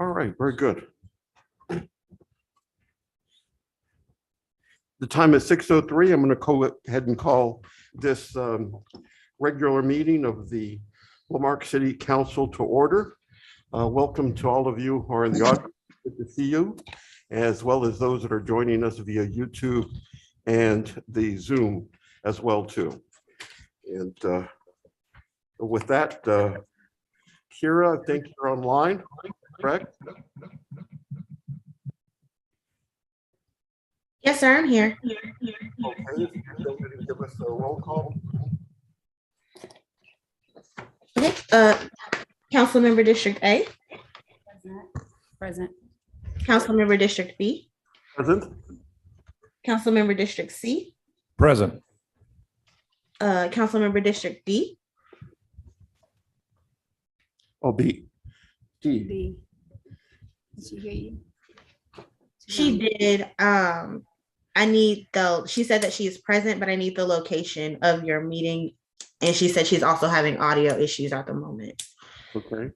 All right, very good. The time is 6:03. I'm going to go ahead and call this regular meeting of the Lamarck City Council to order. Welcome to all of you who are in the audience. Good to see you, as well as those that are joining us via YouTube and the Zoom as well too. And with that, Kira, I think you're online, correct? Yes, sir, I'm here. Okay, give us a roll call. Okay, Councilmember District A, Present. Councilmember District B, Present. Councilmember District C, Present. Councilmember District D, Oh, B. D. B. Did she hear you? she did. She said that she is present, but I need the location of your meeting. And she said she's also having audio issues at the moment. Okay.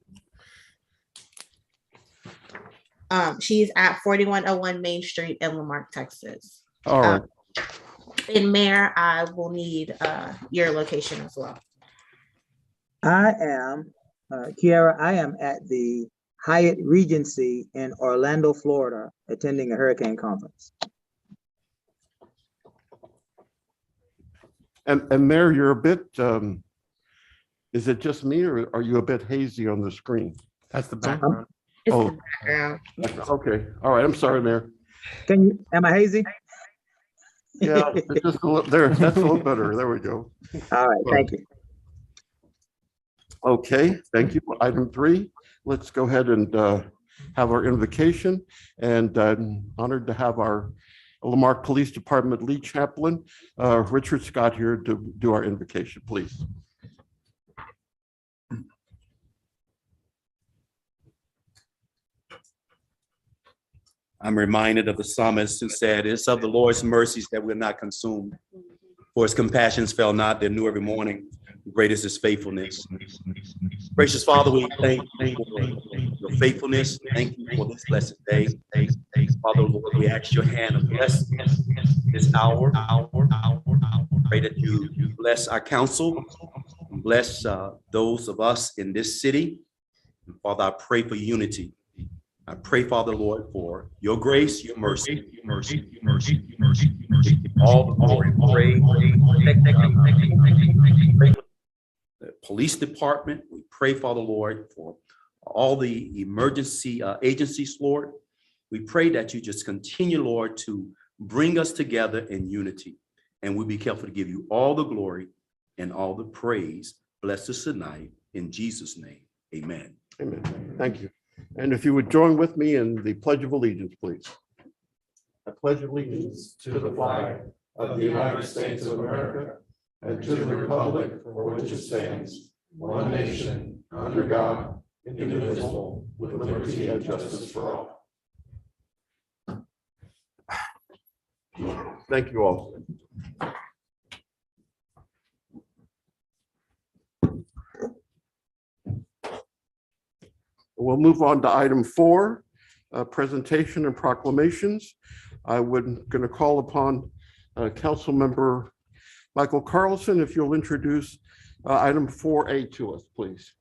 She's at 4101 Main Street in Lamarck, Texas. All right. And Mayor, I will need your location as well. I am, Kiara, I am at the Hyatt Regency in Orlando, Florida, attending a hurricane conference. And Mayor, you're a bit, is it just me or are you a bit hazy on the screen? That's the background. It's Oh. the background. Okay, all right, I'm sorry, Mayor. Am I hazy? Yeah, it's just a little, there, that's a little better. There we go. All right, thank you. Okay, thank you. Item 3, let's go ahead and have our invocation. And I'm honored to have our Lamarck Police Department lead chaplain, Richard Scott, here to do our invocation, please. I'm reminded of the psalmist who said, "It's of the Lord's mercies that we're not consumed. For his compassions fail not, they're new every morning. Great is his faithfulness." Gracious Father, we thank you for your faithfulness. Thank you for this blessed day. Father, Lord, we ask your hand of blessing this hour. Pray that you bless our council, bless those of us in this city. And Father, I pray for unity. I pray, Father, Lord, for your grace, your mercy, all the glory. The police department, we pray, Father, Lord, for all the emergency agencies, Lord. We pray that you just continue, Lord, to bring us together in unity. And we'll be careful to give you all the glory and all the praise. Bless us tonight in Jesus' name. Amen. Amen. Thank you. And if you would join with me in the Pledge of Allegiance, please. I pledge allegiance to the flag of the United States of America and to the republic for which it stands, one nation, under God, indivisible, with liberty and justice for all. Thank you all. We'll move on to item 4, presentation and proclamations. I would going to call upon Council Member Michael Carlson, if you'll introduce item 4A to us, please.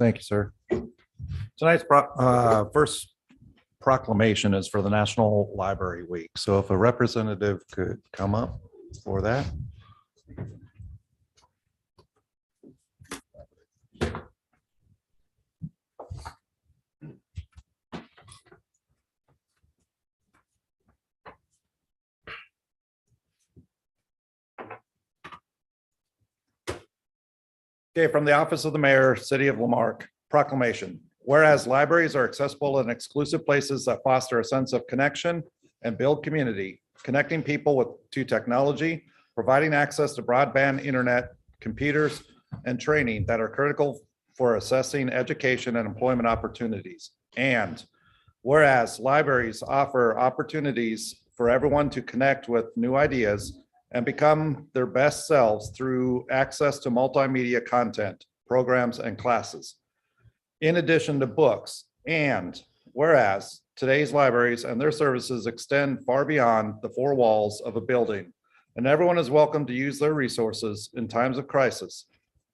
Thank you, sir. Tonight's first proclamation is for the National Library Week. So if a representative could come up for that. Okay, from the Office of the Mayor, City of Lamarck, proclamation. Whereas libraries are accessible and exclusive places that foster a sense of connection and build community, connecting people to technology, providing access to broadband internet, computers, and training that are critical for assessing education and employment opportunities. And whereas libraries offer opportunities for everyone to connect with new ideas and become their best selves through access to multimedia content, programs, and classes. in addition to books. And whereas today's libraries and their services extend far beyond the four walls of a building, and everyone is welcome to use their resources in times of crisis,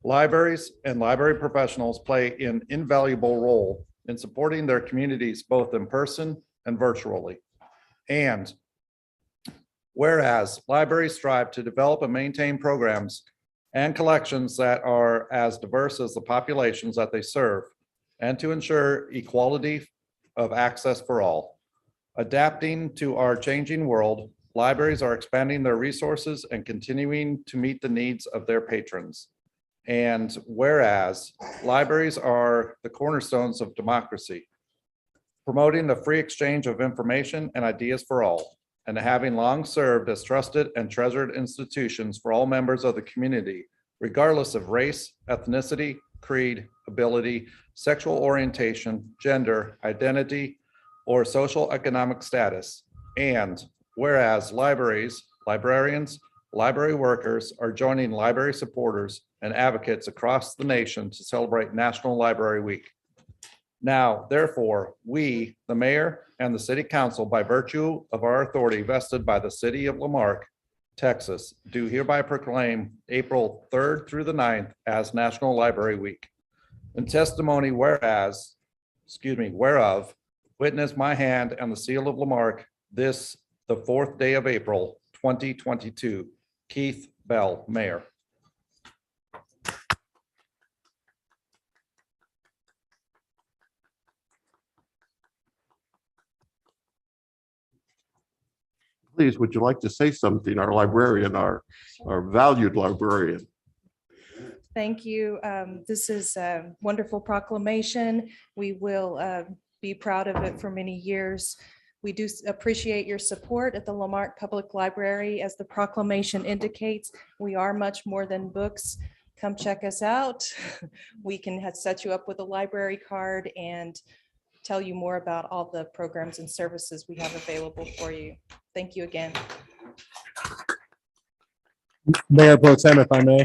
libraries and library professionals play an invaluable role in supporting their communities both in person and virtually. And whereas libraries strive to develop and maintain programs and collections that are as diverse as the populations that they serve, and to ensure equality of access for all. Adapting to our changing world, libraries are expanding their resources and continuing to meet the needs of their patrons. And whereas libraries are the cornerstones of democracy, promoting the free exchange of information and ideas for all, and having long served as trusted and treasured institutions for all members of the community, regardless of race, ethnicity, creed, ability, sexual orientation, gender, identity, or social economic status. And whereas libraries, librarians, library workers are joining library supporters and advocates across the nation to celebrate National Library Week. Now, therefore, we, the mayor and the city council, by virtue of our authority vested by the city of Lamarck, Texas, do hereby proclaim April 3rd through the 9th as National Library Week. In testimony whereof, witness my hand and the seal of Lamarck, this, the 4th day of April, 2022. Keith Bell, Mayor. Please, would you like to say something, our librarian, our valued librarian? Thank you. This is a wonderful proclamation. We will be proud of it for many years. We do appreciate your support at the Lamarck Public Library. As the proclamation indicates, we are much more than books. Come check us out. We can set you up with a library card and tell you more about all the programs and services we have available for you. Thank you again. Mayor Pro Tem, if I may.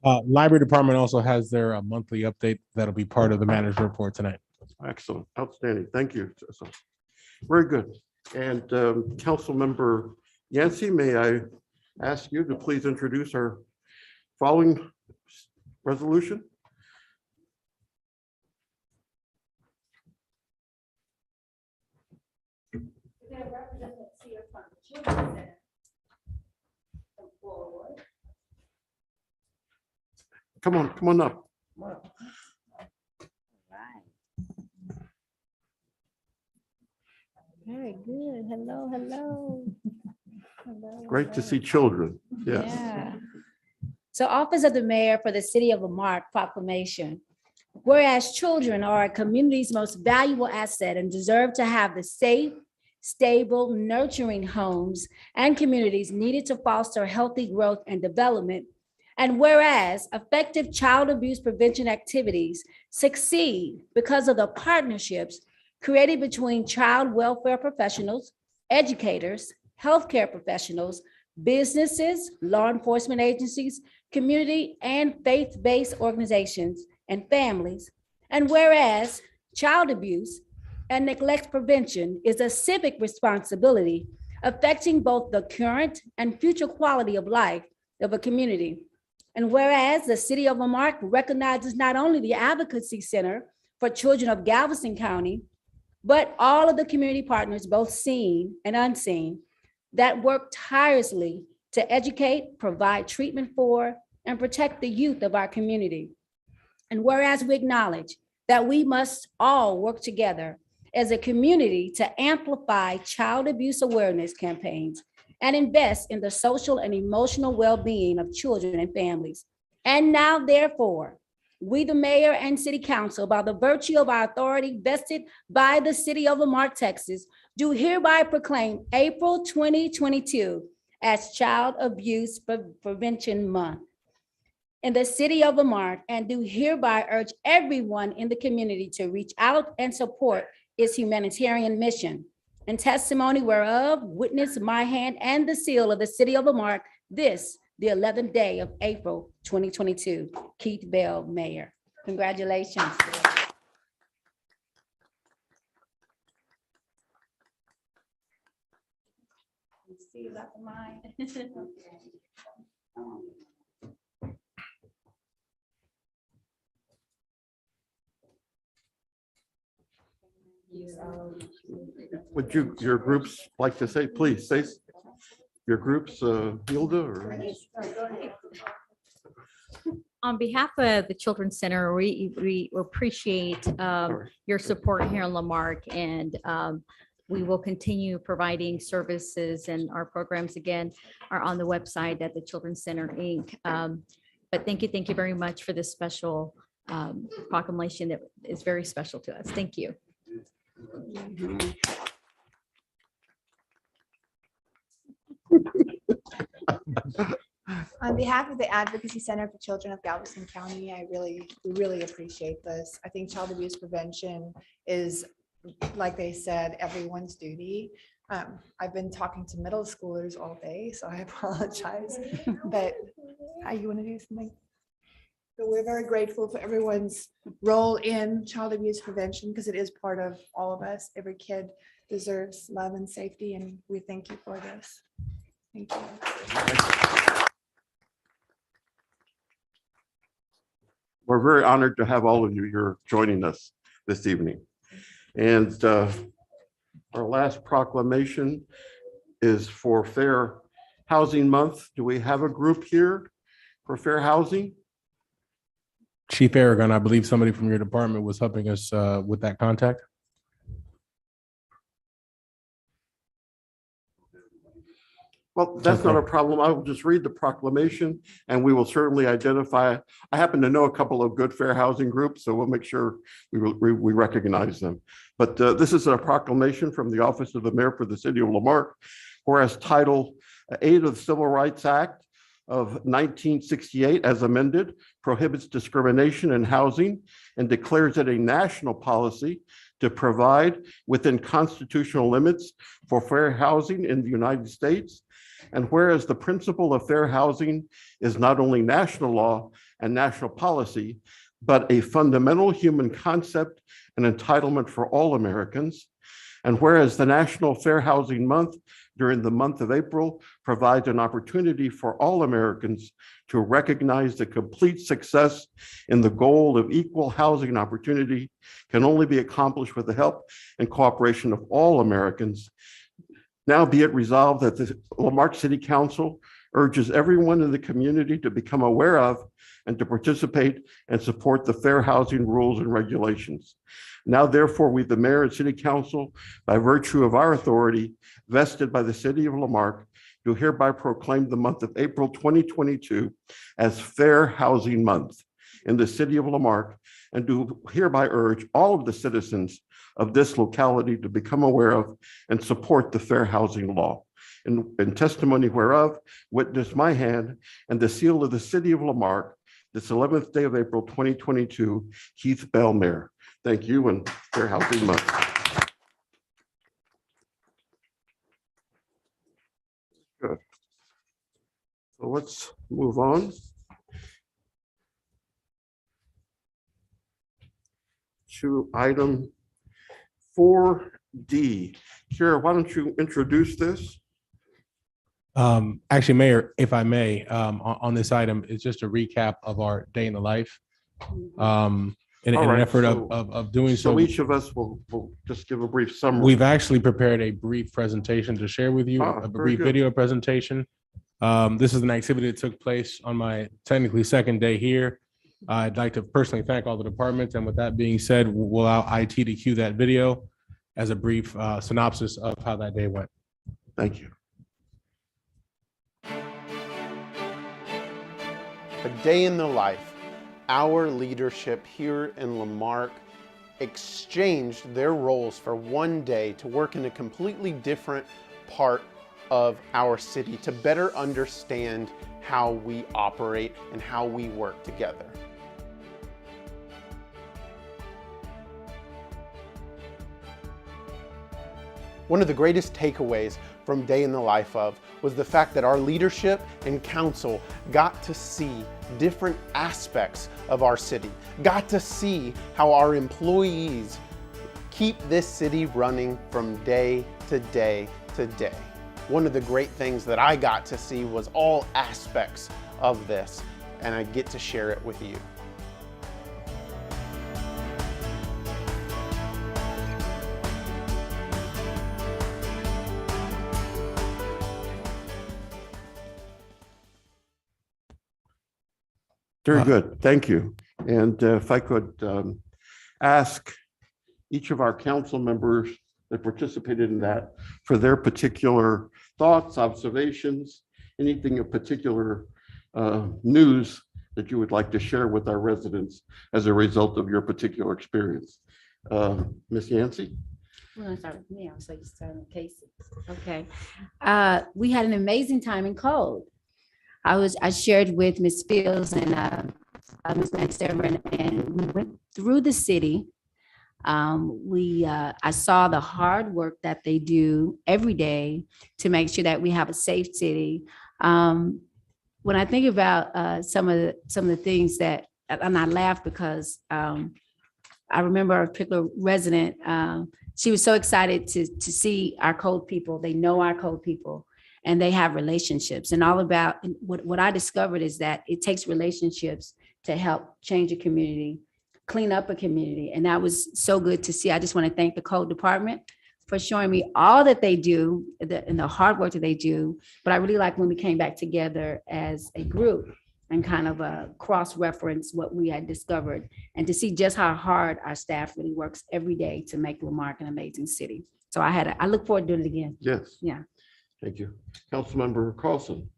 Library Department also has their monthly update that'll be part of the manager's report tonight. Excellent, outstanding, thank you. So, very good. And Councilmember Yancey, may I ask you to please introduce our following resolution? Come on up. Very good. Hello, hello. Hello, Great to hello. see children. Yes. Yeah. So Office of the Mayor for the City of Lamarck proclamation. Whereas children are a community's most valuable asset and deserve to have the safe, stable, nurturing homes and communities needed to foster healthy growth and development. And whereas effective child abuse prevention activities succeed because of the partnerships created between child welfare professionals, educators, healthcare professionals, businesses, law enforcement agencies, community and faith-based organizations and families. And whereas child abuse and neglect prevention is a civic responsibility affecting both the current and future quality of life of a community. And whereas the City of Lamarck recognizes not only the Advocacy Center for Children of Galveston County, but all of the community partners, both seen and unseen, that work tirelessly to educate, provide treatment for, and protect the youth of our community. And whereas we acknowledge that we must all work together as a community to amplify child abuse awareness campaigns and invest in the social and emotional well-being of children and families. And now, therefore, we, the mayor and city council, by the virtue of our authority vested by the city of Lamarck, Texas, do hereby proclaim April 2022 as Child Abuse Prevention Month in the city of Lamarck, and do hereby urge everyone in the community to reach out and support its humanitarian mission. In testimony whereof, witness my hand and the seal of the city of Lamarck, this, the 11th day of April 2022. Keith Bell, Mayor. Congratulations. See that for mine. Would your groups like to say, please say your groups, Hilda or? On behalf of the Children's Center, we appreciate your support here in Lamarck, and we will continue providing services, and our programs again are on the website at the Children's Center Inc. But thank you very much for this special proclamation that is very special to us. Thank you. On behalf of the Advocacy Center for Children of Galveston County, we really appreciate this. I think child abuse prevention is, like they said, everyone's duty. I've been talking to middle schoolers all day, so I apologize. But you want to do something? So we're very grateful for everyone's role in child abuse prevention, because it is part of all of us. Every kid deserves love and safety, and we thank you for this. Thank you. We're very honored to have all of you here joining us this evening. And our last proclamation is for Fair Housing Month. Do we have a group here for fair housing? Chief Aragon, I believe somebody from your department was helping us with that contact. Well, that's not a problem. I will just read the proclamation and we will certainly identify. I happen to know a couple of good fair housing groups, so we'll make sure we recognize them. But this is a proclamation from the Office of the Mayor for the City of Lamarck, whereas Title 8 of the Civil Rights Act of 1968, as amended, prohibits discrimination in housing and declares it a national policy to provide within constitutional limits for fair housing in the United States. And whereas the principle of fair housing is not only national law and national policy, but a fundamental human concept and entitlement for all Americans. And whereas the National Fair Housing Month during the month of April provides an opportunity for all Americans to recognize the complete success in the goal of equal housing opportunity can only be accomplished with the help and cooperation of all Americans. Now be it resolved that the Lamarck City Council urges everyone in the community to become aware of and to participate and support the fair housing rules and regulations. Now, therefore, we, the mayor and city council, by virtue of our authority vested by the city of Lamarck, do hereby proclaim the month of April 2022 as Fair Housing Month in the city of Lamarck, and do hereby urge all of the citizens of this locality to become aware of and support the fair housing law. In testimony whereof, witness my hand and the seal of the city of Lamarck, this 11th day of April 2022, Keith Bell, Mayor. Thank you, and Fair Housing Month. Good. So let's move on to item 4D. Kira, why don't you introduce this? Actually, Mayor, if I may, on this item, it's just a recap of our day in the life. In an effort of doing so. So each of us will just give a brief summary. We've actually prepared a brief presentation to share with you, a brief video presentation. This is an activity that took place on my technically second day here. I'd like to personally thank all the departments. And with that being said, we'll allow IT to cue that video as a brief synopsis of how that day went. Thank you. A day in the life. Our leadership here in Lamarck exchanged their roles for one day to work in a completely different part of our city to better understand how we operate and how we work together. One of the greatest takeaways from Day in the Life of was the fact that our leadership and council got to see different aspects of our city, got to see how our employees keep this city running from day to day to day. one of the great things that I got to see was all aspects of this, and I get to share it with you. Very good. Thank you. And if I could ask each of our council members that participated in that for their particular thoughts, observations, anything of particular news that you would like to share with our residents as a result of your particular experience. Ms. Yancey? We're gonna start with me. So you start with Casey. Okay. We had an amazing time in cold. I shared with Ms. Fields and Ms. Maxter, and we went through the city. I saw the hard work that they do every day to make sure that we have a safe city. When I think about some of the things that, and I laugh because I remember a particular resident, she was so excited to see our code people. They know our code people and they have relationships, and all about what I discovered is that it takes relationships to help change a community, clean up a community. And that was so good to see. I just want to thank the code department for showing me all that they do and the hard work that they do. But I really like when we came back together as a group and kind of cross-reference what we had discovered, and to see just how hard our staff really works every day to make Lamarck an amazing city. So I look forward to doing it again. Yes. Yeah. Thank you. Councilmember Carlson?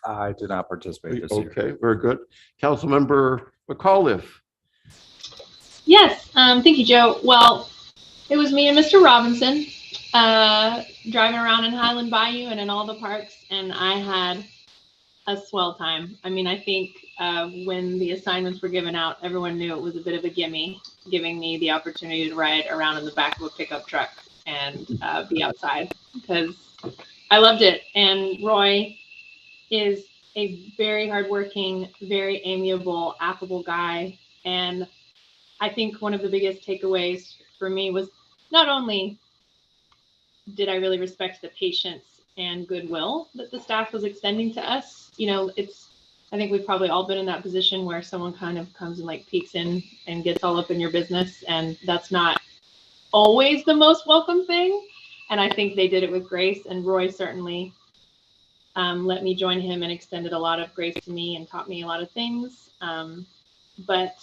I did not participate this year. Okay, very good. Councilmember McAuliffe? Yes, thank you, Joe. Well, it was me and Mr. Robinson driving around in Highland Bayou and in all the parks, and I had a swell time. I mean, I think when the assignments were given out, everyone knew it was a bit of a gimme, giving me the opportunity to ride around in the back of a pickup truck and be outside, because I loved it. And Roy is a very hardworking, very amiable, affable guy. And I think one of the biggest takeaways for me was not only did I really respect the patience and goodwill that the staff was extending to us. You know, I think we've probably all been in that position where someone kind of comes and like peeks in and gets all up in your business, and that's not always the most welcome thing. And I think they did it with grace, and Roy certainly let me join him and extended a lot of grace to me and taught me a lot of things. But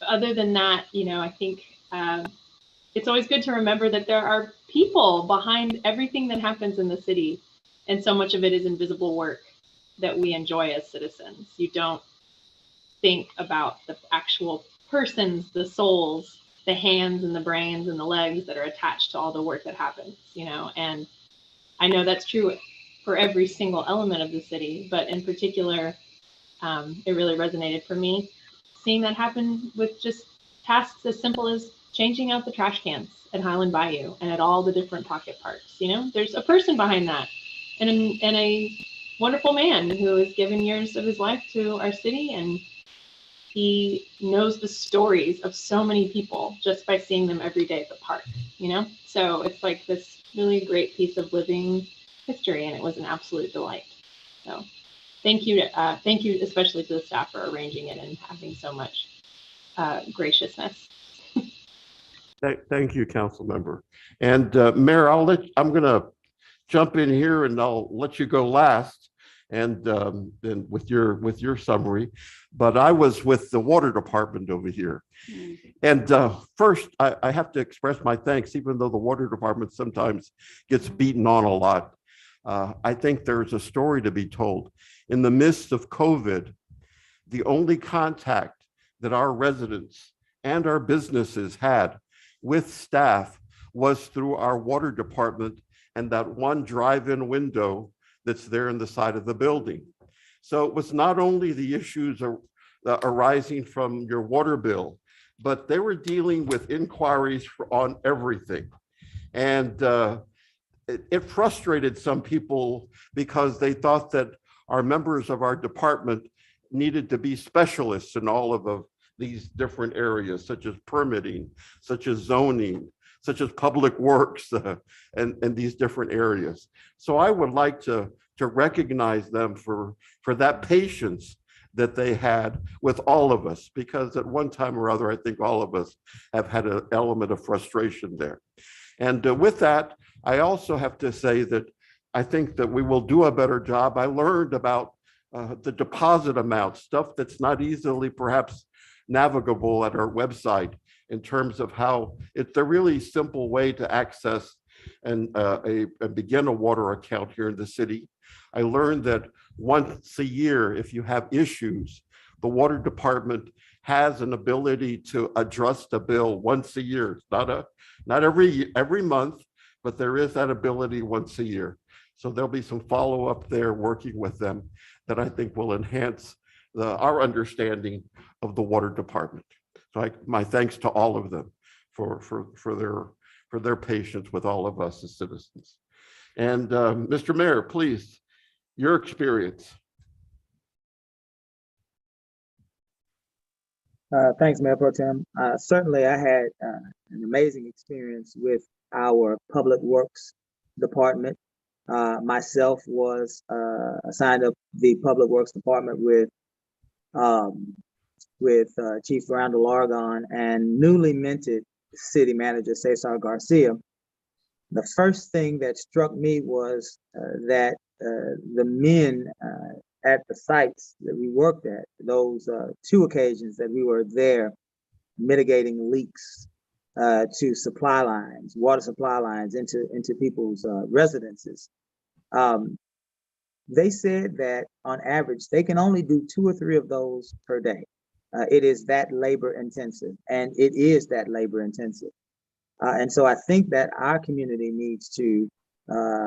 other than that, you know, I think it's always good to remember that there are people behind everything that happens in the city. And so much of it is invisible work that we enjoy as citizens. You don't think about the actual persons, the souls, the hands and the brains and the legs that are attached to all the work that happens, you know. And I know that's true for every single element of the city, but in particular, it really resonated for me, seeing that happen with just tasks as simple as changing out the trash cans at Highland Bayou and at all the different pocket parks. You know, there's a person behind that, and a wonderful man who has given years of his life to our city, and he knows the stories of so many people just by seeing them every day at the park, you know? So it's like this really great piece of living history, and it was an absolute delight. So thank you especially to the staff for arranging it and having so much graciousness. Thank you, council member. And Mayor, I'm gonna jump in here and I'll let you go last, and then with your summary. But I was with the water department over here. And first, I have to express my thanks, even though the water department sometimes gets beaten on a lot. I think there's a story to be told. In the midst of COVID, the only contact that our residents and our businesses had with staff was through our water department and that one drive-in window that's there in the side of the building. So it was not only the issues arising from your water bill, but they were dealing with inquiries on everything. And it frustrated some people because they thought that our members of our department needed to be specialists in all of these different areas, such as permitting, such as zoning, such as public works and these different areas. So I would like to recognize them for that patience that they had with all of us, because at one time or other, I think all of us have had an element of frustration there. And with that, I also have to say that I think that we will do a better job. I learned about the deposit amount, stuff that's not easily perhaps navigable at our website, in terms of how it's a really simple way to access and begin a water account here in the city. I learned that once a year, if you have issues, the water department has an ability to adjust a bill once a year. It's not every month, but there is that ability once a year. So there'll be some follow-up there working with them that I think will enhance our understanding of the water department. So my thanks to all of them for their patience with all of us as citizens. And Mr. Mayor, please, your experience. Thanks, Mayor Pro Tem. Certainly, I had an amazing experience with our Public Works Department. Myself was assigned up the Public Works Department with Chief Randall Largon and newly minted City Manager Cesar Garcia. The first thing that struck me was that the men at the sites that we worked at, those 2 occasions that we were there mitigating leaks to supply lines, water supply lines into people's residences. They said that on average, they can only do 2 or 3 of those per day. It is that labor intensive, and it is that labor intensive. And so I think that our community needs to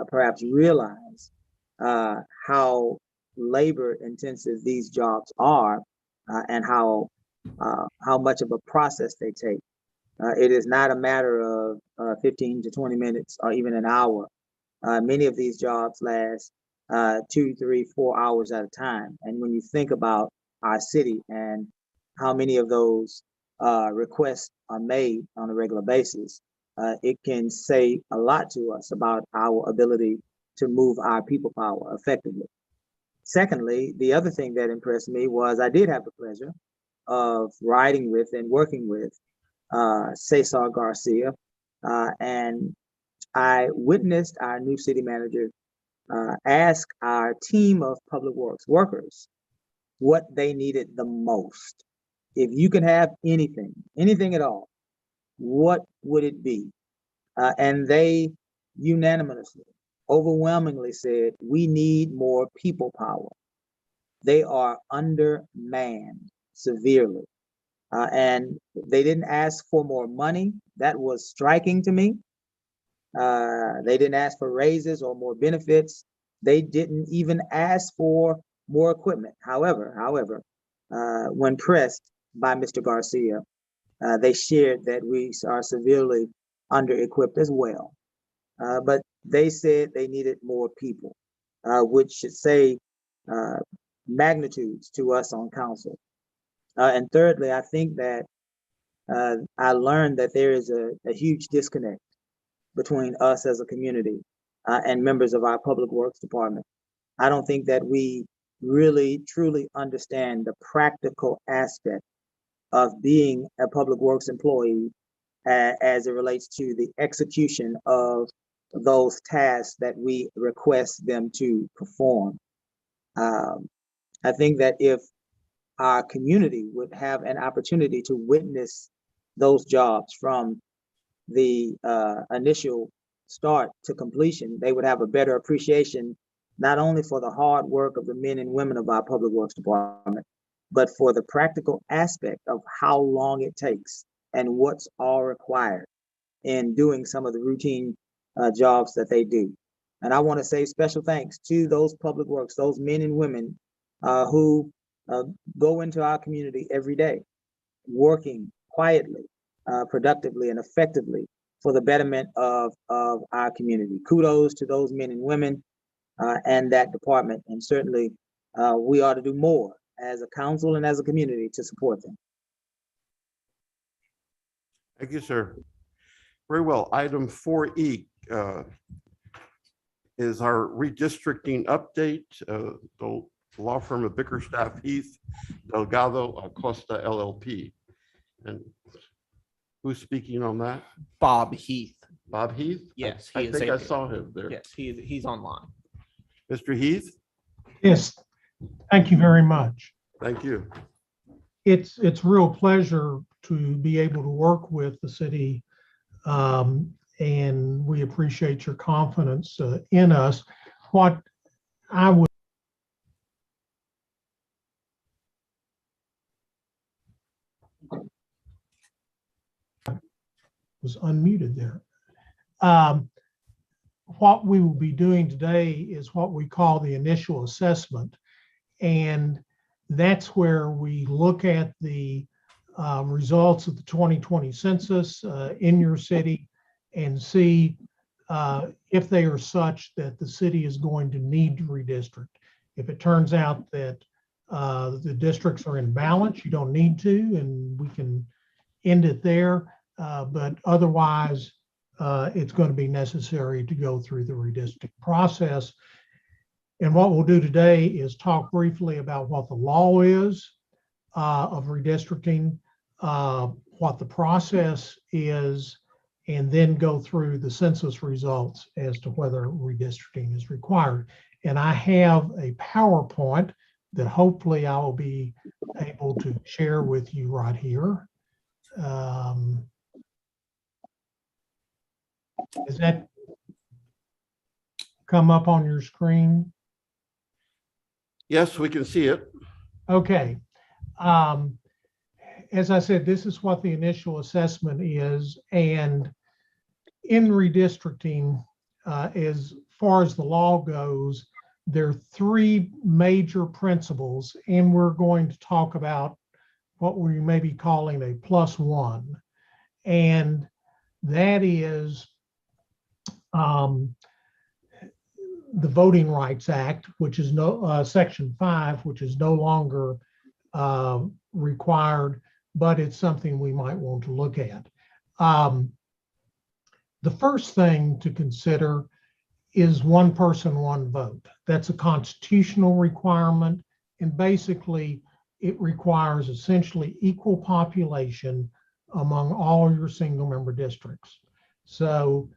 perhaps realize how labor intensive these jobs are, and how much of a process they take. It is not a matter of 15 to 20 minutes or even an hour. Many of these jobs last 2, 3, 4 hours at a time. And when you think about our city and how many of those requests are made on a regular basis, it can say a lot to us about our ability to move our people power effectively. Secondly, the other thing that impressed me was I did have the pleasure of riding with and working with Cesar Garcia, and I witnessed our new city manager ask our team of public works workers what they needed the most. If you could have anything at all, what would it be? And they unanimously, overwhelmingly said, we need more people power. They are undermanned severely. And they didn't ask for more money. That was striking to me. They didn't ask for raises or more benefits. They didn't even ask for more equipment. However, when pressed by Mr. Garcia, they shared that we are severely under-equipped as well. But they said they needed more people, which should say magnitudes to us on council. And thirdly, I think that I learned that there is a huge disconnect between us as a community and members of our public works department. I don't think that we really truly understand the practical aspect of being a public works employee as it relates to the execution of those tasks that we request them to perform. I think that if our community would have an opportunity to witness those jobs from the initial start to completion, they would have a better appreciation, not only for the hard work of the men and women of our public works department, but for the practical aspect of how long it takes and what's all required in doing some of the routine jobs that they do. And I want to say special thanks to those public works, those men and women who go into our community every day, working quietly, productively, and effectively for the betterment of our community. Kudos to those men and women and that department. And certainly we ought to do more as a council and as a community to support them. Thank you, sir. Very well. Item 4E is our redistricting update. The law firm of Bickerstaff Heath Delgado Acosta LLP. And who's speaking on that? Bob Heath. Bob Heath? Yes, I he is think I able- saw him there. Yes, he's online. Mr. Heath, Yes, thank you very much. thank you. It's real pleasure to be able to work with the city, and we appreciate your confidence in us. What I would was unmuted there. What we will be doing today is what we call the initial assessment. And that's where we look at the results of the 2020 census in your city and see if they are such that the city is going to need to redistrict. If it turns out that the districts are in balance, you don't need to, and we can end it there. But otherwise, it's going to be necessary to go through the redistricting process. And what we'll do today is talk briefly about what the law is of redistricting, what the process is, and then go through the census results as to whether redistricting is required. And I have a PowerPoint that hopefully I will be able to share with you right here. Does that come up on your screen? Yes, we can see it. Okay. As I said, this is what the initial assessment is. And in redistricting, as far as the law goes, there are three major principles, and we're going to talk about what we may be calling a +1. And that is the Voting Rights Act, which is Section 5, which is no longer required, but it's something we might want to look at. The first thing to consider is one person, one vote. That's a constitutional requirement, and basically it requires essentially equal population among all your single member districts. So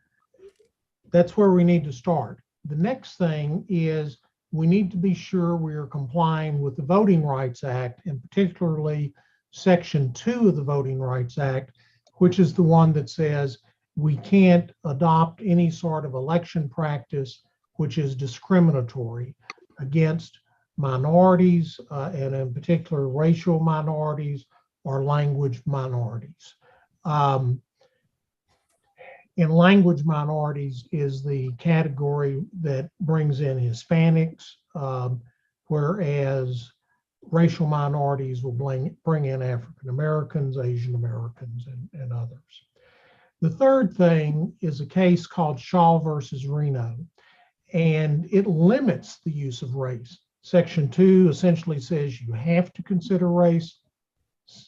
that's where we need to start. The next thing is we need to be sure we are complying with the Voting Rights Act, and particularly Section 2 of the Voting Rights Act, which is the one that says we can't adopt any sort of election practice which is discriminatory against minorities, and in particular racial minorities or language minorities. And language minorities is the category that brings in Hispanics, whereas racial minorities will bring in African Americans, Asian Americans, and others. The third thing is a case called Shaw versus Reno, and it limits the use of race. Section 2 essentially says you have to consider race.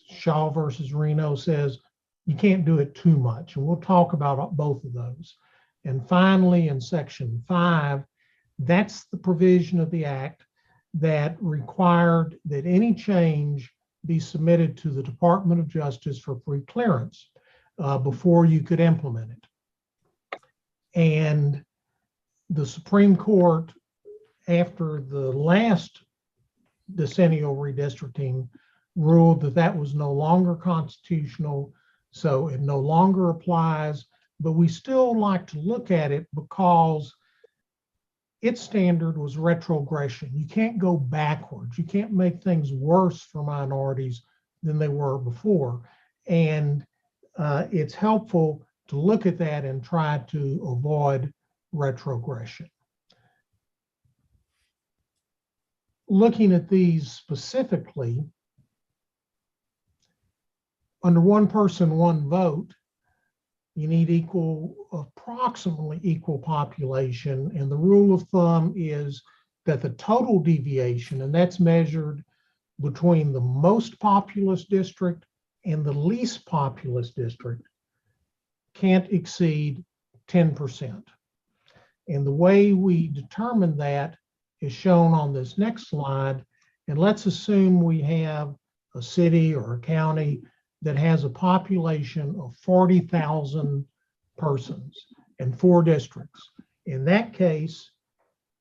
Shaw versus Reno says you can't do it too much, and we'll talk about both of those. And finally, in Section 5, that's the provision of the Act that required that any change be submitted to the Department of Justice for pre-clearance before you could implement it. And the Supreme Court, after the last decennial redistricting, ruled that that was no longer constitutional, so it no longer applies, but we still like to look at it because its standard was retrogression. You can't go backwards. You can't make things worse for minorities than they were before. And it's helpful to look at that and try to avoid retrogression. Looking at these specifically, under one person, one vote, you need approximately equal population. And the rule of thumb is that the total deviation, and that's measured between the most populous district and the least populous district, can't exceed 10%. And the way we determine that is shown on this next slide. And let's assume we have a city or a county that has a population of 40,000 persons and 4 districts. In that case,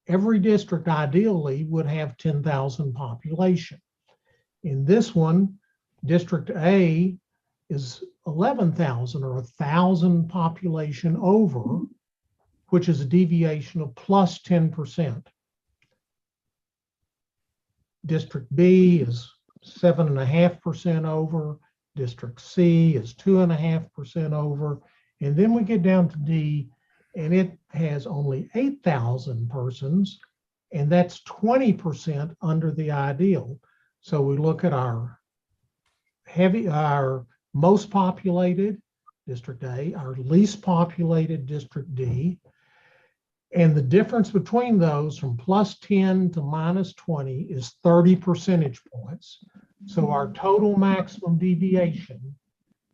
every district ideally would have 10,000 population. In this one, District A is 11,000 or 1,000 population over, which is a deviation of plus 10%. District B is 7.5% over. District C is 2.5% over. And then we get down to D, and it has only 8,000 persons, and that's 20% under the ideal. So we look at our most populated District A, our least populated District D, and the difference between those from plus 10 to minus 20 is 30 percentage points. So our total maximum deviation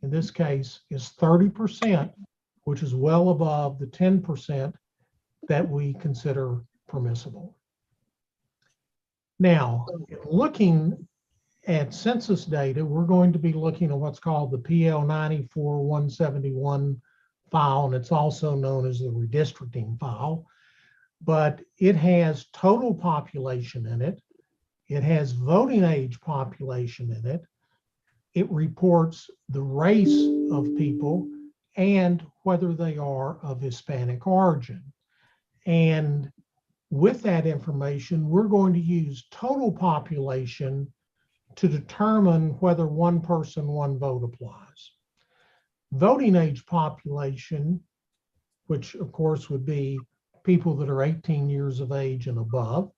in this case is 30%, which is well above the 10% that we consider permissible. Now, looking at census data, we're going to be looking at what's called the PL 94-171 file, and it's also known as the redistricting file. But it has total population in it. It has voting age population in it. It reports the race of people and whether they are of Hispanic origin. And with that information, we're going to use total population to determine whether one person, one vote applies. Voting age population, which of course would be people that are 18 years of age and above,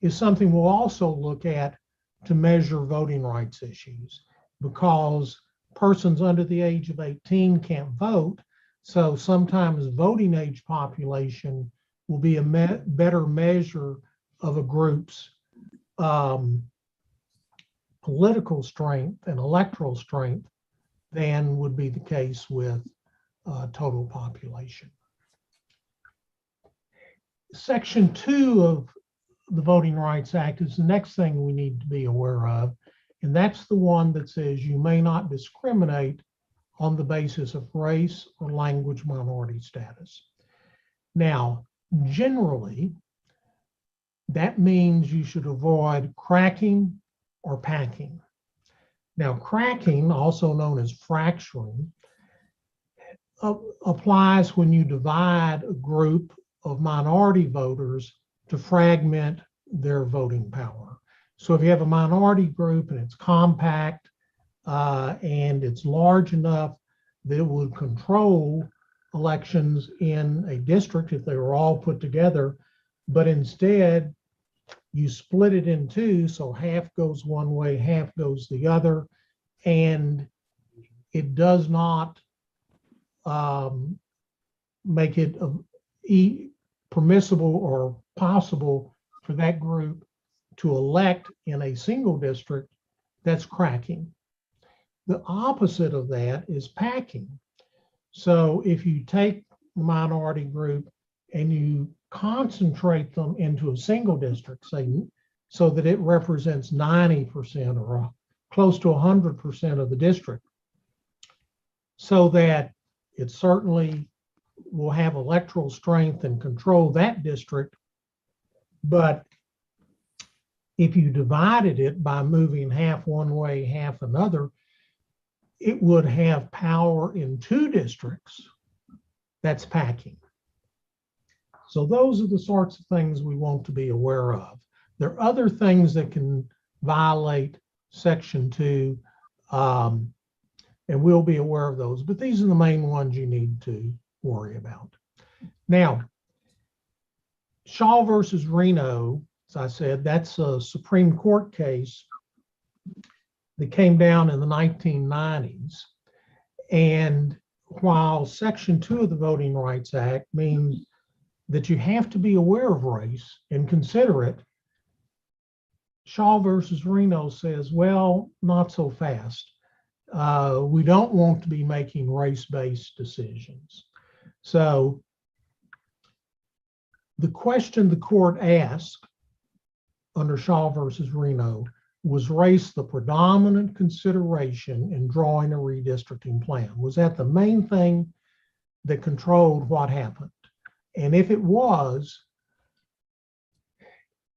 is something we'll also look at to measure voting rights issues, because persons under the age of 18 can't vote. So sometimes voting age population will be a better measure of a group's political strength and electoral strength than would be the case with total population. Section 2 of the Voting Rights Act is the next thing we need to be aware of, and that's the one that says you may not discriminate on the basis of race or language minority status. Now, generally, that means you should avoid cracking or packing. Now, cracking, also known as fracturing, applies when you divide a group of minority voters to fragment their voting power. So if you have a minority group and it's compact and it's large enough that it would control elections in a district if they were all put together, but instead you split it in two, so half goes one way, half goes the other, and it does not make it permissible or possible for that group to elect in a single district. That's cracking. The opposite of that is packing. So if you take the minority group and you concentrate them into a single district, say, so that it represents 90% or close to 100% of the district, so that it certainly will have electoral strength and control that district. But if you divided it by moving half one way, half another, it would have power in 2 districts. That's packing. So those are the sorts of things we want to be aware of. There are other things that can violate Section 2, and we'll be aware of those, but these are the main ones you need to worry about. Now, Shaw versus Reno, as I said, that's a Supreme Court case that came down in the 1990s. And while Section 2 of the Voting Rights Act means that you have to be aware of race and consider it, Shaw versus Reno says, well, not so fast. We don't want to be making race-based decisions. So the question the court asked under Shaw versus Reno was race the predominant consideration in drawing a redistricting plan? Was that the main thing that controlled what happened? And if it was,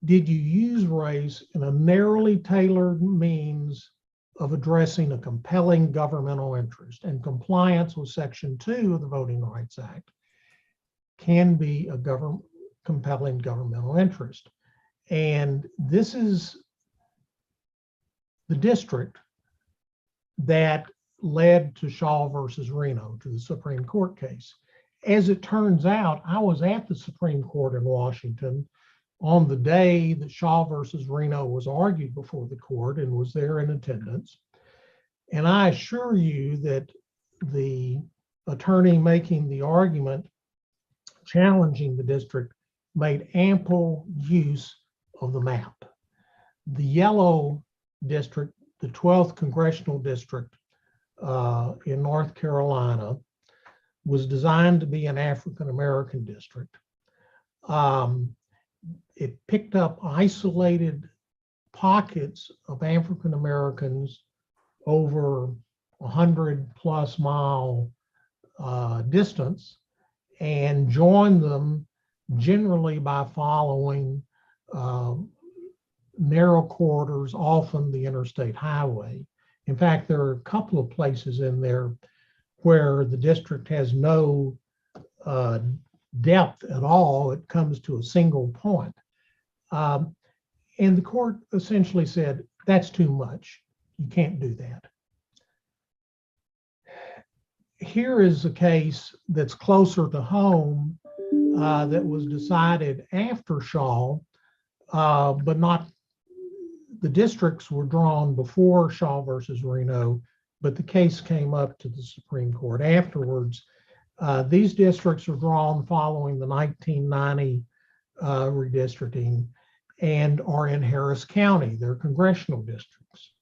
did you use race in a narrowly tailored means of addressing a compelling governmental interest? And compliance with Section 2 of the Voting Rights Act can be a compelling governmental interest. And this is the district that led to Shaw versus Reno, to the Supreme Court case. As it turns out, I was at the Supreme Court in Washington on the day that Shaw versus Reno was argued before the court and was there in attendance. And I assure you that the attorney making the argument challenging the district made ample use of the map. The yellow district, the 12th congressional district in North Carolina, was designed to be an African-American district. It picked up isolated pockets of African-Americans over 100+ mile distance and joined them generally by following narrow corridors, often the interstate highway. In fact, there are a couple of places in there where the district has no depth at all. It comes to a single point. And the court essentially said, that's too much. You can't do that. Here is a case that's closer to home that was decided after Shaw, but not, the districts were drawn before Shaw versus Reno, but the case came up to the Supreme Court afterwards. These districts are drawn following the 1990 redistricting and are in Harris County. They're congressional districts.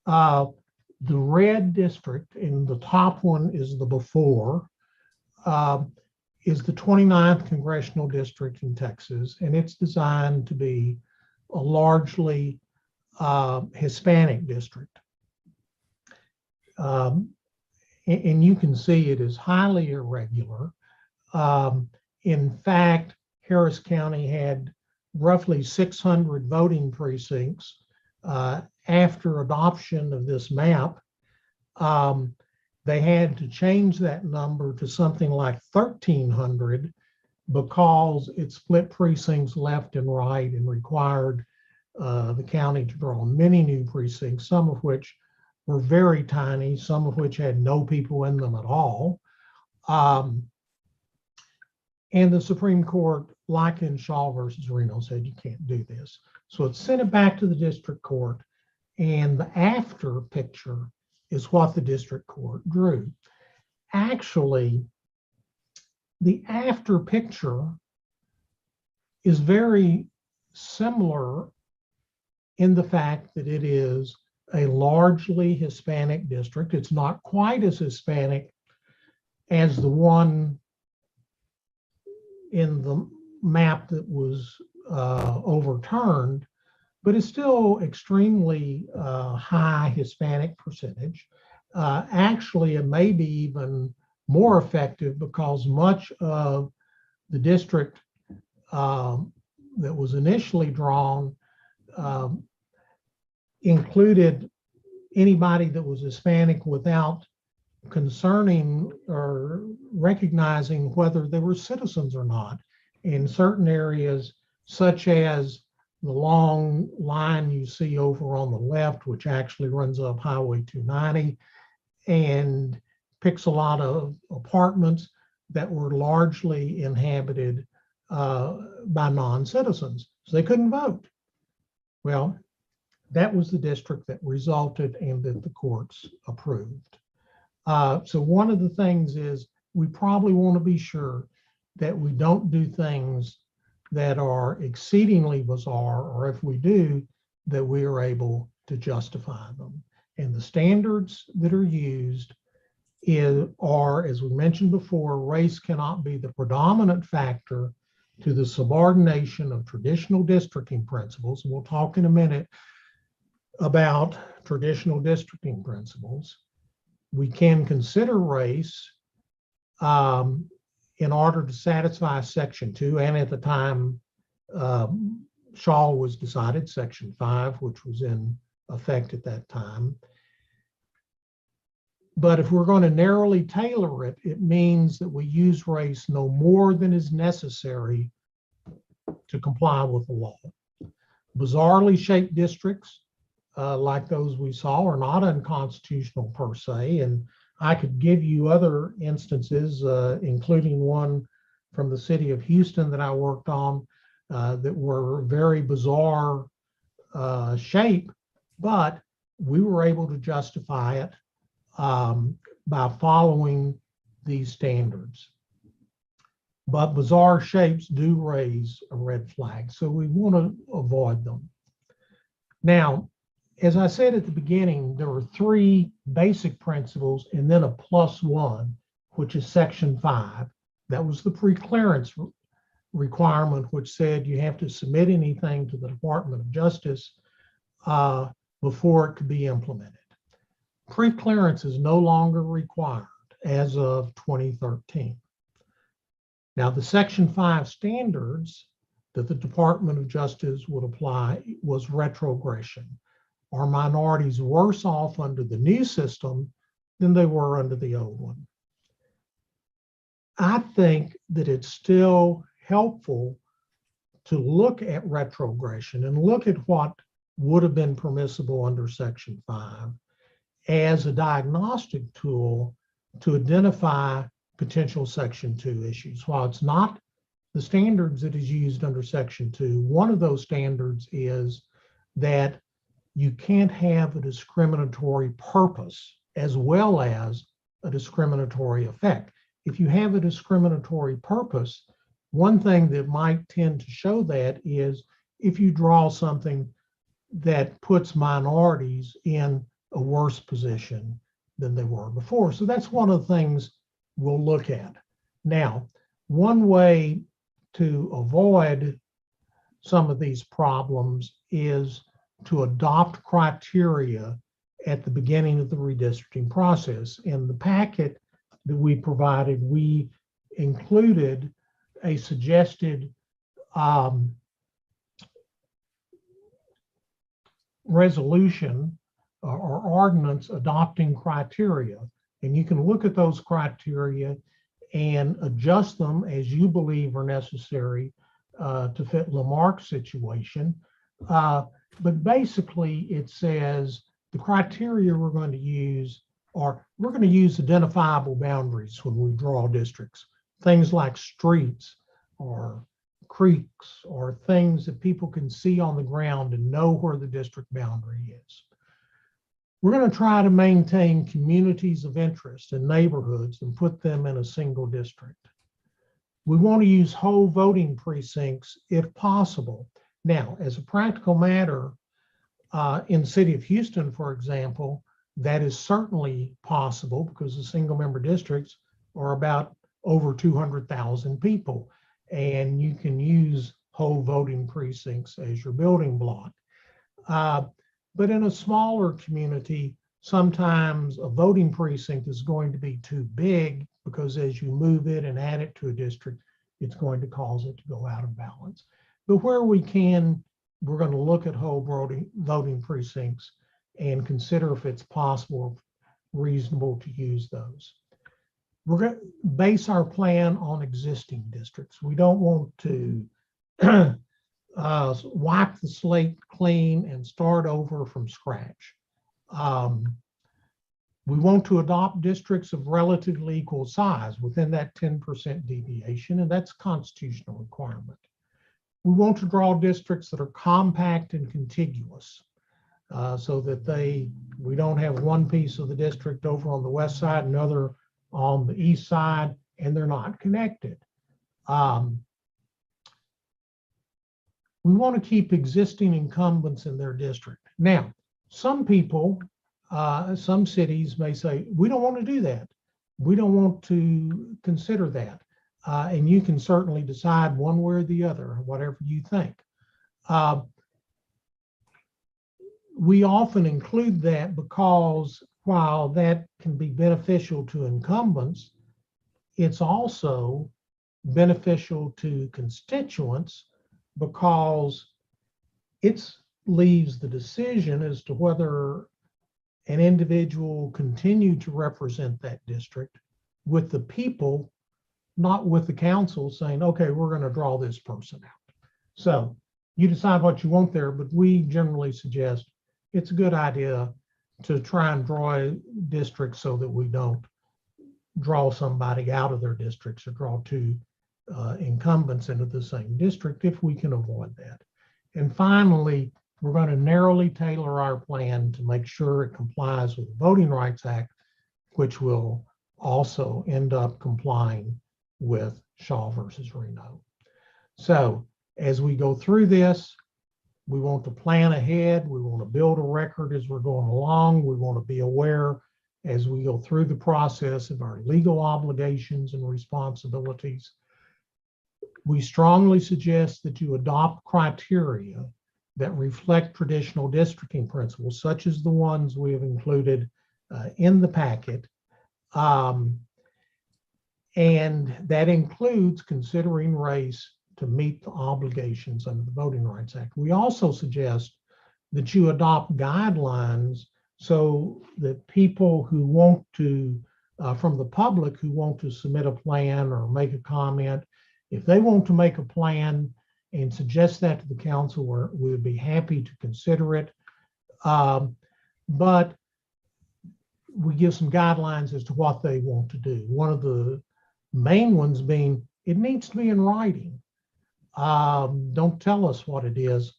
The red district, in the top one is the before, is the 29th congressional district in Texas, and it's designed to be a largely Hispanic district. And you can see it is highly irregular. In fact, Harris County had roughly 600 voting precincts after adoption of this map. They had to change that number to something like 1,300 because it split precincts left and right and required the county to draw many new precincts, some of which were very tiny, some of which had no people in them at all. And the Supreme Court, like in Shaw versus Reno, said you can't do this. So it sent it back to the district court, and the after picture is what the district court drew. Actually, the after picture is very similar in the fact that it is a largely Hispanic district. It's not quite as Hispanic as the one in the map that was overturned, but it's still extremely high Hispanic percentage. Actually, it may be even more effective because much of the district that was initially drawn included anybody that was Hispanic without concerning or recognizing whether they were citizens or not. In certain areas, such as the long line you see over on the left, which actually runs up Highway 290 and picks a lot of apartments that were largely inhabited by non-citizens, so they couldn't vote. Well, that was the district that resulted and that the courts approved. So one of the things is we probably want to be sure that we don't do things that are exceedingly bizarre, or if we do, that we are able to justify them. And the standards that are used are, as we mentioned before, race cannot be the predominant factor to the subordination of traditional districting principles. And we'll talk in a minute about traditional districting principles. We can consider race in order to satisfy Section 2, and at the time Shaw was decided, Section 5, which was in effect at that time. But if we're going to narrowly tailor it, it means that we use race no more than is necessary to comply with the law. Bizarrely shaped districts like those we saw are not unconstitutional per se, and I could give you other instances, including one from the city of Houston that I worked on that were very bizarre shape, but we were able to justify it by following these standards. But bizarre shapes do raise a red flag, so we want to avoid them. Now, as I said at the beginning, there are 3 basic principles and then a +1, which is Section 5. That was the pre-clearance requirement, which said you have to submit anything to the Department of Justice before it could be implemented. Pre-clearance is no longer required as of 2013. Now, the Section 5 standards that the Department of Justice would apply was retrogression. Are minorities worse off under the new system than they were under the old one? I think that it's still helpful to look at retrogression and look at what would have been permissible under Section 5 as a diagnostic tool to identify potential Section 2 issues. While it's not the standards that is used under Section 2, one of those standards is that you can't have a discriminatory purpose as well as a discriminatory effect. If you have a discriminatory purpose, one thing that might tend to show that is if you draw something that puts minorities in a worse position than they were before. So that's one of the things we'll look at. Now, one way to avoid some of these problems is to adopt criteria at the beginning of the redistricting process. In the packet that we provided, we included a suggested resolution or ordinance adopting criteria. And you can look at those criteria and adjust them as you believe are necessary to fit Lamarck's situation. But basically it says the criteria we're going to use are, we're going to use identifiable boundaries when we draw districts. Things like streets or creeks or things that people can see on the ground and know where the district boundary is. We're going to try to maintain communities of interest and neighborhoods and put them in a single district. We want to use whole voting precincts if possible. Now, as a practical matter, in the city of Houston, for example, that is certainly possible because the single member districts are about over 200,000 people, and you can use whole voting precincts as your building block. But in a smaller community, sometimes a voting precinct is going to be too big because as you move it and add it to a district, it's going to cause it to go out of balance. But where we can, we're going to look at whole voting precincts and consider if it's possible or reasonable to use those. We're going to base our plan on existing districts. We don't want to wipe the slate clean and start over from scratch. We want to adopt districts of relatively equal size within that 10% deviation, and that's a constitutional requirement. We want to draw districts that are compact and contiguous so that we don't have one piece of the district over on the west side, another on the east side, and they're not connected. We want to keep existing incumbents in their district. Now, some people Some cities may say, we don't want to do that. We don't want to consider that. And you can certainly decide one way or the other, whatever you think. We often include that because while that can be beneficial to incumbents, it's also beneficial to constituents because it leaves the decision as to whether an individual continue to represent that district with the people, not with the council saying, okay, we're going to draw this person out. So you decide what you want there, but we generally suggest it's a good idea to try and draw districts so that we don't draw somebody out of their districts or draw two incumbents into the same district if we can avoid that. And finally, we're going to narrowly tailor our plan to make sure it complies with the Voting Rights Act, which will also end up complying with Shaw versus Reno. So as we go through this, we want to plan ahead. We want to build a record as we're going along. We want to be aware as we go through the process of our legal obligations and responsibilities. We strongly suggest that you adopt criteria that reflect traditional districting principles, such as the ones we have included in the packet. And that includes considering race to meet the obligations under the Voting Rights Act. We also suggest that you adopt guidelines so that people who want to, from the public who want to submit a plan or make a comment, if they want to make a plan and suggest that to the council, we would be happy to consider it. But we give some guidelines as to what they want to do. One of the main ones being, it needs to be in writing. Don't tell us what it is.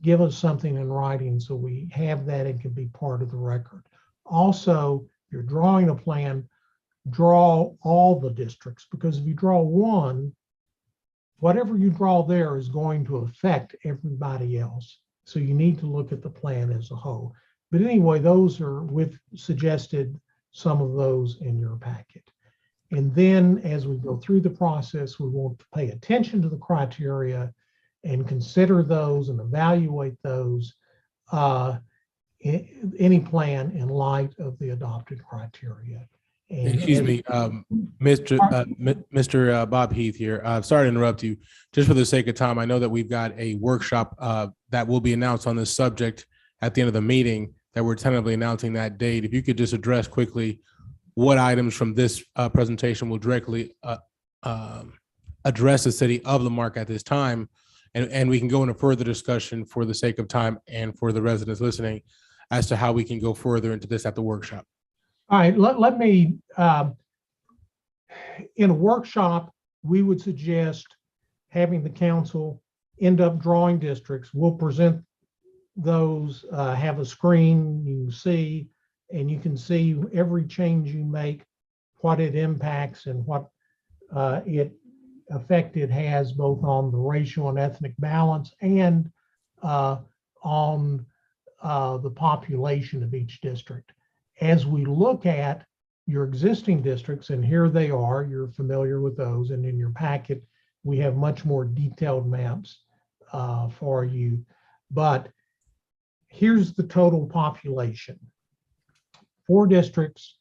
Give us something in writing so we have that and can be part of the record. Also, if you're drawing a plan, draw all the districts, because if you draw one, whatever you draw there is going to affect everybody else. So you need to look at the plan as a whole. But anyway, we've suggested some of those in your packet. And then as we go through the process, we want to pay attention to the criteria and consider those and evaluate those, any plan in light of the adopted criteria. And excuse me, Mr. Bob Heath here. Sorry to interrupt you. Just for the sake of time, I know that we've got a workshop that will be announced on this subject at the end of the meeting that we're tentatively announcing that date. If you could just address quickly what items from this presentation will directly address the city of Lamarck at this time, and we can go into further discussion for the sake of time and for the residents listening as to how we can go further into this at the workshop. All right, let me, in a workshop, we would suggest having the council end up drawing districts. We'll present those, have a screen you can see, and you can see every change you make, what it impacts and what effect it has both on the racial and ethnic balance and on the population of each district. As we look at your existing districts, and here they are, you're familiar with those, and in your packet, we have much more detailed maps for you. But here's the total population. 4 districts.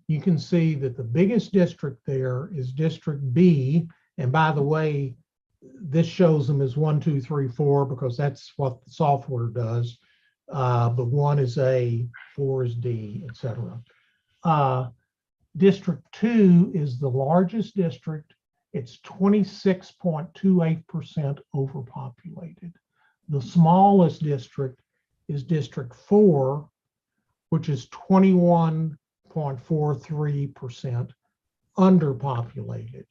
You can see that the biggest district there is District B. And by the way, this shows them as 1, 2, 3, 4, because that's what the software does. But 1 is A, 4 is D, etc. District 2 is the largest district. It's 26.28% overpopulated. The smallest district is District 4, which is 21.43% underpopulated.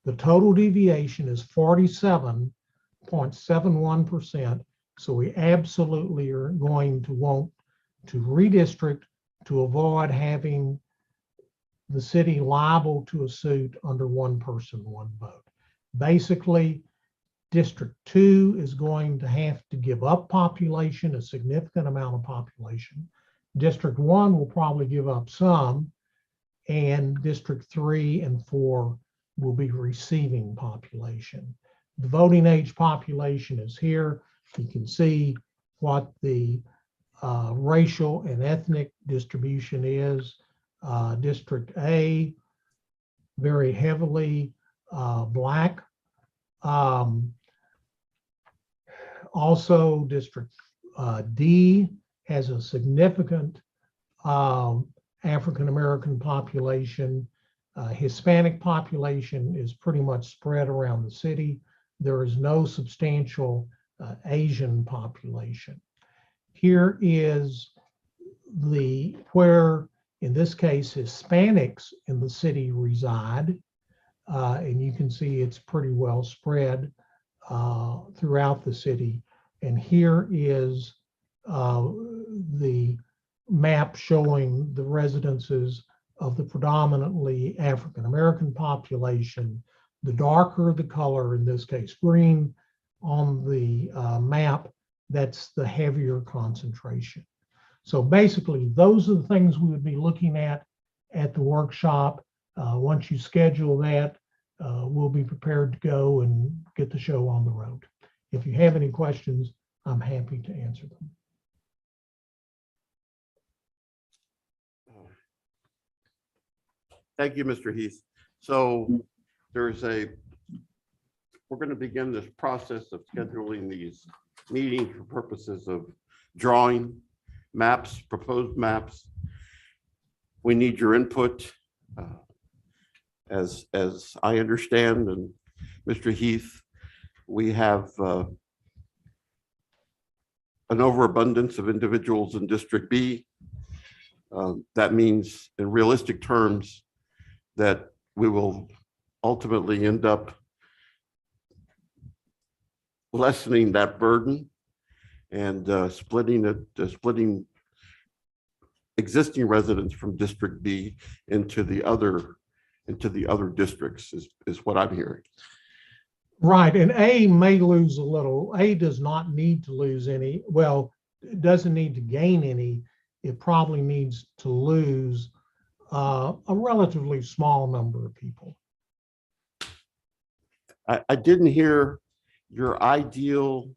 The total deviation is 47.71%. So we absolutely are going to want to redistrict to avoid having the city liable to a suit under 1 person, 1 vote. Basically, District 2 is going to have to give up population, a significant amount of population. District 1 will probably give up some, and District 3 and 4 will be receiving population. The voting age population is here. You can see what the racial and ethnic distribution is. District A, very heavily Black. Also, District D has a significant African-American population. Hispanic population is pretty much spread around the city. There is no substantial Asian population. Here is where, in this case, Hispanics in the city reside. And you can see it's pretty well spread throughout the city. And here is the map showing the residences of the predominantly African-American population. The darker the color, in this case green, on the map, that's the heavier concentration. So basically, those are the things we would be looking at the workshop. Once you schedule that, we'll be prepared to go and get the show on the road. If you have any questions, I'm happy to answer them. Thank you, Mr. Heath. So we're going to begin this process of scheduling these meetings for purposes of drawing maps, proposed maps. We need your input. As I understand, and Mr. Heath, we have an overabundance of individuals in District B. That means, in realistic terms, that we will ultimately end up lessening that burden and splitting existing residents from District B into the other districts is what I'm hearing. Right, and A may lose a little. A does not need to lose any. Well, it doesn't need to gain any. It probably needs to lose a relatively small number of people. I didn't hear your ideal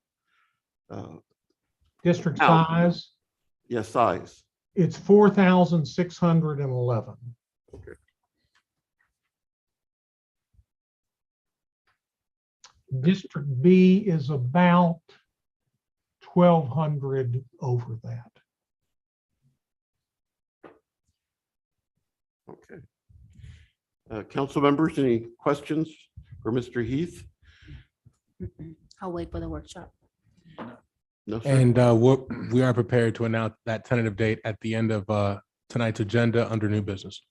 district count. Size. Yes, size. It's 4,611. Okay. District B is about 1,200 over that. Okay. Council members, any questions for Mr. Heath? I'll wait for the workshop. No, sir. And we are prepared to announce that tentative date at the end of tonight's agenda under new business.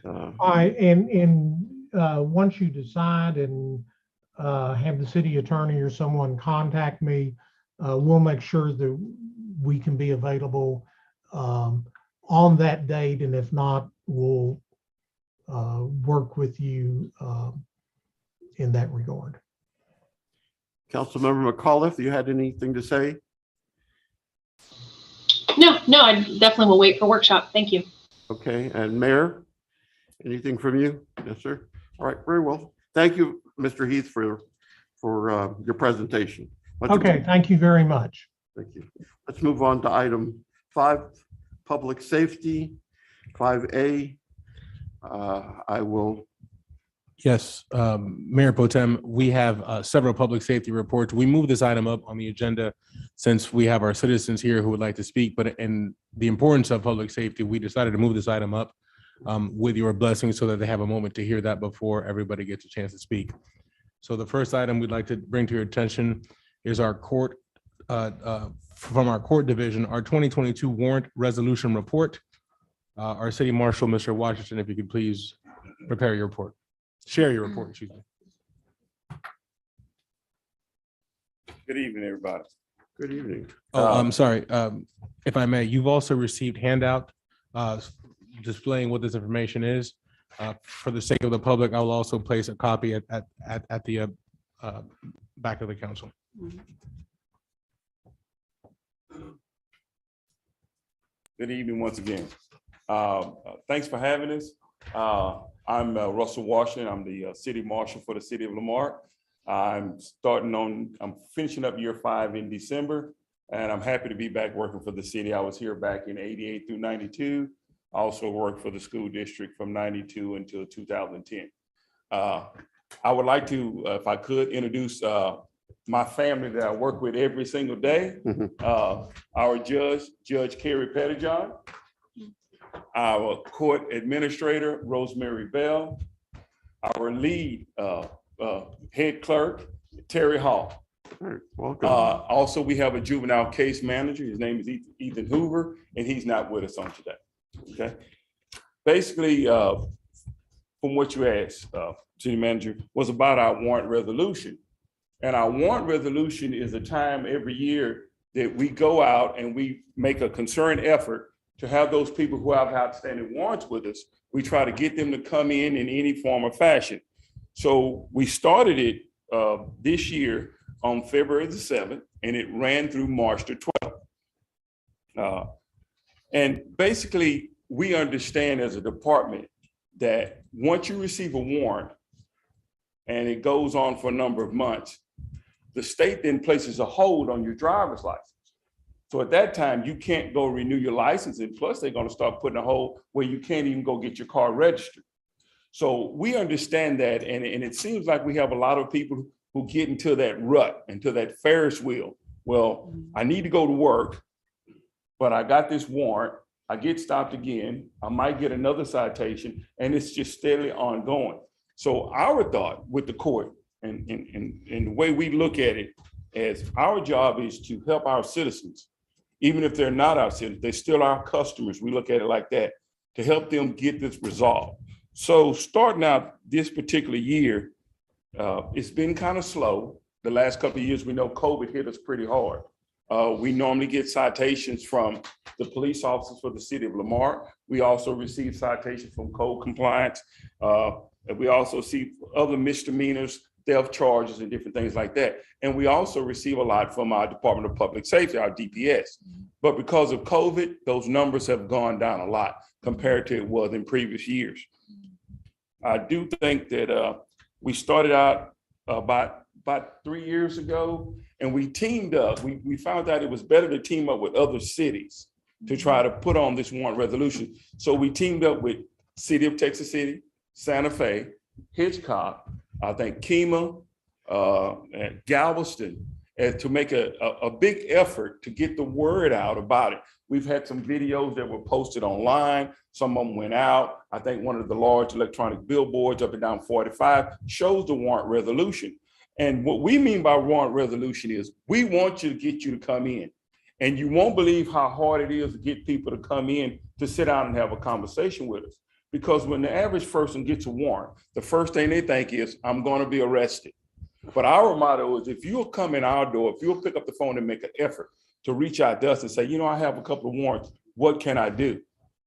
Once you decide and have the city attorney or someone contact me, we'll make sure that we can be available on that date, and if not, we'll work with you in that regard. Councilmember McAuliffe, you had anything to say? No, I definitely will wait for workshop. Thank you. Okay, and Mayor, anything from you? Yes, sir. All right, very well. Thank you, Mr. Heath, for your presentation. Okay, thank you very much. Thank you. Let's move on to item 5, public safety, 5A. I will. Yes, Mayor Potem, we have several public safety reports. We moved this item up on the agenda since we have our citizens here who would like to speak, but in the importance of public safety, we decided to move this item up with your blessing so that they have a moment to hear that before everybody gets a chance to speak. So the first item we'd like to bring to your attention is our court, from our court division, our 2022 Warrant Resolution report. Our City Marshal, Mr. Washington, if you could please prepare your report. Share your report, excuse me. Good evening, everybody. Good evening. Oh, I'm sorry. If I may, you've also received handout displaying what this information is. For the sake of the public, I will also place a copy at the back of the council. Good Good evening once again. Thanks for having us. I'm Russell Washington. I'm the city marshal for the city of Lamarck. I'm finishing up year 5 in December, and I'm happy to be back working for the city. I was here back in 88 through 92. I also worked for the school district from 92 until 2010. I would like to, if I could, introduce my family that I work with every single day. Our Judge Carrie Pettijohn, our court administrator, Rosemary Bell, our lead head clerk, Terry Hall. Welcome. Also, we have a juvenile case manager. His name is Ethan Hoover, and he's not with us on today. Okay. Basically, from what you asked, city manager, was about our warrant resolution. And our warrant resolution is a time every year that we go out and we make a concerted effort to have those people who have outstanding warrants with us. We try to get them to come in any form or fashion. So we started it this year on February the 7th, and it ran through March the 12th. And basically, we understand as a department that once you receive a warrant and it goes on for a number of months, the state then places a hold on your driver's license. So at that time, you can't go renew your license. And plus, they're going to start putting a hold where you can't even go get your car registered. So we understand that. And it seems like we have a lot of people who get into that rut, into that Ferris wheel. Well, I need to go to work, but I got this warrant. I get stopped again. I might get another citation, and it's just steadily ongoing. So our thought with the court, and the way we look at it, as our job is to help our citizens, even if they're not our citizens, they're still our customers. We look at it like that, to help them get this resolved. So starting out this particular year, it's been kind of slow. The last couple of years, we know COVID hit us pretty hard. We normally get citations from the police officers for the city of Lamarck. We also receive citations from code compliance. And we also see other misdemeanors, theft charges, and different things like that. And we also receive a lot from our Department of Public Safety, our DPS. But because of COVID, those numbers have gone down a lot compared to it was in previous years. I do think that we started out about 3 years ago, and we teamed up. We found out it was better to team up with other cities to try to put on this warrant resolution. So we teamed up with City of Texas City, Santa Fe, Hitchcock, I think Kemah, and Galveston, to make a big effort to get the word out about it. We've had some videos that were posted online. Some of them went out. I think one of the large electronic billboards up and down 45 shows the warrant resolution. And what we mean by warrant resolution is we want you to get you to come in. And you won't believe how hard it is to get people to come in to sit down and have a conversation with us. Because when the average person gets a warrant, the first thing they think is, I'm going to be arrested. But our motto is, if you'll come in our door, if you'll pick up the phone and make an effort to reach out to us and say, you know, I have a couple of warrants, what can I do?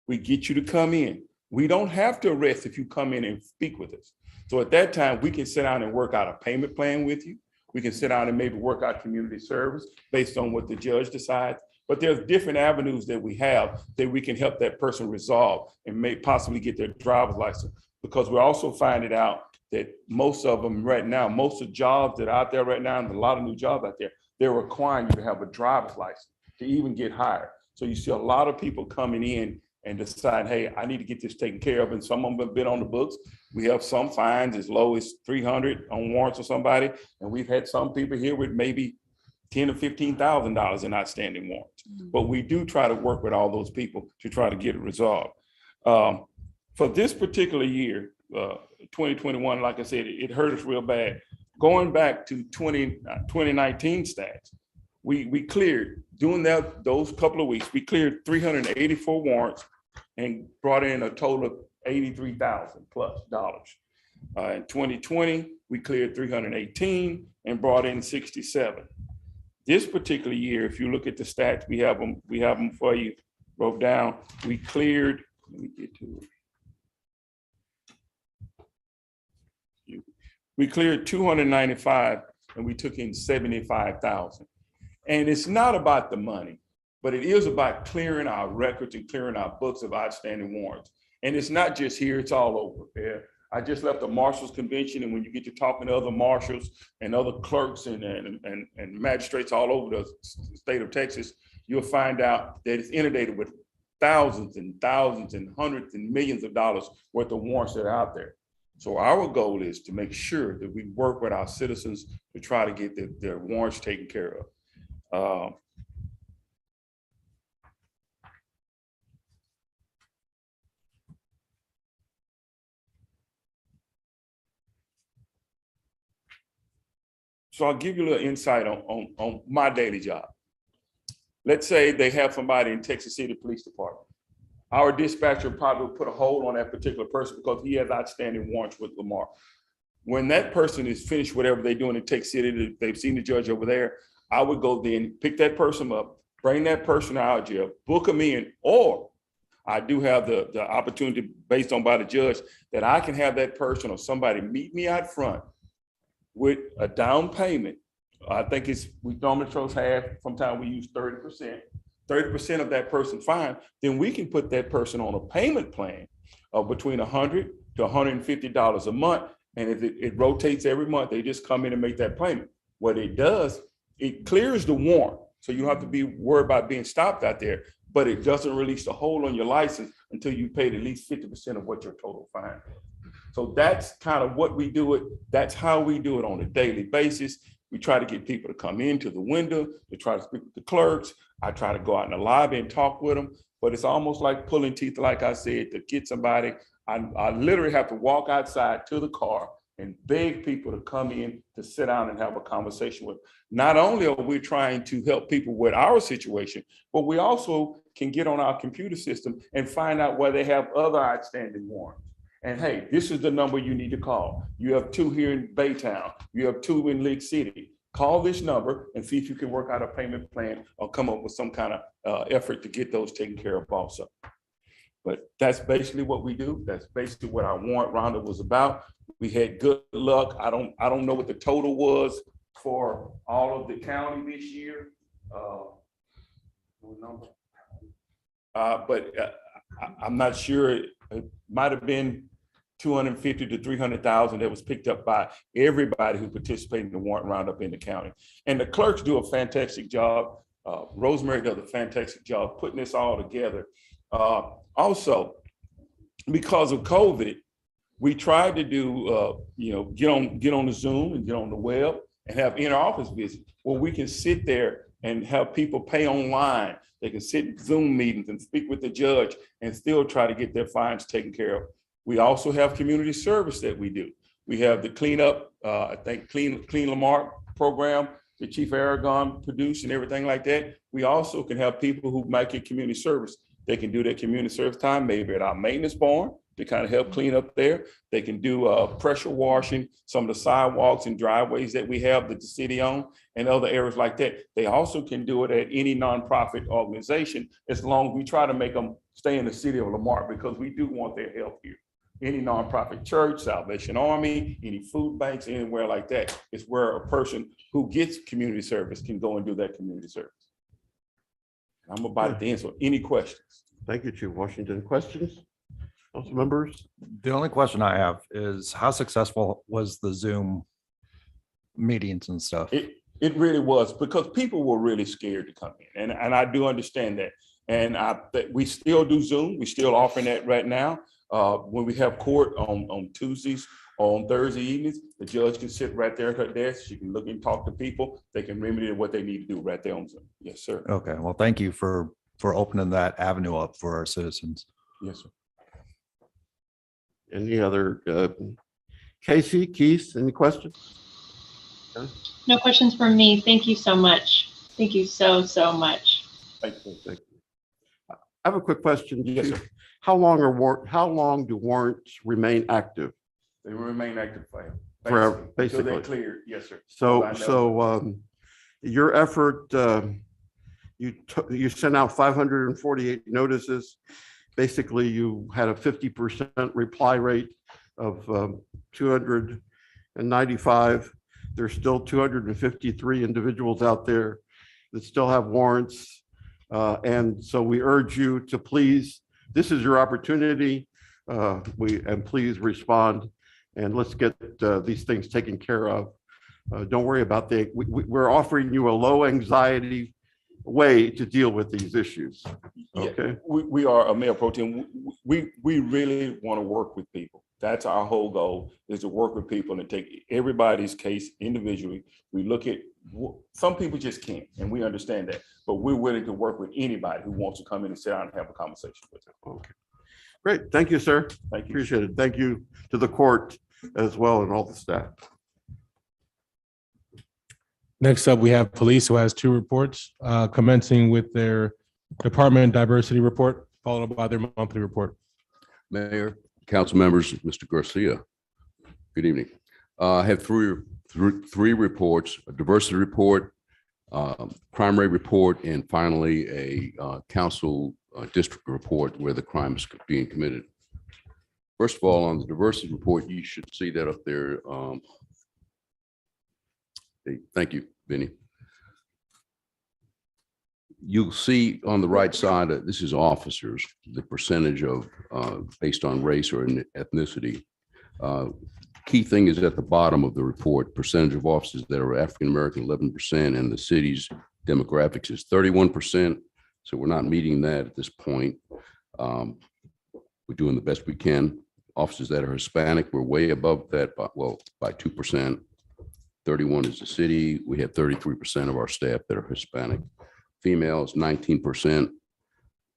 We get you to come in. We don't have to arrest if you come in and speak with us. So at that time, we can sit down and work out a payment plan with you. We can sit down and maybe work out community service based on what the judge decides. But there's different avenues that we have that we can help that person resolve and may possibly get their driver's license. Because we're also finding out that most of them right now, most of the jobs that are out there right now, and a lot of new jobs out there, they're requiring you to have a driver's license to even get hired. So you see a lot of people coming in and decide, hey, I need to get this taken care of. And some of them have been on the books. We have some fines as low as $300 on warrants or somebody. And we've had some people here with maybe $10,000 or $15,000 in outstanding warrants. But we do try to work with all those people to try to get it resolved. For this particular year, 2021, like I said, it hurt us real bad. Going back to 2019 stats, we cleared, during those couple of weeks, we cleared 384 warrants and brought in a total of $83,000 plus. In 2020, we cleared 318 and brought in 67. This particular year, if you look at the stats, we have them for you, broke down. We cleared, let me get to it. We cleared 295 and we took in 75,000. And it's not about the money, but it is about clearing our records and clearing our books of outstanding warrants. And it's not just here, it's all over. Yeah. I just left a marshals convention, and when you get to talking to other marshals and other clerks and magistrates all over the state of Texas, you'll find out that it's inundated with thousands and thousands and hundreds and millions of dollars worth of warrants that are out there. So our goal is to make sure that we work with our citizens to try to get their warrants taken care of. So I'll give you a little insight on my daily job. Let's say they have somebody in Texas City Police Department. Our dispatcher probably will put a hold on that particular person because he has outstanding warrants with Lamarck. When that person is finished whatever they're doing in Texas City, they've seen the judge over there, I would go then pick that person up, bring that person out of jail, book them in, or I do have the opportunity based on by the judge that I can have that person or somebody meet me out front with a down payment. I think we normally chose half, sometimes we use 30%. 30% of that person fine, then we can put that person on a payment plan of between $100 to $150 a month. And if it rotates every month, they just come in and make that payment. What it does, it clears the warrant. So you don't have to be worried about being stopped out there, but it doesn't release the hold on your license until you paid at least 50% of what your total fine is. So that's kind of what we do it. That's how we do it on a daily basis. We try to get people to come into the window, to try to speak with the clerks. I try to go out in the lobby and talk with them, but it's almost like pulling teeth, like I said, to get somebody. I literally have to walk outside to the car and beg people to come in to sit down and have a conversation with them. Not only are we trying to help people with our situation, but we also can get on our computer system and find out where they have other outstanding warrants. And hey, this is the number you need to call. You have 2 here in Baytown. You have 2 in Lake City. Call this number and see if you can work out a payment plan or come up with some kind of effort to get those taken care of also. But that's basically what we do. That's basically what our warrant roundup was about. We had good luck. I don't know what the total was for all of the county this year. But I'm not sure. It might have been 250 to 300,000 that was picked up by everybody who participated in the warrant roundup in the county. And the clerks do a fantastic job. Rosemary does a fantastic job putting this all together. Also, because of COVID, we tried to do, get on the Zoom and get on the web and have inter-office visits where we can sit there and have people pay online. They can sit in Zoom meetings and speak with the judge and still try to get their fines taken care of. We also have community service that we do. We have the cleanup, I think Clean Lamarck program that Chief Aragon produced and everything like that. We also can have people who might get community service. They can do their community service time, maybe at our maintenance barn to kind of help clean up there. They can do pressure washing, some of the sidewalks and driveways that we have that the city owns and other areas like that. They also can do it at any nonprofit organization as long as we try to make them stay in the city of Lamarck because we do want their help here. Any nonprofit church, Salvation Army, any food banks, anywhere like that is where a person who gets community service can go and do that community service. I'm about at the end, so any questions? Thank you, Chief Washington. Questions? Council members? The only question I have is how successful was the Zoom meetings and stuff? It really was because people were really scared to come in. And I do understand that. And we still do Zoom. We're still offering that right now. When we have court on Tuesdays, on Thursday evenings, the judge can sit right there at her desk. She can look and talk to people. They can remedy what they need to do right there on Zoom. Yes, sir. Okay. Well, thank you for opening that avenue up for our citizens. Yes, sir. Any other, Casey, Keith, any questions? No questions from me. Thank you so much. Thank you so much. Thank you. Thank you. I have a quick question. Yes, sir. How long do warrants remain active? They will remain active Forever, basically. Until they're cleared. Yes, sir. So your effort, you sent out 548 notices. Basically, you had a 50% reply rate of 295. There's still 253 individuals out there that still have warrants. And so we urge you to please, this is your opportunity. Please respond and let's get these things taken care of. Don't worry about we're offering you a low anxiety way to deal with these issues. Okay. Yeah, we are a Mayor Pro Tem. We really want to work with people. That's our whole goal, is to work with people and take everybody's case individually. We look at, some people just can't, and we understand that, but we're willing to work with anybody who wants to come in and sit down and have a conversation with them. Okay. Great. Thank you, sir. Thank you. Appreciate it. Thank you to the court as well and all the staff. Next up, we have police, who has 2 reports, commencing with their department diversity report, followed by their monthly report. Mayor, council members, Mr. Garcia, good evening. I have three reports: a diversity report, crime rate report, and finally a council district report where the crime is being committed. First of all, on the diversity report, you should see that up there. Thank you, Vinny. You'll see on the right side, this is officers, the percentage of based on race or ethnicity. Key thing is at the bottom of the report, percentage of officers that are African-American, 11%, and the city's demographics is 31%. So we're not meeting that at this point. We're doing the best we can. Officers that are Hispanic, we're way above that, by 2%. 31 is the city. We have 33% of our staff that are Hispanic. Females, 19%.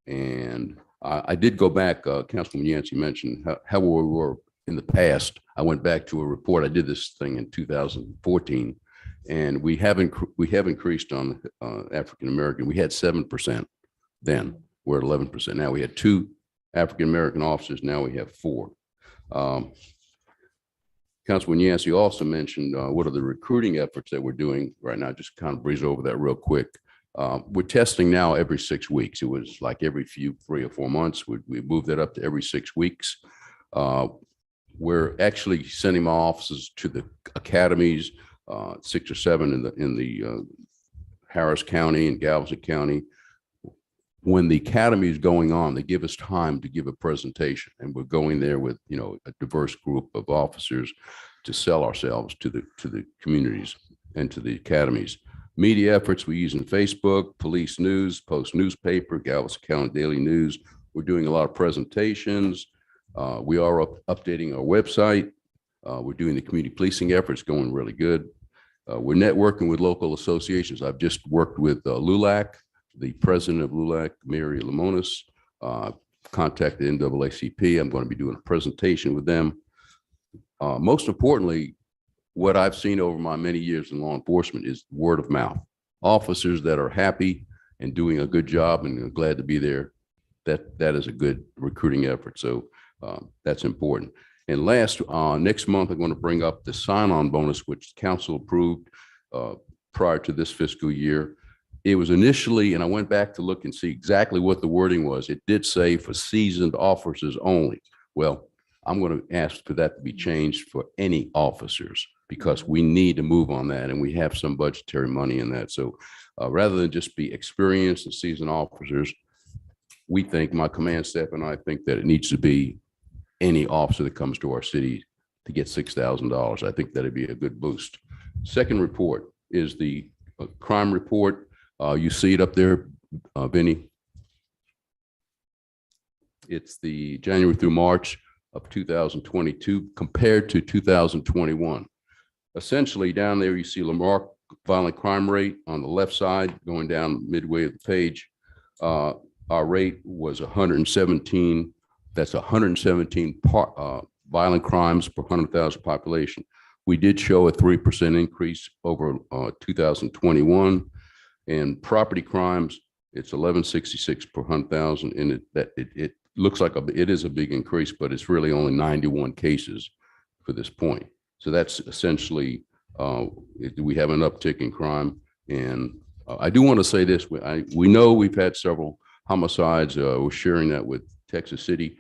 And I did go back, Councilman Yancey mentioned how we were in the past. I went back to a report. I did this thing in 2014, and we have increased on African-American. We had 7% then. We're at 11%. Now we had 2 African-American officers. Now we have 4. Councilman Yancey also mentioned what are the recruiting efforts that we're doing right now. Just kind of breeze over that real quick. We're testing now every 6 weeks. It was like every 3 or 4 months. We moved that up to every 6 weeks. We're actually sending my officers to the academies, 6 or 7 in the Harris County and Galveston County. When the academy is going on, they give us time to give a presentation, and we're going there with a diverse group of officers to sell ourselves to the communities and to the academies. Media efforts we use in Facebook, police news, Post newspaper, Galveston County Daily News. We're doing a lot of presentations. We are updating our website. We're doing the community policing efforts, going really good. We're networking with local associations. I've just worked with LULAC, the president of LULAC, Mary Lamonis, contacted NAACP. I'm going to be doing a presentation with them. Most importantly, what I've seen over my many years in law enforcement is word of mouth. Officers that are happy and doing a good job and glad to be there, that is a good recruiting effort. So that's important. And last, next month, I'm going to bring up the sign-on bonus, which council approved prior to this fiscal year. It was initially, and I went back to look and see exactly what the wording was. It did say for seasoned officers only. Well, I'm going to ask for that to be changed for any officers, because we need to move on that, and we have some budgetary money in that. So rather than just be experienced and seasoned officers, we think, my command staff and I think, that it needs to be any officer that comes to our city to get $6,000. I think that'd be a good boost. Second report is the crime report. You see it up there, Vinny. It's the January through March of 2022 compared to 2021. Essentially, down there you see Lamarck violent crime rate on the left side, going down midway of the page. Our rate was 117. That's 117 violent crimes per 100,000 population. We did show a 3% increase over 2021. And property crimes, it's 1166 per 100,000, and it looks like it is a big increase, but it's really only 91 cases for this point. So that's essentially, we have an uptick in crime. And I do want to say this: we know we've had several homicides. We're sharing that with Texas City.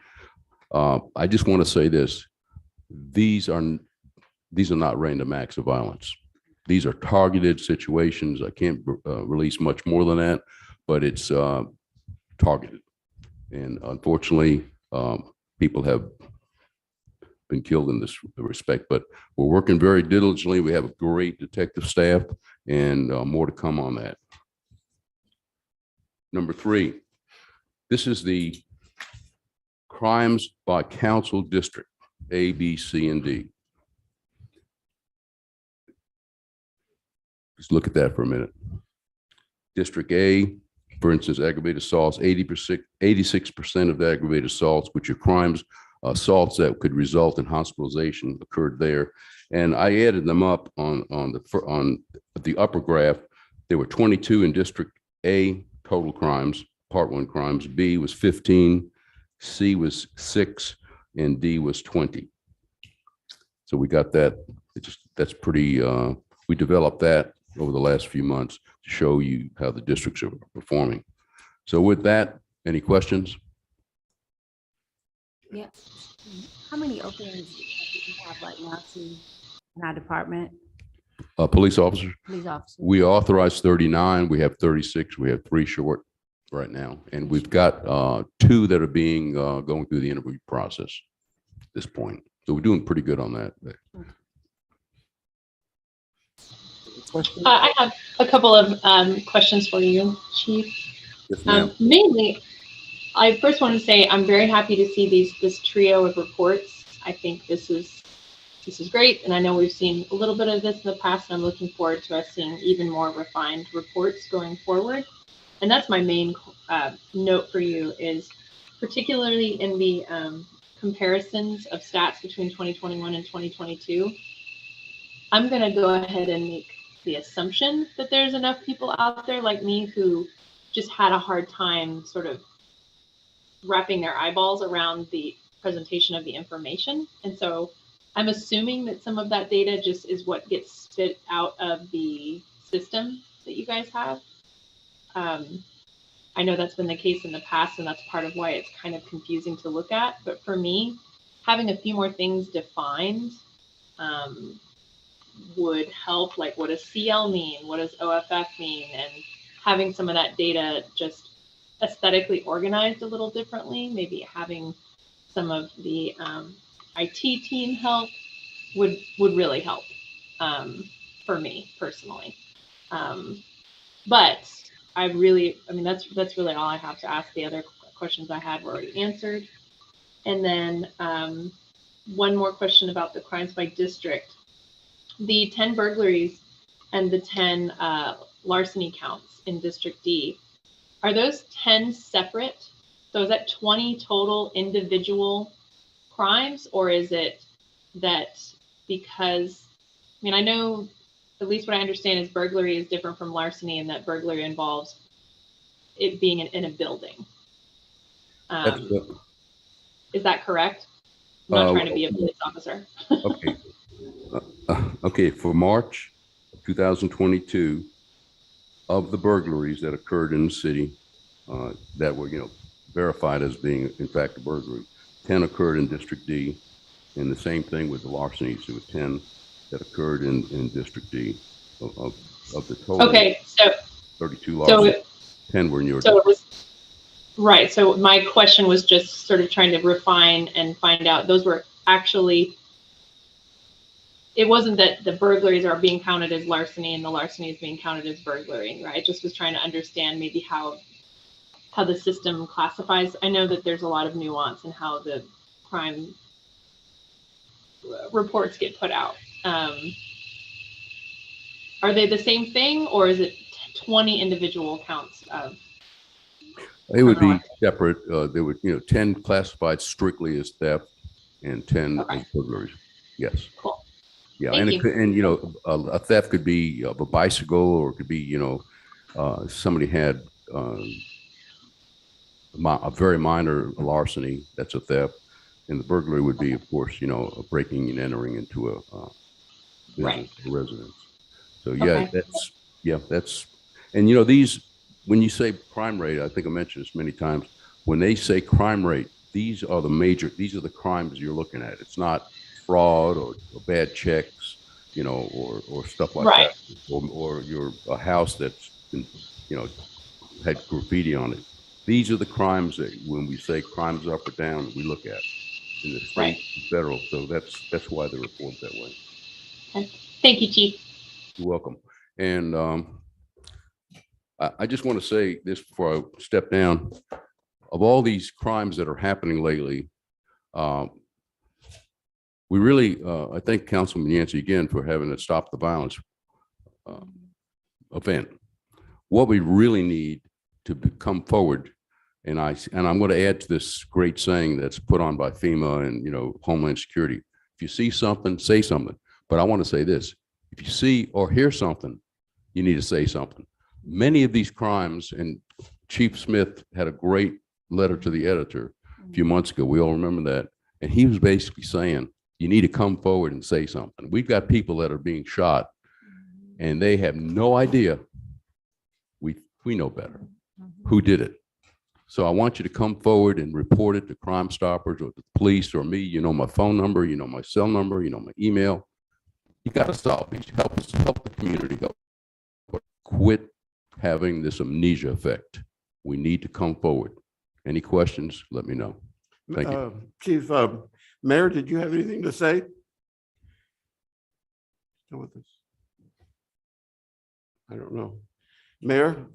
I just want to say this: these are not random acts of violence. These are targeted situations. I can't release much more than that, but it's targeted. And unfortunately, people have been killed in this respect, but we're working very diligently. We have a great detective staff and more to come on that. Number 3, this is the crimes by council district, A, B, C, and D. Just look at that for a minute. District A, for instance, aggravated assaults, 86% of the aggravated assaults, which are crimes, assaults that could result in hospitalization, occurred there. And I added them up on the upper graph. There were 22 in District A, total crimes, Part 1 crimes. B was 15, C was 6, and D was 20. So we got that. That's pretty. We developed that over the last few months to show you how the districts are performing. So with that, any questions? Yeah. How many openings do you have right now in our department? Police officers? Police officers. We authorized 39. We have 36. We have 3 short right now. And we've got 2 that are being going through the interview process at this point. So we're doing pretty good on that. I have a couple of questions for you, Chief. Yes, ma'am. Mainly, I first want to say I'm very happy to see this trio of reports. I think this is great, and I know we've seen a little bit of this in the past, and I'm looking forward to us seeing even more refined reports going forward. And that's my main note for you, is particularly in the comparisons of stats between 2021 and 2022. I'm going to go ahead and make the assumption that there's enough people out there like me who just had a hard time sort of wrapping their eyeballs around the presentation of the information. And so I'm assuming that some of that data just is what gets spit out of the system that you guys have. I know that's been the case in the past, and that's part of why it's kind of confusing to look at. But for me, having a few more things defined would help. Like, what does CL mean? What does OFF mean? And having some of that data just aesthetically organized a little differently, maybe having some of the IT team help would really help for me personally. But I mean, that's really all I have to ask. The other questions I had were already answered. And then one more question about the crimes by district. The 10 burglaries and the 10 larceny counts in District D, are those 10 separate? So is that 20 total individual crimes, or is it that because, I mean, I know at least what I understand is burglary is different from larceny, and that burglary involves it being in a building. Is that correct? I'm not trying to be a police officer. Okay. Okay, for March 2022, of the burglaries that occurred in the city that were, verified as being in fact a burglary, 10 occurred in District D, and the same thing with the larcenies. There were 10 that occurred in District D. Of the total, okay, so 32 larcenies, 10 were in your district. It was right. So my question was just sort of trying to refine and find out those were actually. It wasn't that the burglaries are being counted as larceny and the larceny is being counted as burglary, right? I just was trying to understand maybe how the system classifies. I know that there's a lot of nuance in how the crime reports get put out. Are they the same thing, or is it 20 individual counts of? It would be separate. There were 10 classified strictly as theft and 10 as burglaries. Yes. Cool. Yeah, Thank you. A theft could be of a bicycle, or it could be somebody had a very minor larceny. That's a theft, and the burglary would be, of course, a breaking and entering into a business, a residence. So yeah, that's and these, when you say crime rate, I think I mentioned this many times. When they say crime rate, these are the crimes you're looking at. It's not fraud or bad checks, or stuff like right. that, or a house that's been, had graffiti on it. These are the crimes that when we say crimes up or down, we look at in the state and federal. So that's why the report's that way. Thank you, Chief. You're welcome. And I just want to say this before I step down. Of all these crimes that are happening lately, we really, I thank Councilman Yancey again for having a Stop the Violence event. What we really need to come forward, and I'm going to add to this great saying that's put on by FEMA and Homeland Security. If you see something, say something. But I want to say this: if you see or hear something, you need to say something. Many of these crimes, and Chief Smith had a great letter to the editor a few months ago. We all remember that. And he was basically saying, you need to come forward and say something. We've got people that are being shot and they have no idea. We know better who did it. So I want you to come forward and report it to Crime Stoppers or the police or me. You know my phone number, you know my cell number, you know my email. You got to solve these. Help us, help the community. But quit having this amnesia effect. We need to come forward. Any questions? Let me know. Thank you. Chief, Mayor, did you have anything to say? Still with us? I don't know. Mayor?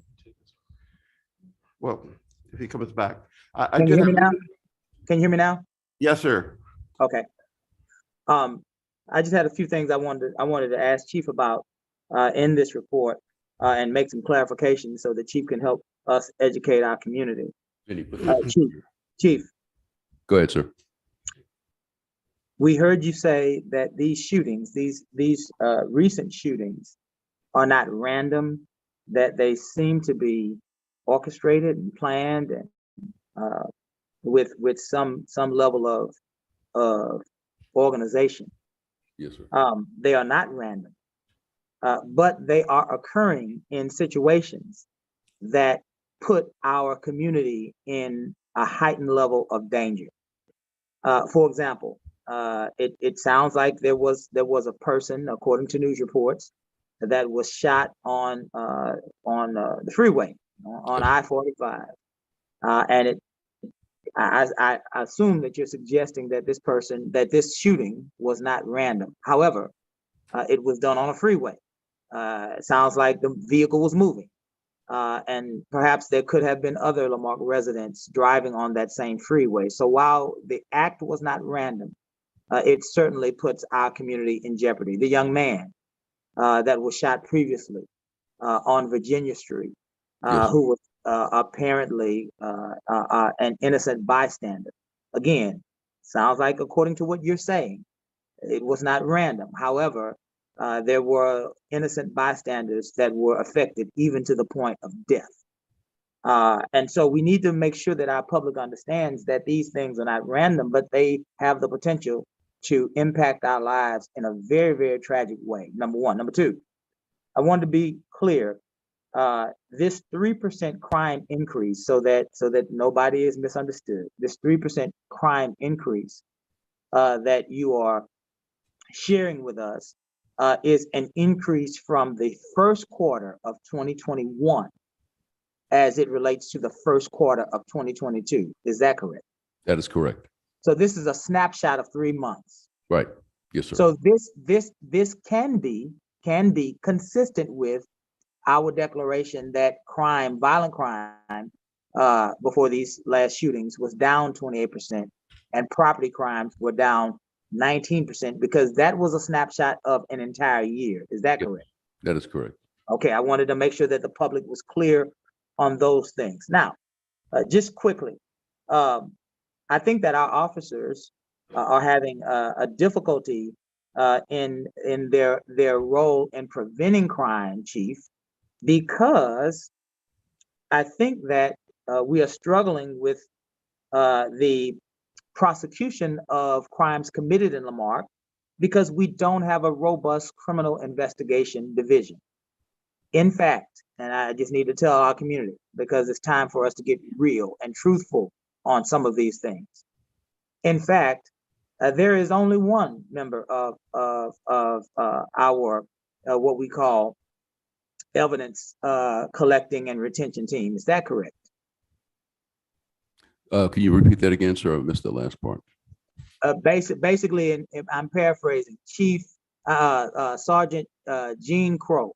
Well, if he comes back. Can you hear me now? Can you hear me now? Yes, sir. Okay. I just had a few things I wanted to ask Chief about in this report and make some clarifications so the Chief can help us educate our community. Chief. Go ahead, sir. We heard you say that these shootings, these recent shootings, are not random, that they seem to be orchestrated and planned and with some level of organization. Yes, sir. They are not random, but they are occurring in situations that put our community in a heightened level of danger. For example, it sounds like there was a person, according to news reports, that was shot on the freeway on I-45, and I assume that you're suggesting that this shooting was not random. However, it was done on a freeway. It sounds like the vehicle was moving. And perhaps there could have been other Lamarck residents driving on that same freeway. So while the act was not random, it certainly puts our community in jeopardy. The young man that was shot previously on Virginia Street, who was apparently an innocent bystander. Again, sounds like, according to what you're saying, it was not random. However, there were innocent bystanders that were affected even to the point of death. And so we need to make sure that our public understands that these things are not random, but they have the potential to impact our lives in a very, very tragic way. Number one. Number two, I want to be clear. This 3% crime increase, so that nobody is misunderstood, this 3% crime increase that you are sharing with us is an increase from the first quarter of 2021 as it relates to the first quarter of 2022. Is that correct? That is correct. So this is a snapshot of 3 months. Right. Yes, sir. So this can be consistent with our declaration that violent crime, before these last shootings was down 28%, and property crimes were down 19%, because that was a snapshot of an entire year. Is that correct? That is correct. Okay, I wanted to make sure that the public was clear on those things. Now, just quickly, I think that our officers are having a difficulty in their role in preventing crime, Chief, because I think that we are struggling with the prosecution of crimes committed in Lamarck because we don't have a robust criminal investigation division. In fact, and I just need to tell our community, because it's time for us to get real and truthful on some of these things. In fact, there is only one member of our what we call evidence collecting and retention team. Is that correct? Can you repeat that again, sir? I missed the last part. Basically, and I'm paraphrasing, Chief Sergeant Gene Crow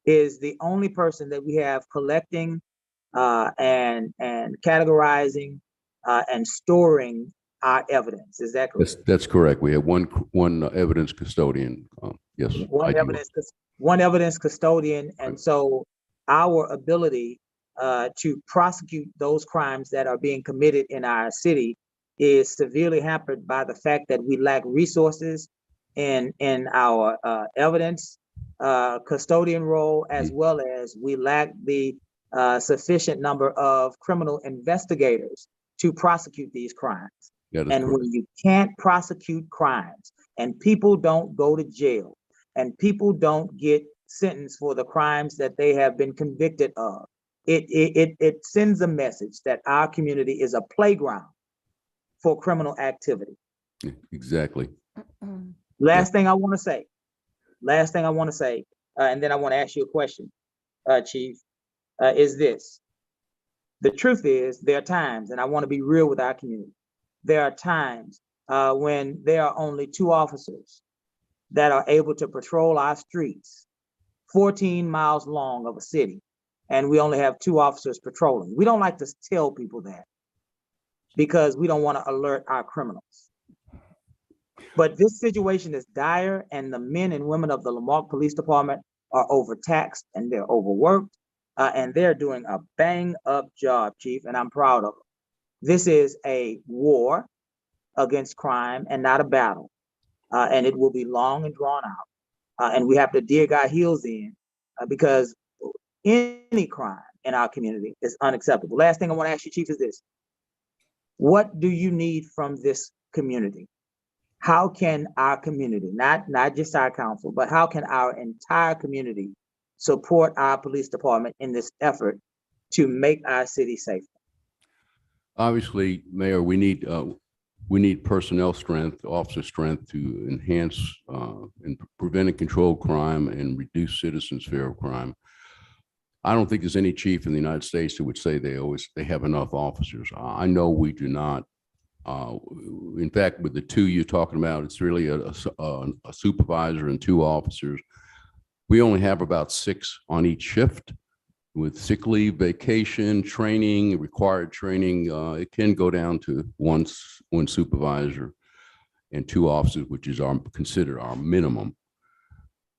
is the only person that we have collecting and categorizing and storing our evidence. Is that correct? That's correct. We have one evidence custodian. Yes. One evidence custodian, and so our ability to prosecute those crimes that are being committed in our city is severely hampered by the fact that we lack resources in our evidence custodian role, as well as we lack the sufficient number of criminal investigators to prosecute these crimes. And when you can't prosecute crimes and people don't go to jail and people don't get sentenced for the crimes that they have been convicted of, it sends a message that our community is a playground for criminal activity. Exactly. Last thing I want to say, and then I want to ask you a question, Chief, is this. The truth is, there are times, and I want to be real with our community, there are times when there are only 2 officers that are able to patrol our streets 14 miles long of a city, and we only have 2 officers patrolling. We don't like to tell people that because we don't want to alert our criminals. But this situation is dire, and the men and women of the Lamarck Police Department are overtaxed and they're overworked, and they're doing a bang-up job, Chief, and I'm proud of them. This is a war against crime and not a battle, and it will be long and drawn out, and we have to dig our heels in because any crime in our community is unacceptable. Last thing I want to ask you, Chief, is this. What do you need from this community? How can our community, not just our council, but how can our entire community support our police department in this effort to make our city safer? Obviously, Mayor, we need personnel strength, officer strength to enhance and prevent and control crime and reduce citizens' fear of crime. I don't think there's any chief in the United States who would say they have enough officers. I know we do not. In fact, with the 2 you're talking about, it's really a supervisor and 2 officers. We only have about 6 on each shift. With sick leave, vacation, training, required training, it can go down to one supervisor and 2 officers, which is considered our minimum.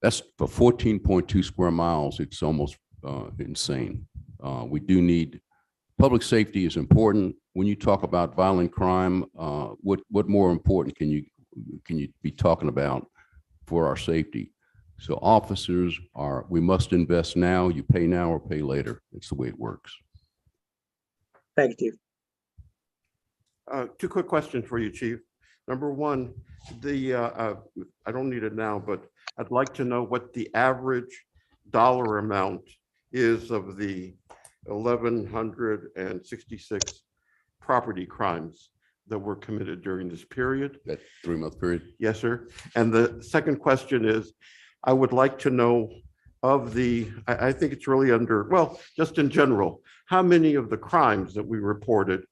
That's for 14.2 square miles. It's almost insane. We do need public safety is important. When you talk about violent crime, what more important can you be talking about for our safety? So officers we must invest now. You pay now or pay later. It's the way it works. Thank you. 2 quick questions for you, Chief. Number 1, I don't need it now, but I'd like to know what the average dollar amount is of the 1,166 property crimes that were committed during this period. That 3-month period? Yes, sir. And the second question is, I would like to know of I think it's really just in general, how many of the crimes that we reported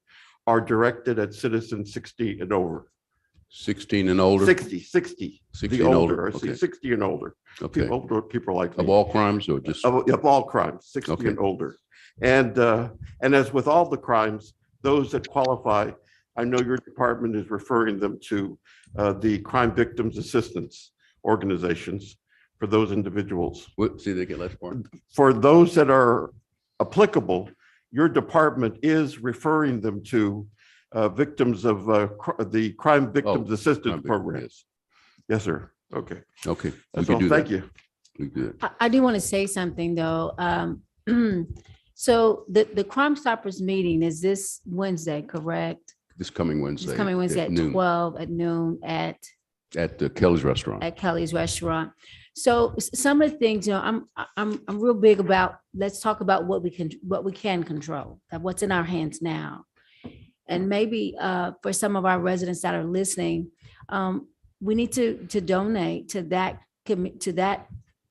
are directed at citizens 60 and over? 16 and older? 60 60 the and older. older. I see Okay. 60 and older. Okay. People like me. Of all crimes or just? Of all crimes, 60 Okay. and older. And as with all the crimes, those that qualify, I know your department is referring them to the crime victims assistance organizations for those individuals. See, they get less part. For those that are applicable, your department is referring them to victims of the crime victims assistance program. Yes, sir. Okay. Okay. That's all. Thank you. We good. I do want to say something though. So the Crime Stoppers meeting is this Wednesday, correct? This coming Wednesday. This coming Wednesday at noon. 12 at noon at Kelly's Restaurant. At Kelly's Restaurant. So some of the things, I'm real big about, let's talk about what we can control, what's in our hands now. And maybe for some of our residents that are listening, we need to donate to that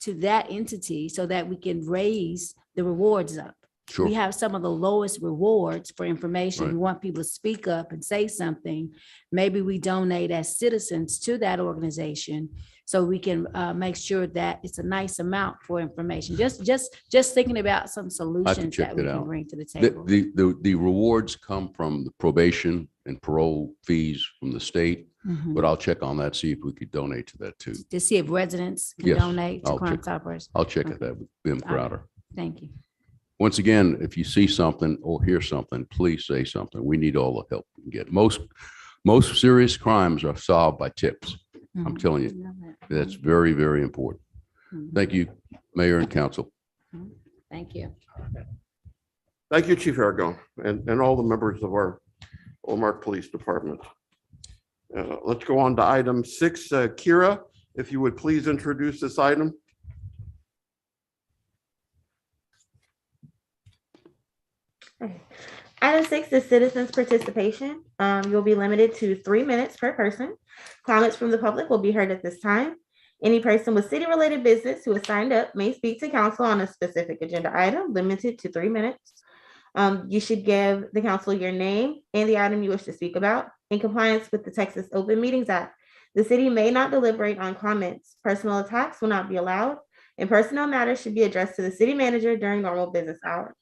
to that entity so that we can raise the rewards up. Sure. We have some of the lowest rewards for information. Right. We want people to speak up and say something. Maybe we donate as citizens to that organization so we can make sure that it's a nice amount for information. Just thinking about some solutions check that we that can out. bring to the table. The rewards come from the probation and parole fees from the state, Mhm. but I'll check on that, see if we could donate to that too. To see if residents can Yes, donate to I'll Crime check- Stoppers. I'll check at that with Ben Okay. Crowder. Thank you. Once again, if you see something or hear something, please say something. We need all the help we can get. Most serious crimes are solved by tips. I'm Mhm. telling you, that's very, very important. Mhm. Thank you, Mayor and Council. Thank you. Thank you, Chief Aragon, and all the members of our Lamarck Police Department. Let's go on to item 6. Kira, if you would please introduce this item. Item 6 is citizens' participation. You'll be limited to 3 minutes per person. Comments from the public will be heard at this time. Any person with city-related business who has signed up may speak to council on a specific agenda item, limited to 3 minutes. You should give the council your name and the item you wish to speak about. In compliance with the Texas Open Meetings Act, the city may not deliberate on comments. Personal attacks will not be allowed, and personnel matters should be addressed to the city manager during normal business hours.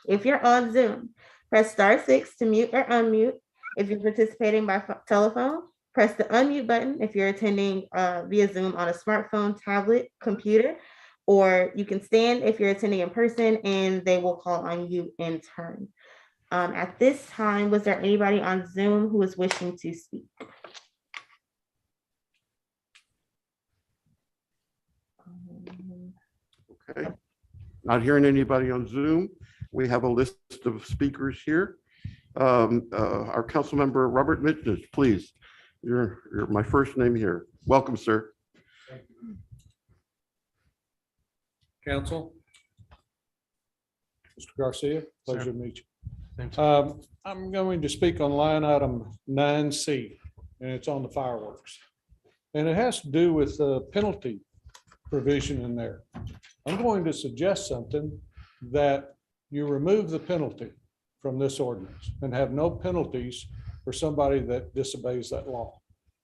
If you're on Zoom, press *6 to mute or unmute. If you're participating by telephone, press the unmute button if you're attending via Zoom on a smartphone, tablet, computer, or you can stand if you're attending in person and they will call on you in turn. At this time, was there anybody on Zoom who was wishing to speak? Okay. Not hearing anybody on Zoom. We have a list of speakers here. Our council member, Robert Mitchell, please. You're my first name here. Welcome, sir. Council. Mr. Garcia, pleasure to meet you. Thanks. I'm going to speak on line item 9C, and it's on the fireworks. And it has to do with the penalty provision in there. I'm going to suggest something that you remove the penalty from this ordinance and have no penalties for somebody that disobeys that law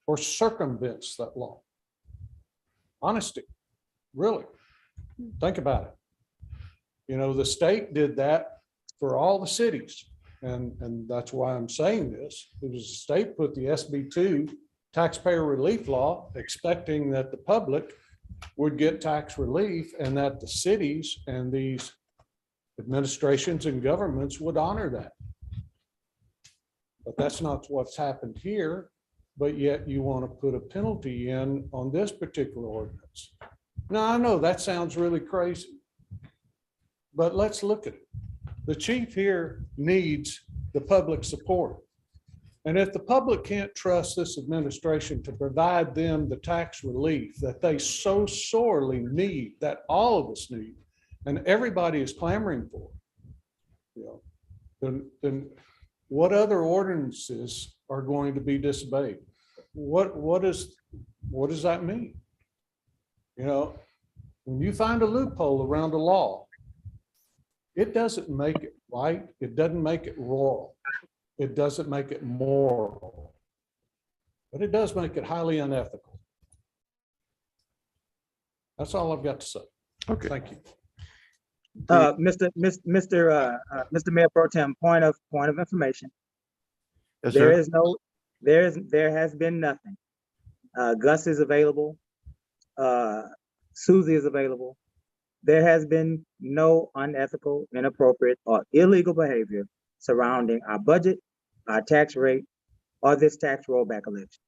or circumvents that law. Honesty, really. Think about it. You know, the state did that for all the cities. And that's why I'm saying this, because the state put the SB2 taxpayer relief law, expecting that the public would get tax relief and that the cities and these administrations and governments would honor that. But that's not what's happened here, but yet you want to put a penalty in on this particular ordinance. Now, I know that sounds really crazy, but let's look at it. The chief here needs the public support. And if the public can't trust this administration to provide them the tax relief that they so sorely need, that all of us need, and everybody is clamoring for, you know, then what other ordinances are going to be disobeyed? What does that mean? You know, when you find a loophole around a law, it doesn't make it right. It doesn't make it moral. It doesn't make it moral, but it does make it highly unethical. That's all I've got to say. Okay. Thank you. Mr. Mayor Pro Tem, point of information. Yes, There sir. is no, there has been nothing. Gus is available. Susie is available. There has been no unethical, inappropriate, or illegal behavior surrounding our budget, our tax rate, or this tax rollback election.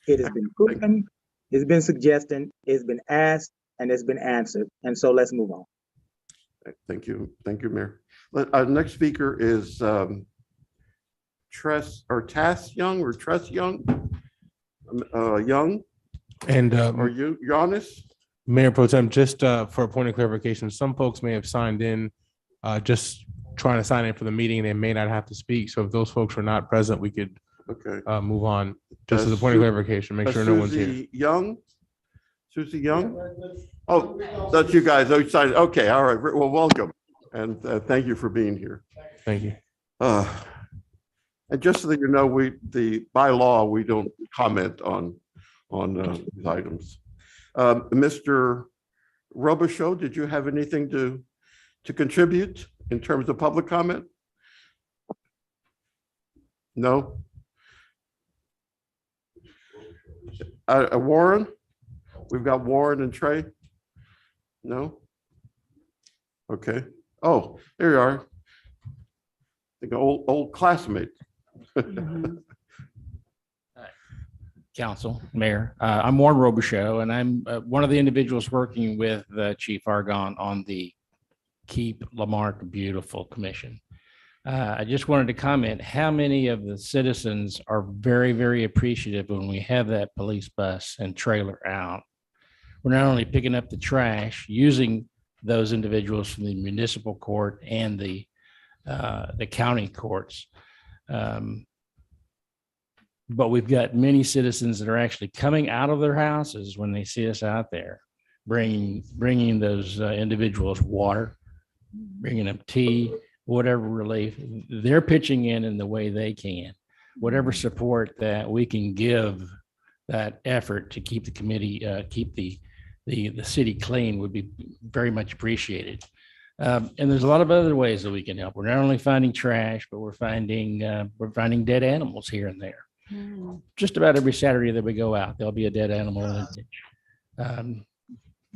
It has been proven, it's been suggested, it's been asked, and it's been answered. And so let's move on. Thank you. Thank you, Mayor. Next speaker is Tress Young. Young. And Or you, Giannis? Mayor Pro Tem, just for a point of clarification, some folks may have signed in, just trying to sign in for the meeting. They may not have to speak. So if those folks are not present, we could move on. Just as a point of clarification, make sure no one's here. Susie Young. Susie Young? Oh, that's you guys outside. Okay, all right. Well, welcome. And thank you for being here. Thank you. And just so that you know, by law, we don't comment on these items. Mr. Robichaud, did you have anything to contribute in terms of public comment? No? Warren? We've got Warren and Trey? No? Okay. Oh, there you are. I think old classmate. Council, Mayor, I'm Warren Robichaud, and I'm one of the individuals working with Chief Argon on the Keep Lamarck Beautiful Commission. I just wanted to comment how many of the citizens are very, very appreciative when we have that police bus and trailer out. We're not only picking up the trash, using those individuals from the municipal court and the county courts. But we've got many citizens that are actually coming out of their houses when they see us out there, bringing those individuals water, bringing them tea, whatever relief. They're pitching in the way they can. Whatever support that we can give that effort to keep the committee, keep the city clean would be very much appreciated. And there's a lot of other ways that we can help. We're not only finding trash, but we're finding dead animals here and there. Just about every Saturday that we go out, there'll be a dead animal in a ditch.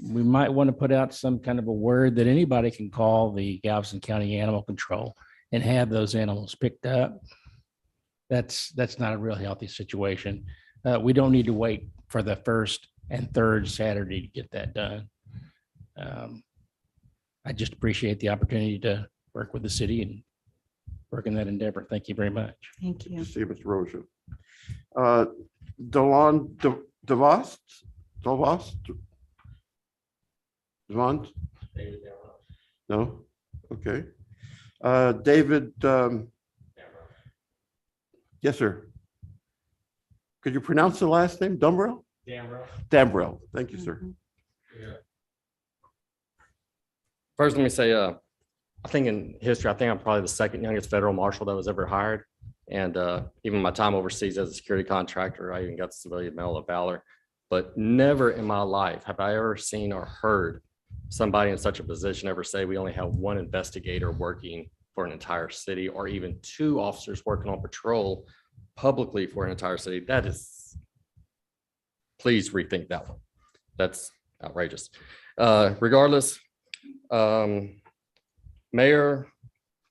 We might want to put out some kind of a word that anybody can call the Galveston County Animal Control and have those animals picked up. That's not a real healthy situation. We don't need to wait for the first and third Saturday to get that done. I just appreciate the opportunity to work with the city and work in that endeavor. Thank you very much. Thank you. See you, Mr. Roja. Delon DeVos? Devon? No? Okay. David, yes, sir. Could you pronounce the last name? Dumbrell? Dambrell. Thank you, sir. First, let me say, I think in history, I think I'm probably the second youngest federal marshal that was ever hired. And even my time overseas as a security contractor, I even got the Civilian Medal of Valor. But never in my life have I ever seen or heard somebody in such a position ever say we only have one investigator working for an entire city, or even two officers working on patrol publicly for an entire city. That is, please rethink that one. That's outrageous. Regardless, Mayor,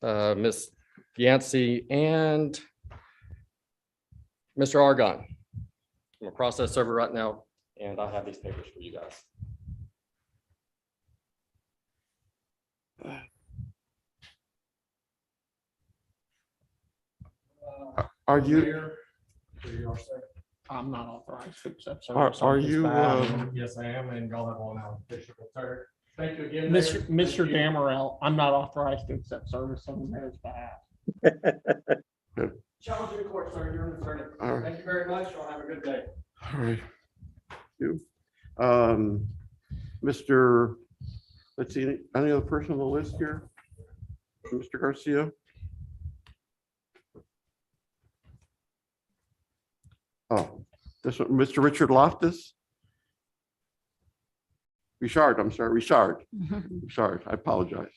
Ms. Yancey, and Mr. Argon. I'm a process server right now, and I have these papers for you guys. Are you? I'm not authorized to accept service. Are you? Yes, I am, and y'all have all now official third. Thank you again, Mr. Damarel. I'm not authorized to accept service on the mayor's behalf. Challenge in court, sir. You're an attorney. All right. Thank you very much. Y'all have a good day. All right. You. Mr. Let's see, any other person on the list here? Mr. Garcia? Oh, this one, Mr. Richard Loftus? Richard, I'm sorry, Richard. Richard, I apologize.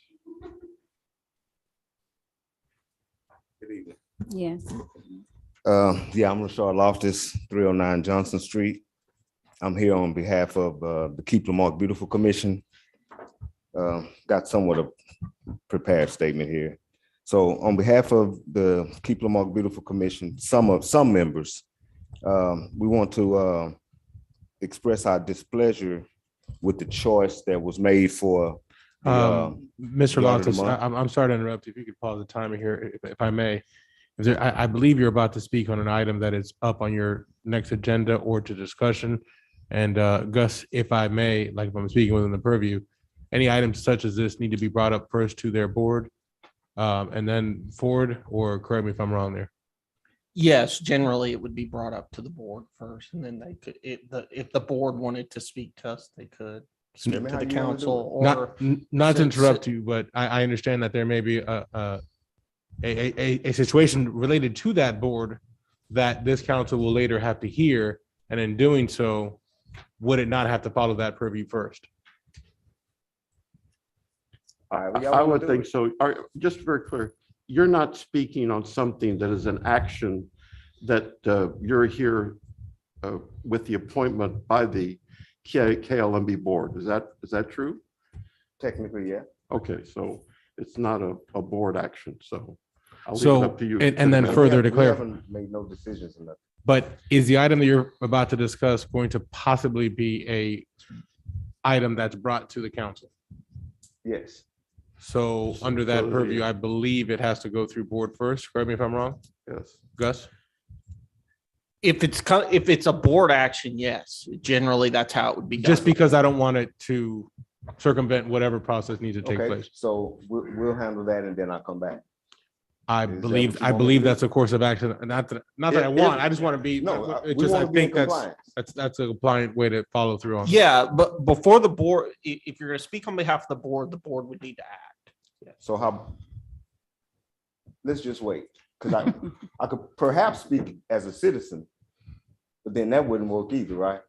Good evening. Yes. Yeah, I'm Richard Loftus, 309 Johnson Street. I'm here on behalf of the Keep Lamarck Beautiful Commission. Got somewhat of a prepared statement here. So on behalf of the Keep Lamarck Beautiful Commission, some members, we want to express our displeasure with the choice that was made for Mr. Loftus, I'm sorry to interrupt. If you could pause the timer here, if I may. I believe you're about to speak on an item that is up on your next agenda or to discussion. And Gus, if I may, like if I'm speaking within the purview, any items such as this need to be brought up first to their board and then forward, or correct me if I'm wrong there. Yes, generally it would be brought up to the board first, and then they could, if the board wanted to speak to us, they could speak me to how the you wanna do council it. or. Not to since interrupt you, but I understand that there may be a situation related to that board that this council will later have to hear, and in doing so, would it not have to follow that purview first? I would think so. Just very clear, you're not speaking on something that is an action that you're here with the appointment by the KLMB board. Is that true? Technically, yeah. Okay, so it's not a board action, so I'll leave it So, up to you. and then further to We clarify, haven't made no decisions on that. but is the item that you're about to discuss going to possibly be a item that's brought to the council? Yes. So under that purview, I believe it has to go through board first. Correct me if I'm wrong. Yes. Gus? If it's a board action, yes, generally that's how it would be done. Just because I don't want it to circumvent whatever process needs to take Okay, place. so we'll handle that and then I'll come back. I Is that believe, what you want me to do? that's a course of action. Not that I want, I just want to be, No, it's we just, I wanna be in think compliance. that's a compliant way to follow through on. Yeah, but before the board, if you're gonna speak on behalf of the board would need to act. So let's just wait, because I could perhaps speak as a citizen, but then that wouldn't work either, right?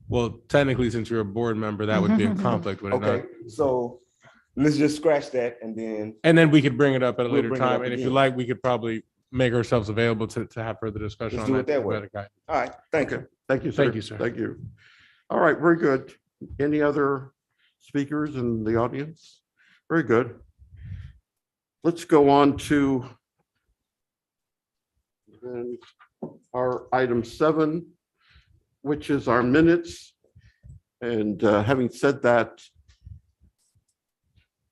Well, technically, since you're a board member, that would be a conflict, would it not? Okay, so let's just scratch that and then. And then we could bring it up at a We'll later bring it time. up And if you again. like, we could probably make ourselves available to have further discussion Let's on do it that way. Guy. All right, thank you. Thank you, sir. Thank you, sir. Thank you. All right, very good. Any other speakers in the audience? Very good. Let's go on to our item 7, which is our minutes. And having said that,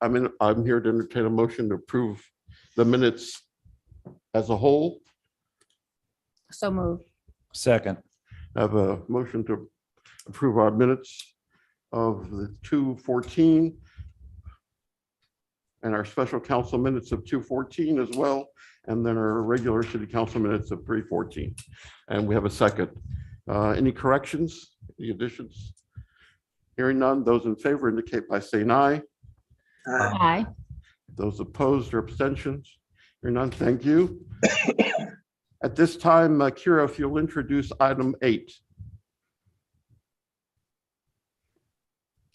I'm here to entertain a motion to approve the minutes as a whole. So move. Second. I have a motion to approve our minutes of the 2/14 and our special council minutes of 2/14 as well, and then our regular city council minutes of 3/14. And we have a second. Any corrections, any additions? Hearing none, those in favor indicate by saying aye. Aye. Those opposed or abstentions? Hearing none, thank you. At this time, Kira, if you'll introduce item 8.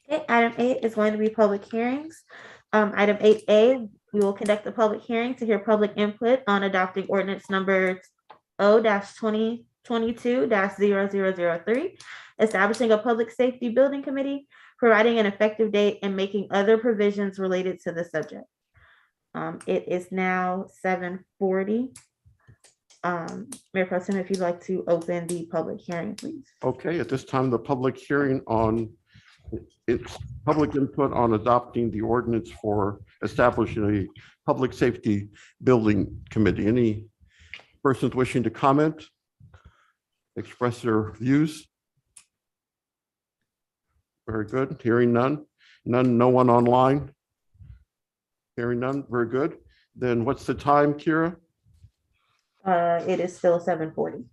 Okay, item 8 is going to be public hearings. Item 8A, we will conduct a public hearing to hear public input on adopting ordinance number O-2022-0003, establishing a public safety building committee, providing an effective date, and making other provisions related to the subject. It is now 7:40. Mayor Pro Tem, if you'd like to open the public hearing, please. Okay, at this time, the public hearing on it's public input on adopting the ordinance for establishing a public safety building committee. Any persons wishing to comment, express their views? Very good. Hearing none. No one online. Hearing none. Very good. Then what's the time, Kira? It is still 7:40.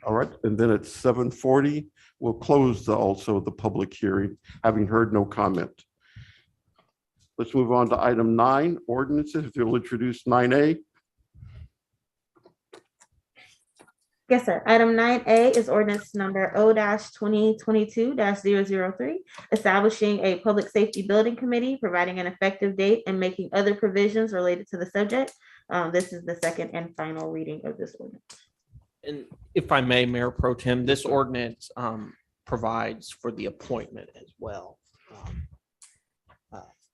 All right, and then at 7:40, we'll close also the public hearing, having heard no comment. Let's move on to item 9, ordinances. If you'll introduce 9A. Yes, sir. Item 9A is ordinance number O-2022-003, establishing a public safety building committee, providing an effective date, and making other provisions related to the subject. This is the second and final reading of this ordinance. And if I may, Mayor Pro Tem, this ordinance provides for the appointment as well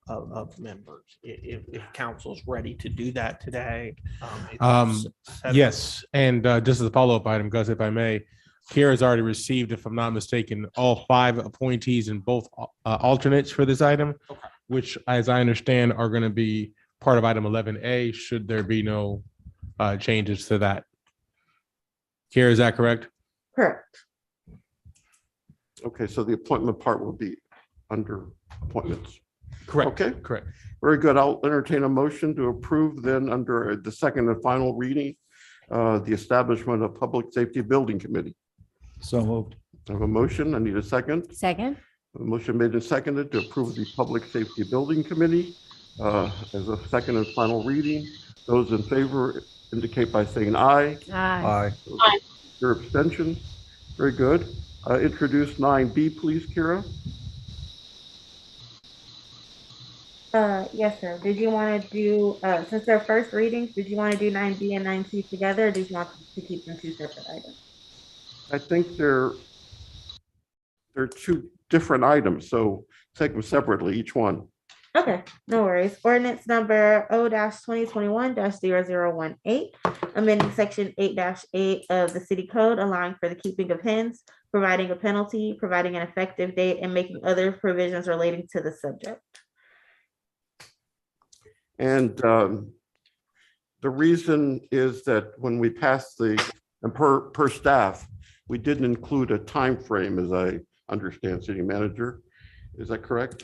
of members. If council's ready to do that today. Yes, and just as a follow-up item, Gus, if I may, Kira has already received, if I'm not mistaken, all 5 appointees and both alternates for this item, which, as I understand, are going to be part of item 11A, should there be no changes to that. Kira, is that correct? Correct. Okay, so the appointment part will be under appointments. Correct. Okay, correct. Very good. I'll entertain a motion to approve then under the second and final reading the establishment of Public Safety Building Committee. So moved. I have a motion. I need a second. Second. A motion made and seconded to approve the Public Safety Building Committee as a second and final reading. Those in favor indicate by saying aye. Aye. Aye. Your abstention. Very good. Introduce 9B, please, Kira. Yes, sir. Did you want to do, since they're first readings, did you want to do 9B and 9C together, or did you want to keep them two separate items? I think they're two different items, so take them separately, each one. Okay, no worries. Ordinance number O-2021-0018, amending section 8-8 of the city code, allowing for the keeping of hens, providing a penalty, providing an effective date, and making other provisions relating to the subject. And the reason is that when we passed and per staff, we didn't include a time frame, as I understand, City Manager. Is that correct?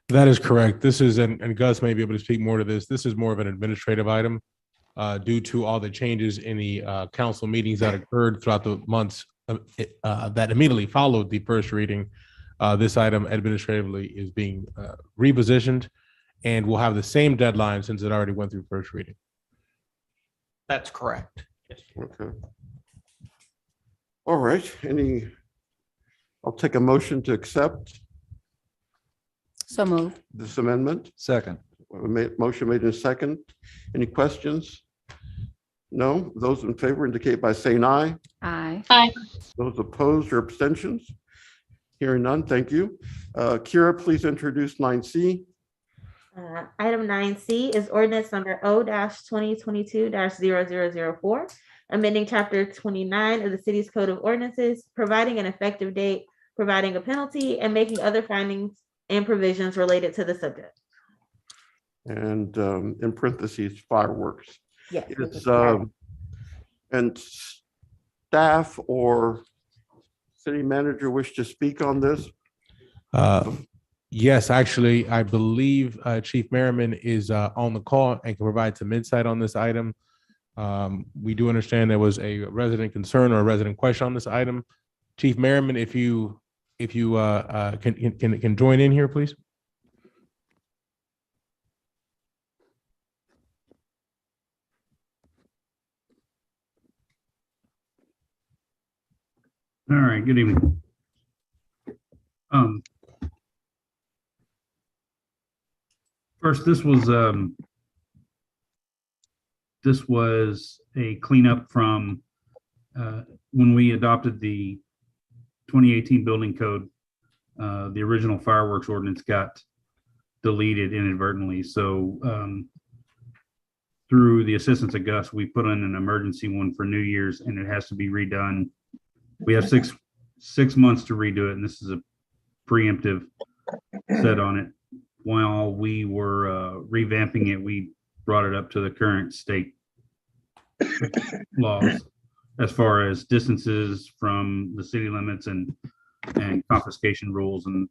That is correct. This is, and Gus may be able to speak more to this. This is more of an administrative item due to all the changes in the council meetings that occurred throughout the months that immediately followed the first reading. This item administratively is being repositioned and will have the same deadline since it already went through first reading. That's correct. Yes. Okay. All right. I'll take a motion to accept So moved. this amendment. Second. Motion made in second. Any questions? No? Those in favor indicate by saying aye. Aye. Aye. Those opposed or abstentions? Hearing none, thank you. Kira, please introduce 9C. Item 9C is ordinance number O-2022-0004, amending chapter 29 of the city's code of ordinances, providing an effective date, providing a penalty, and making other findings and provisions related to the subject. And in parentheses, fireworks. Yes. It's and staff or city manager wish to speak on this? Yes, actually, I believe Chief Merriman is on the call and can provide some insight on this item. We do understand there was a resident concern or a resident question on this item. Chief Merriman, if you can join in here, please. All right, good evening. First, this was a cleanup from when we adopted the 2018 building code. The original fireworks ordinance got deleted inadvertently. So through the assistance of Gus, we put in an emergency one for New Year's, and it has to be redone. We have six months to redo it, and this is a preemptive set on it. While we were revamping it, we brought it up to the current state laws as far as distances from the city limits and confiscation rules and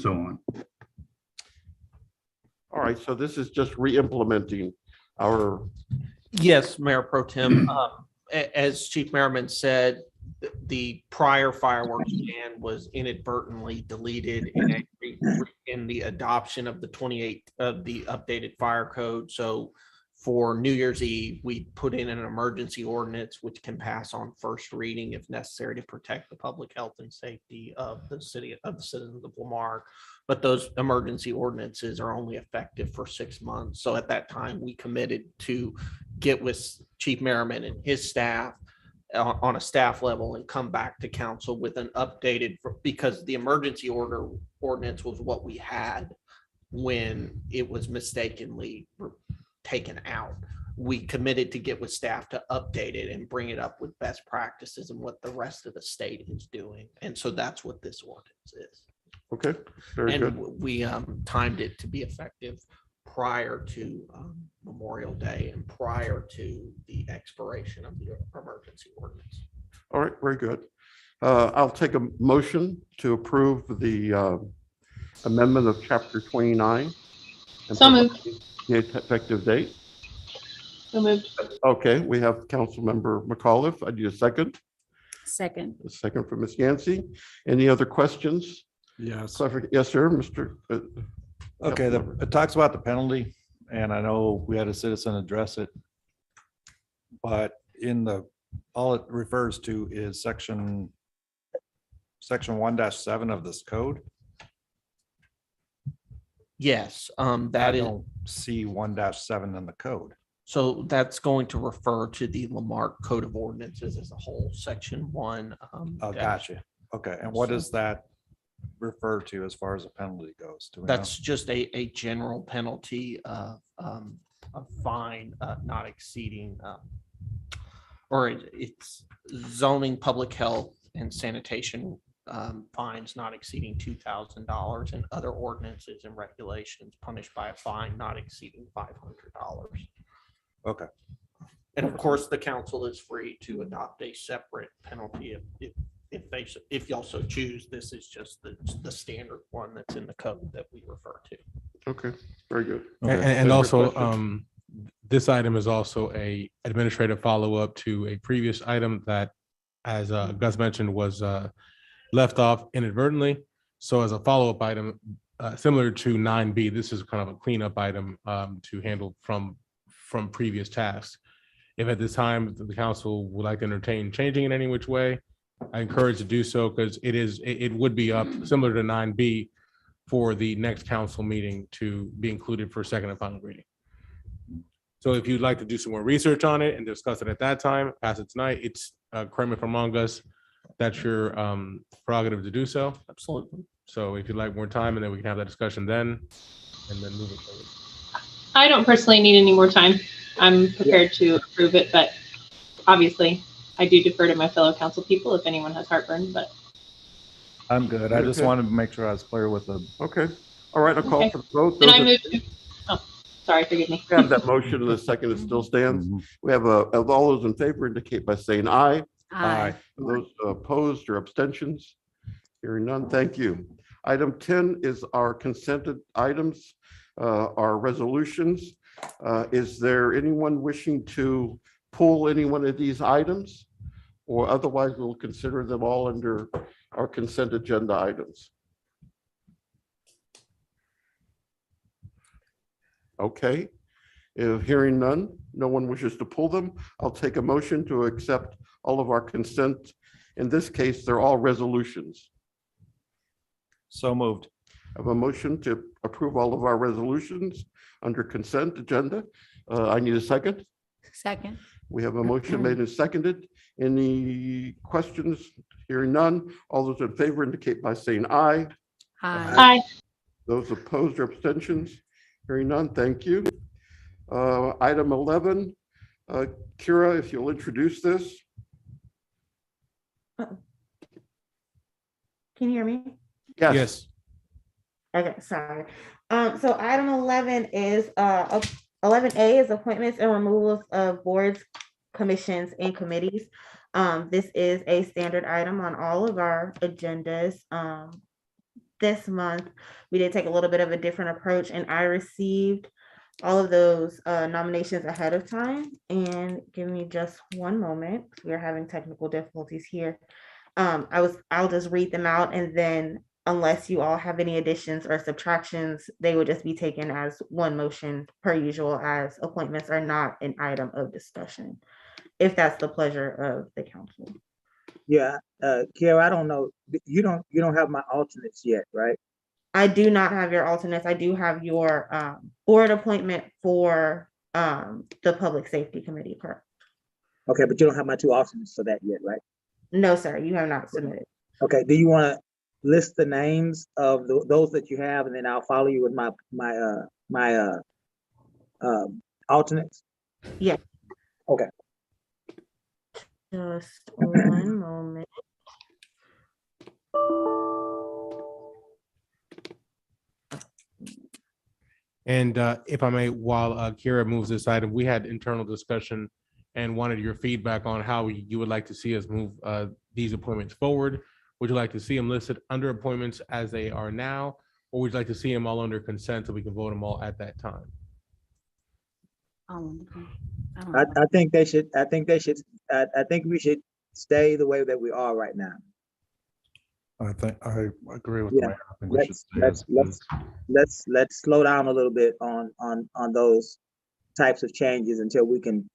so on. All right, so this is just re-implementing our. Yes, Mayor Pro Tem. As Chief Merriman said, the prior fireworks ban was inadvertently deleted in the adoption of the updated fire code. So for New Year's Eve, we put in an emergency ordinance which can pass on first reading if necessary to protect the public health and safety of the citizens of Lamarck. But those emergency ordinances are only effective for 6 months. So at that time, we committed to get with Chief Merriman and his staff on a staff level and come back to council with an updated, because the emergency ordinance was what we had when it was mistakenly taken out. We committed to get with staff to update it and bring it up with best practices and what the rest of the state is doing. And so that's what this ordinance is. Okay, very good. And we timed it to be effective prior to Memorial Day and prior to the expiration of the emergency ordinance. All right, very good. I'll take a motion to approve the amendment of chapter 29. So moved. The effective date. So moved. Okay, we have Councilmember McAuliffe. I need a second. Second. A second from Ms. Yancey. Any other questions? Yes. Yes, sir, Mr. Okay, it talks about the penalty, and I know we had a citizen address it. But all it refers to is section 1-7 of this code. Yes, I that is, don't see 1-7 in the code. so that's going to refer to the Lamarck Code of Ordinances as a whole, section 1. Oh, gotcha. Okay, and what does that refer to as far as a penalty goes? Do we know? That's just a general penalty of a fine not exceeding, or it's zoning, public health, and sanitation fines not exceeding $2,000, and other ordinances and regulations punished by a fine not exceeding $500. Okay. And of course, the council is free to adopt a separate penalty if y'all so choose. This is just the standard one that's in the code that we refer to. Okay, very good. And also, this item is also a administrative follow-up to a previous item that, as Gus mentioned, was left off inadvertently. So as a follow-up item, similar to 9B, this is kind of a cleanup item to handle from previous tasks. If at this time the council would like to entertain changing in any which way, I encourage to do so, because it would be up similar to 9B for the next council meeting to be included for second and final reading. So if you'd like to do some more research on it and discuss it at that time, pass it tonight. It's correct me if I'm wrong, Gus, that's your prerogative to do so. Absolutely. So if you'd like more time, and then we can have that discussion then, and then move it forward. I don't personally need any more time. I'm prepared to approve it, but obviously I do defer to my fellow council people if anyone has heartburn, but. I'm good. I just wanted to make sure I was clear with the. Okay. All right, I'll call for the vote. And I move to, oh, sorry, forgive me. We have that motion in a second. It still stands. We have all those in favor indicate by saying aye. Aye. Those opposed or abstentions? Hearing none, thank you. Item 10 is our consented items, our resolutions. Is there anyone wishing to pull any one of these items? Or otherwise, we'll consider them all under our consent agenda items. Okay, if hearing none, no one wishes to pull them, I'll take a motion to accept all of our consent. In this case, they're all resolutions. So moved. I have a motion to approve all of our resolutions under consent agenda. I need a second. Second. We have a motion made and seconded. Any questions? Hearing none. All those in favor indicate by saying aye. Aye. Aye. Those opposed or abstentions? Hearing none, thank you. Item 11, Kira, if you'll introduce this. Can you hear me? Yes. Okay, sorry. So item 11 is 11A is appointments and removals of boards, commissions, and committees. This is a standard item on all of our agendas. This month, we did take a little bit of a different approach, and I received all of those nominations ahead of time. And give me just one moment. We are having technical difficulties here. I'll just read them out, and then unless you all have any additions or subtractions, they would just be taken as one motion per usual, as appointments are not an item of discussion, if that's the pleasure of the council. Yeah, Kara, I don't know. You don't have my alternates yet, right? I do not have your alternates. I do have your board appointment for the Public Safety Committee part. Okay, but you don't have my two alternates for that yet, right? No, sir, you have not submitted. Okay, do you want to list the names of those that you have, and then I'll follow you with my alternates? Yeah. Okay. Just one moment. And if I may, while Kira moves this item, we had internal discussion and wanted your feedback on how you would like to see us move these appointments forward. Would you like to see them listed under appointments as they are now, or would you like to see them all under consent so we can vote them all at that time? I think they should, I think we should stay the way that we are right now. I agree with Yeah, let's slow down a little bit on those types of changes until we can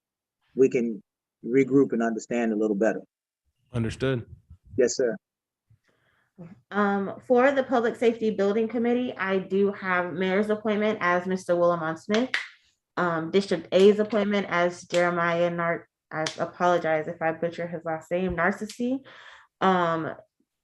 regroup and understand a little better. Understood. Yes, sir. For the Public Safety Building Committee, I do have mayor's appointment as Mr. Willamon Smith. District A's appointment as Jeremiah I apologize if I butcher his last name, Narcissi.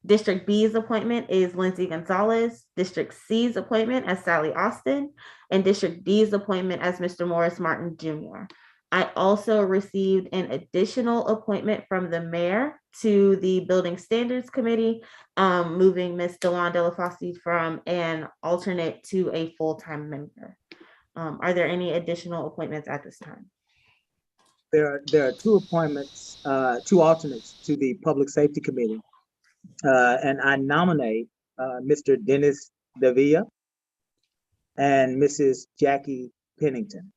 District B's appointment is Lindsay Gonzalez. District C's appointment as Sally Austin, and District D's appointment as Mr. Morris Martin Jr. I also received an additional appointment from the mayor to the Building Standards Committee, moving Ms. Delon Delafosse from an alternate to a full-time member. Are there any additional appointments at this time? There are two appointments, two alternates to the Public Safety Committee. And I nominate Mr. Dennis Davia and Mrs. Jackie Pennington.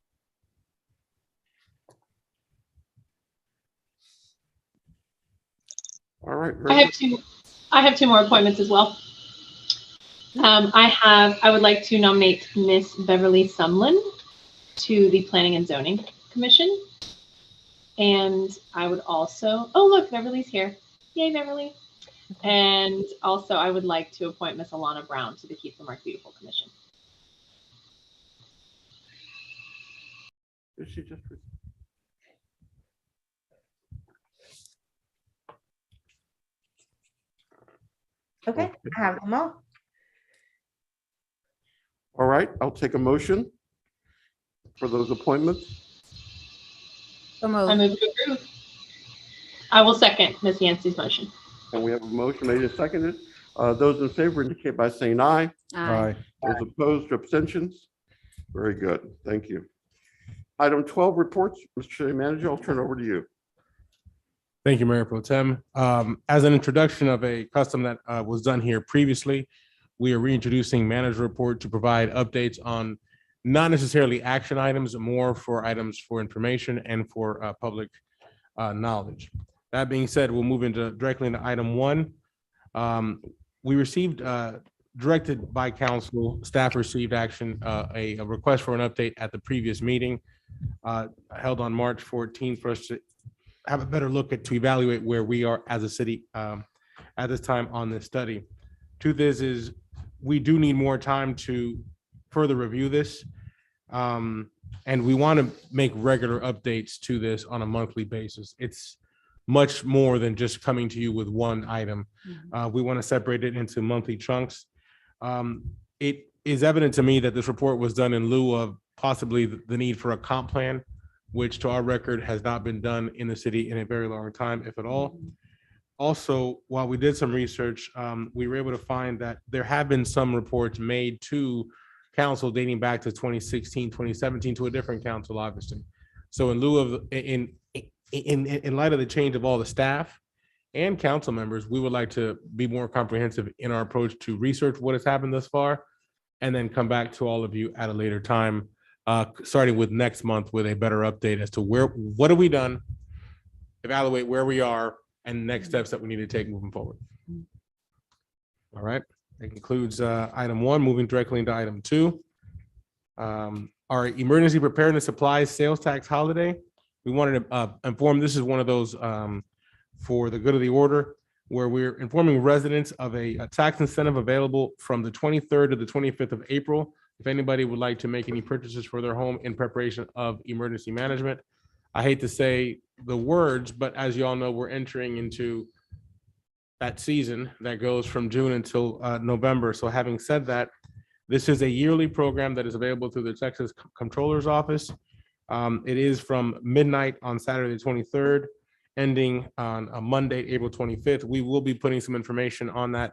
All right. I have two more appointments as well. I would like to nominate Miss Beverly Sumlin to the Planning and Zoning Commission. And I would also, oh look, Beverly's here. Yay, Beverly. And also I would like to appoint Miss Alana Brown to the Keep Lamarck Beautiful Commission. Is she just? Okay, I have them all. All right, I'll take a motion for those appointments. I move to approve. I will second Ms. Yancey's motion. And we have a motion made and seconded. Those in favor indicate by saying aye. Aye. Those opposed or abstentions? Very good. Thank you. Item 12 reports. Mr. City Manager, I'll turn it over to you. Thank you, Mayor Pro Tem. As an introduction of a custom that was done here previously, we are reintroducing manager report to provide updates on not necessarily action items, more for items for information and for public knowledge. That being said, we'll move directly into item 1. We received, directed by council, staff received action, a request for an update at the previous meeting held on March 14th for us to have a better look at, to evaluate where we are as a city at this time on this study. Truth is we do need more time to further review this. And we want to make regular updates to this on a monthly basis. It's much more than just coming to you with one item. We want to separate it into monthly chunks. It is evident to me that this report was done in lieu of possibly the need for a comp plan, which to our record has not been done in the city in a very long time, if at all. Also, while we did some research, we were able to find that there have been some reports made to council dating back to 2016, 2017, to a different council, obviously. So in lieu of, in light of the change of all the staff and council members, we would like to be more comprehensive in our approach to research what has happened thus far, and then come back to all of you at a later time, starting with next month with a better update as to what have we done, evaluate where we are, and next steps that we need to take moving forward. All right, that concludes item 1. Moving directly into item 2. Our emergency preparedness supplies sales tax holiday. We wanted to inform, this is one of those for the good of the order, where we're informing residents of a tax incentive available from the 23rd to the 25th of April. If anybody would like to make any purchases for their home in preparation of emergency management. I hate to say the words, but as you all know, we're entering into that season that goes from June until November. So having said that, this is a yearly program that is available through the Texas Comptroller's Office. It is from midnight on Saturday, the 23rd, ending on a Monday, April 25th. We will be putting some information on that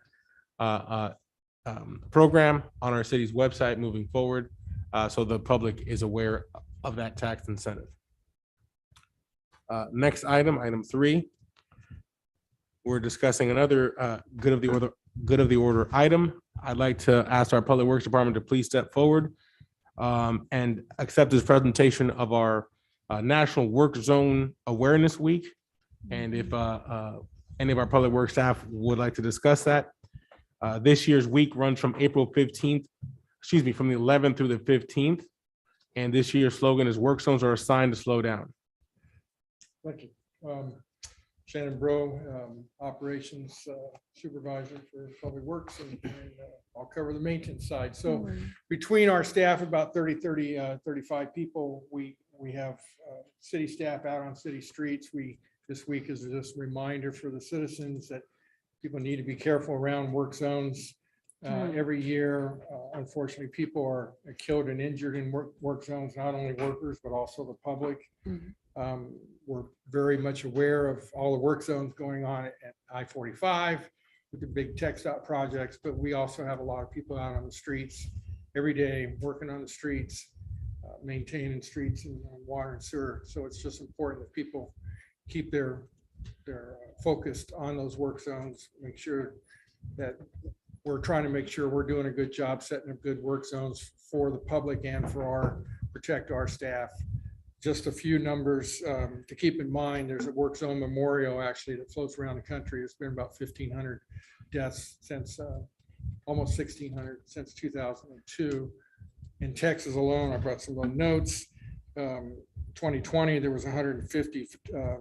program on our city's website moving forward, so the public is aware of that tax incentive. Next item, item 3. We're discussing another good of the order item. I'd like to ask our Public Works Department to please step forward and accept this presentation of our National Work Zone Awareness Week. And if any of our public works staff would like to discuss that, this year's week runs from April 15th, from the 11th through the 15th. And this year's slogan is "Work zones are assigned to slow down." Thank you. Shannon Bro, Operations Supervisor for Public Works, and I'll cover the maintenance side. So between our staff, about 35 people, we have city staff out on city streets. This week is just a reminder for the citizens that people need to be careful around work zones. Every year, unfortunately, people are killed and injured in work zones, not only workers, but also the public. We're very much aware of all the work zones going on at I-45 with the big TxDOT projects, but we also have a lot of people out on the streets every day, working on the streets, maintaining streets and water and sewer. So it's just important that people keep their focused on those work zones, make sure that we're trying to make sure we're doing a good job setting up good work zones for the public and for protect our staff. Just a few numbers to keep in mind. There's a work zone memorial actually that floats around the country. It's been about 1,500 deaths since almost 1,600 since 2002. In Texas alone, I brought some little notes. 2020, there was 150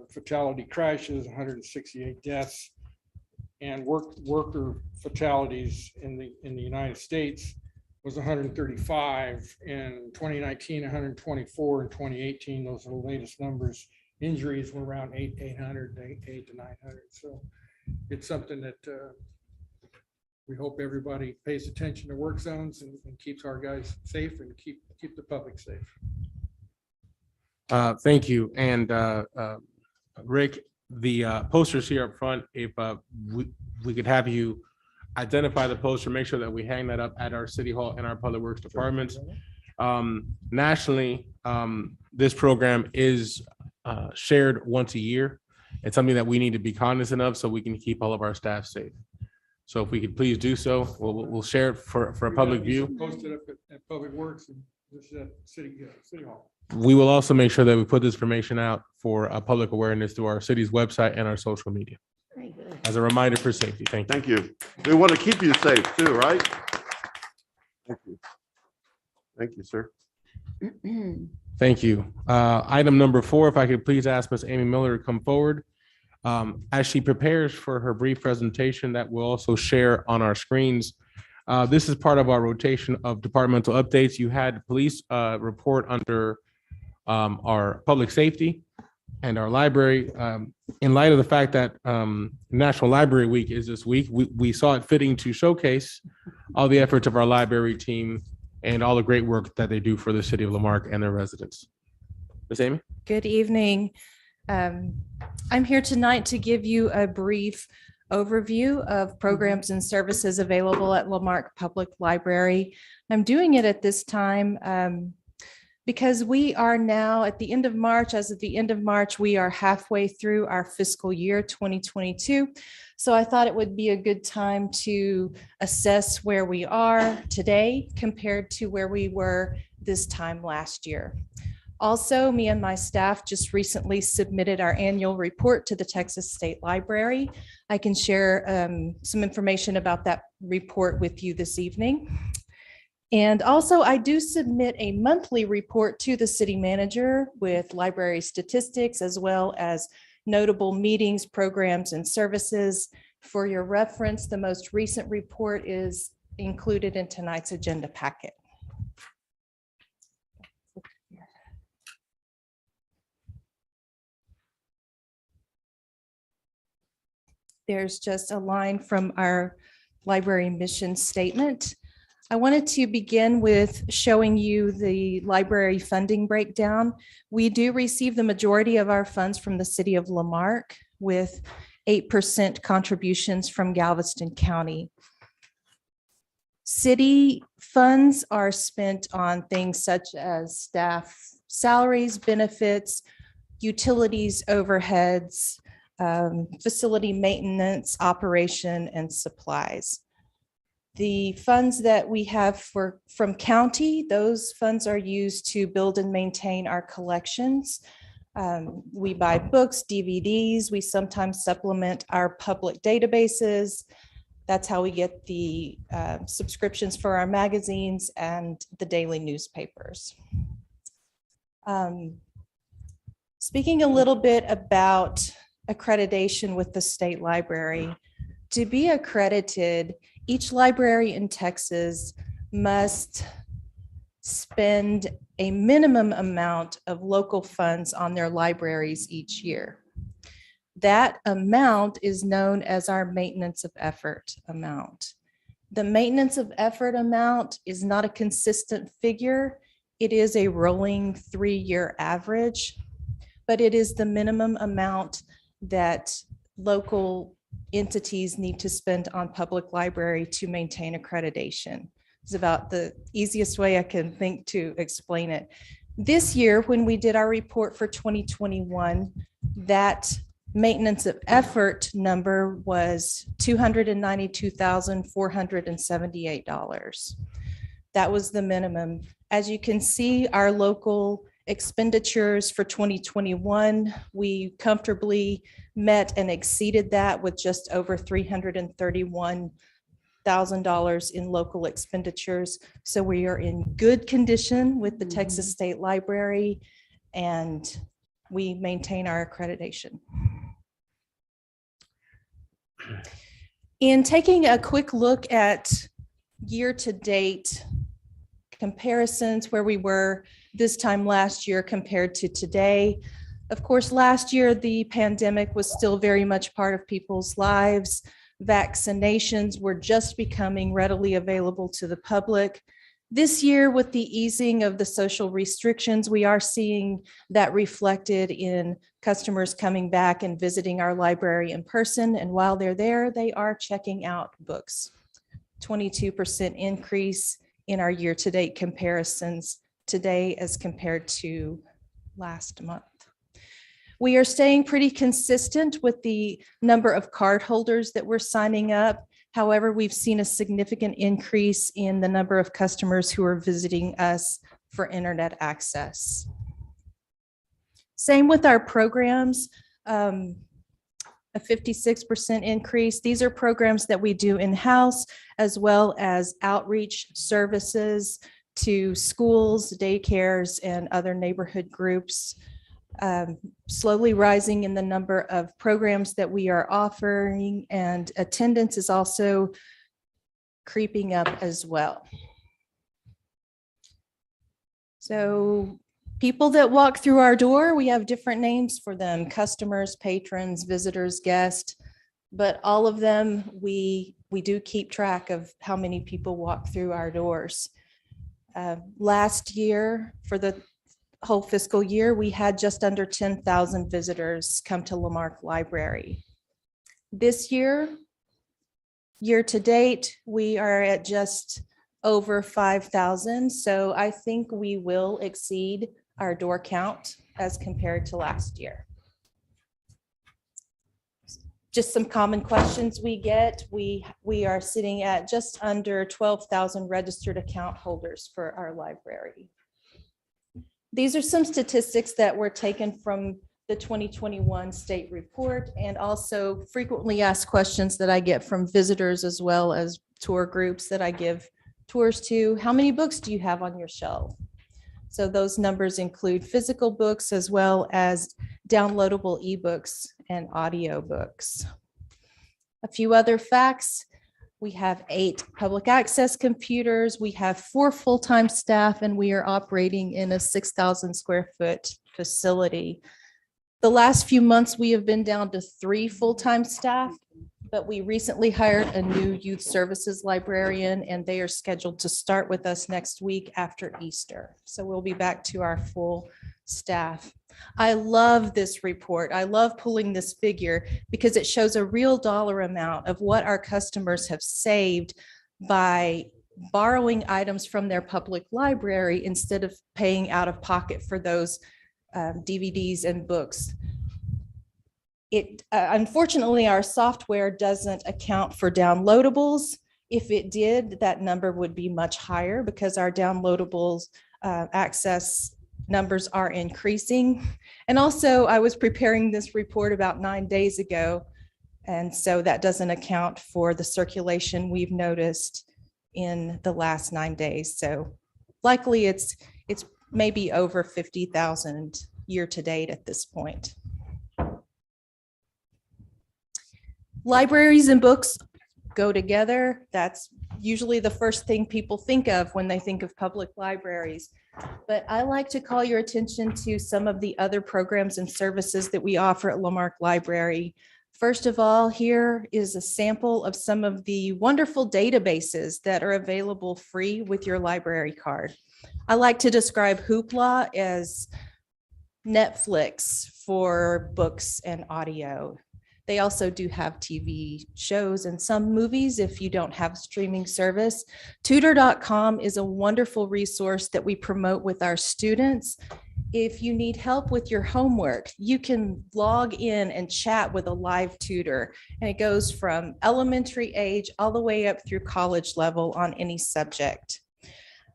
fatality crashes, 168 deaths, and worker fatalities in the United States was 135. In 2019, 124. In 2018, those are the latest numbers. Injuries were around 800 to 900. So it's something that we hope everybody pays attention to work zones and keeps our guys safe and keep the public safe. Thank you. And Rick, the posters here up front, if we could have you identify the poster, make sure that we hang that up at our city hall and our public works departments. Nationally, this program is shared once a year. It's something that we need to be cognizant of so we can keep all of our staff safe. So if we could please do so, we'll share it for a public view. Posted up at Public Works and this is at City Hall. We will also make sure that we put this information out for public awareness through our city's website and our social media. Very good. As a reminder for safety. Thank you. Thank you. We want to keep you safe too, right? Thank you. Thank you, sir. Thank you. Item number 4, if I could please ask Ms. Amy Miller to come forward. As she prepares for her brief presentation that we'll also share on our screens. This is part of our rotation of departmental updates. You had police report under our public safety and our library. In light of the fact that National Library Week is this week, we saw it fitting to showcase all the efforts of our library team and all the great work that they do for the city of Lamarck and their residents. Ms. Amy? Good evening. I'm here tonight to give you a brief overview of programs and services available at Lamarck Public Library. I'm doing it at this time because we are now at the end of March. As of the end of March, we are halfway through our fiscal year 2022. So I thought it would be a good time to assess where we are today compared to where we were this time last year. Also, me and my staff just recently submitted our annual report to the Texas State Library. I can share some information about that report with you this evening. And also, I do submit a monthly report to the city manager with library statistics, as well as notable meetings, programs, and services. For your reference, the most recent report is included in tonight's agenda packet. There's just a line from our library mission statement. I wanted to begin with showing you the library funding breakdown. We do receive the majority of our funds from the city of Lamarck, with 8% contributions from Galveston County. City funds are spent on things such as staff salaries, benefits, utilities, overheads, facility maintenance, operation, and supplies. The funds that we have from county, those funds are used to build and maintain our collections. We buy books, DVDs, we sometimes supplement our public databases. That's how we get the subscriptions for our magazines and the daily newspapers. Speaking a little bit about accreditation with the state library, to be accredited, each library in Texas must spend a minimum amount of local funds on their libraries each year. That amount is known as our maintenance of effort amount. The maintenance of effort amount is not a consistent figure. It is a rolling 3-year average, but it is the minimum amount that local entities need to spend on public library to maintain accreditation. It's about the easiest way I can think to explain it. This year, when we did our report for 2021, that maintenance of effort number was $292,478. That was the minimum. As you can see, our local expenditures for 2021, we comfortably met and exceeded that with just over $331,000 in local expenditures. So we are in good condition with the Texas State Library, and we maintain our accreditation. In taking a quick look at year-to-date comparisons where we were this time last year compared to today. Of course, last year, the pandemic was still very much part of people's lives. Vaccinations were just becoming readily available to the public. This year, with the easing of the social restrictions, we are seeing that reflected in customers coming back and visiting our library in person. And while they're there, they are checking out books. 22% increase in our year-to-date comparisons today as compared to last month. We are staying pretty consistent with the number of card holders that we're signing up. However, we've seen a significant increase in the number of customers who are visiting us for internet access. Same with our programs, a 56% increase. These are programs that we do in-house, as well as outreach services to schools, daycares, and other neighborhood groups. Slowly rising in the number of programs that we are offering, and attendance is also creeping up as well. So people that walk through our door, we have different names for them: customers, patrons, visitors, guests, but all of them, we do keep track of how many people walk through our doors. Last year, for the whole fiscal year, we had just under 10,000 visitors come to Lamarck Library. This year, year to date, we are at just over 5,000. So I think we will exceed our door count as compared to last year. Just some common questions we get. We are sitting at just under 12,000 registered account holders for our library. These are some statistics that were taken from the 2021 state report, and also frequently asked questions that I get from visitors as well as tour groups that I give tours to. How many books do you have on your shelf? So those numbers include physical books as well as downloadable ebooks and audio books. A few other facts. We have 8 public access computers. We have 4 full-time staff, and we are operating in a 6,000 square foot facility. The last few months, we have been down to 3 full-time staff, but we recently hired a new youth services librarian, and they are scheduled to start with us next week after Easter. So we'll be back to our full staff. I love this report. I love pulling this figure because it shows a real dollar amount of what our customers have saved by borrowing items from their public library instead of paying out of pocket for those DVDs and books. Unfortunately, our software doesn't account for downloadables, If it did, that number would be much higher because our downloadables access numbers are increasing. And also, I was preparing this report about 9 days ago, and so that doesn't account for the circulation we've noticed in the last 9 days. So likely it's maybe over 50,000 year to date at this point. Libraries and books go together. That's usually the first thing people think of when they think of public libraries. But I like to call your attention to some of the other programs and services that we offer at Lamarck Library. First of all, here is a sample of some of the wonderful databases that are available free with your library card. I like to describe Hoopla as Netflix for books and audio. They also do have TV shows and some movies if you don't have streaming service. Tutor.com is a wonderful resource that we promote with our students. If you need help with your homework, you can log in and chat with a live tutor, and it goes from elementary age all the way up through college level on any subject.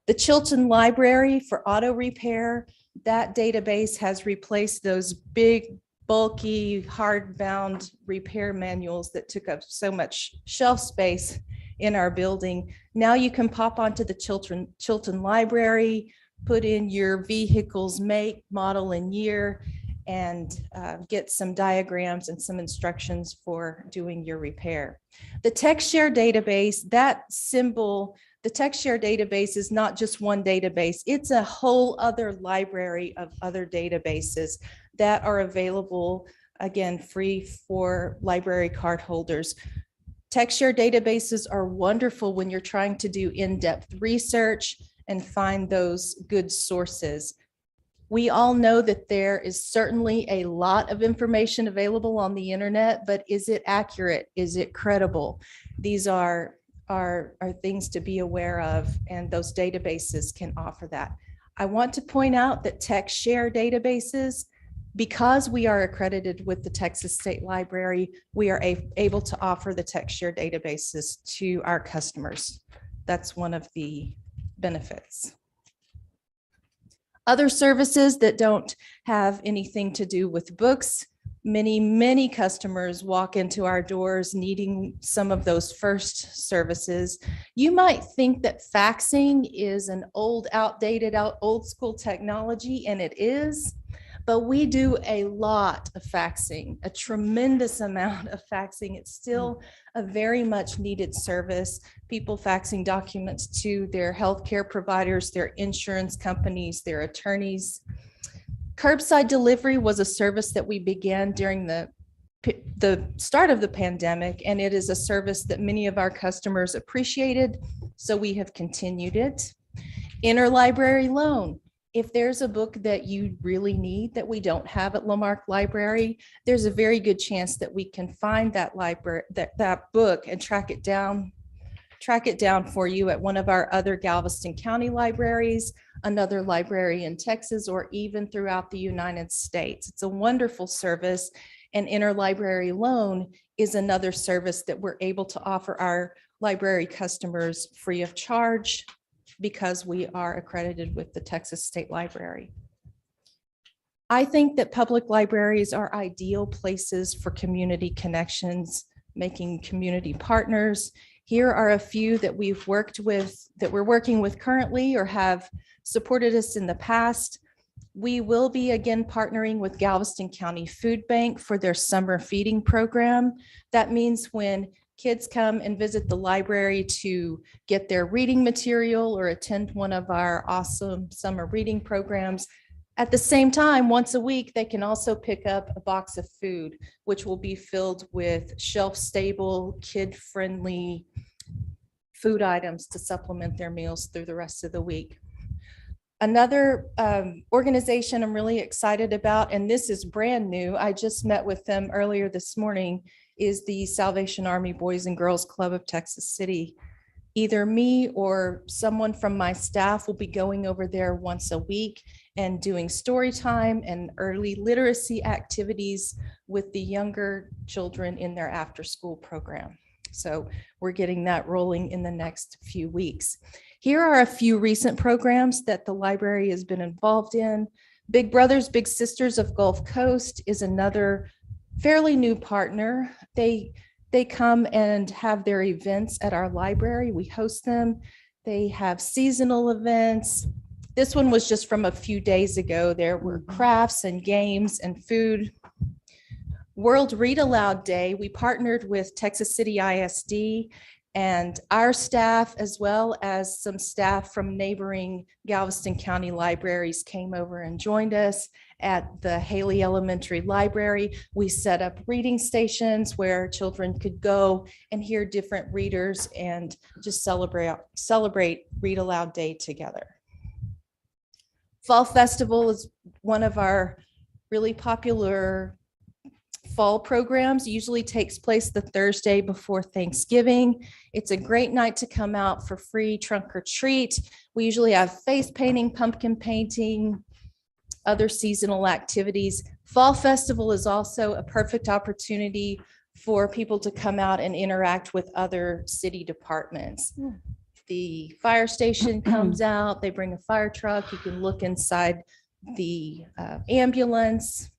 The Chilton Library for auto repair, that database has replaced those big, bulky, hardbound repair manuals that took up so much shelf space in our building. Now you can pop onto the Chilton Library, put in your vehicle's make, model, and year, and get some diagrams and some instructions for doing your repair. The TextShare database, that symbol, the TextShare database is not just one database, it's a whole other library of other databases that are available, again, free for library card holders. TextShare databases are wonderful when you're trying to do in-depth research and find those good sources. We all know that there is certainly a lot of information available on the internet, but is it accurate? Is it credible? These are things to be aware of, and those databases can offer that. I want to point out that TextShare databases, because we are accredited with the Texas State Library, we are able to offer the TextShare databases to our customers. That's one of the benefits. Other services that don't have anything to do with books, many customers walk into our doors needing some of those first services. You might think that faxing is an outdated, old school technology, and it is. But we do a lot of faxing, a tremendous amount of faxing. It's still a very much needed service. People faxing documents to their healthcare providers, their insurance companies, their attorneys. Curbside delivery was a service that we began during the start of the pandemic, and it is a service that many of our customers appreciated, so we have continued it. Interlibrary loan. If there's a book that you really need that we don't have at Lamarck Library, there's a very good chance that we can find that library, that book, and track it down for you at one of our other Galveston County libraries, another library in Texas, or even throughout the United States. It's a wonderful service, and interlibrary loan is another service that we're able to offer our library customers free of charge, because we are accredited with the Texas State Library. I think that public libraries are ideal places for community connections, making community partners. Here are a few that we've worked with, that we're working with currently or have supported us in the past. We will be again partnering with Galveston County Food Bank for their summer feeding program. That means when kids come and visit the library to get their reading material or attend one of our awesome summer reading programs, at the same time, once a week, they can also pick up a box of food, which will be filled with shelf-stable, kid-friendly food items to supplement their meals through the rest of the week. Another organization I'm really excited about, and this is brand new, I just met with them earlier this morning, is the Salvation Army Boys and Girls Club of Texas City. Either me or someone from my staff will be going over there once a week and doing story time and early literacy activities with the younger children in their after-school program. So we're getting that rolling in the next few weeks. Here are a few recent programs that the library has been involved in. Big Brothers Big Sisters of Gulf Coast is another fairly new partner. They come and have their events at our library. We host them. They have seasonal events. This one was just from a few days ago. There were crafts and games and food. World Read Aloud Day, we partnered with Texas City ISD, and our staff, as well as some staff from neighboring Galveston County libraries, came over and joined us at the Haley Elementary Library. We set up reading stations where children could go and hear different readers and just celebrate Read Aloud Day together. Fall Festival is one of our really popular fall programs. Usually takes place the Thursday before Thanksgiving. It's a great night to come out for free trunk or treat. We usually have face painting, pumpkin painting, other seasonal activities. Fall Festival is also a perfect opportunity for people to come out and interact with other city departments. The fire station comes out, they bring a fire truck, you can look inside the ambulance.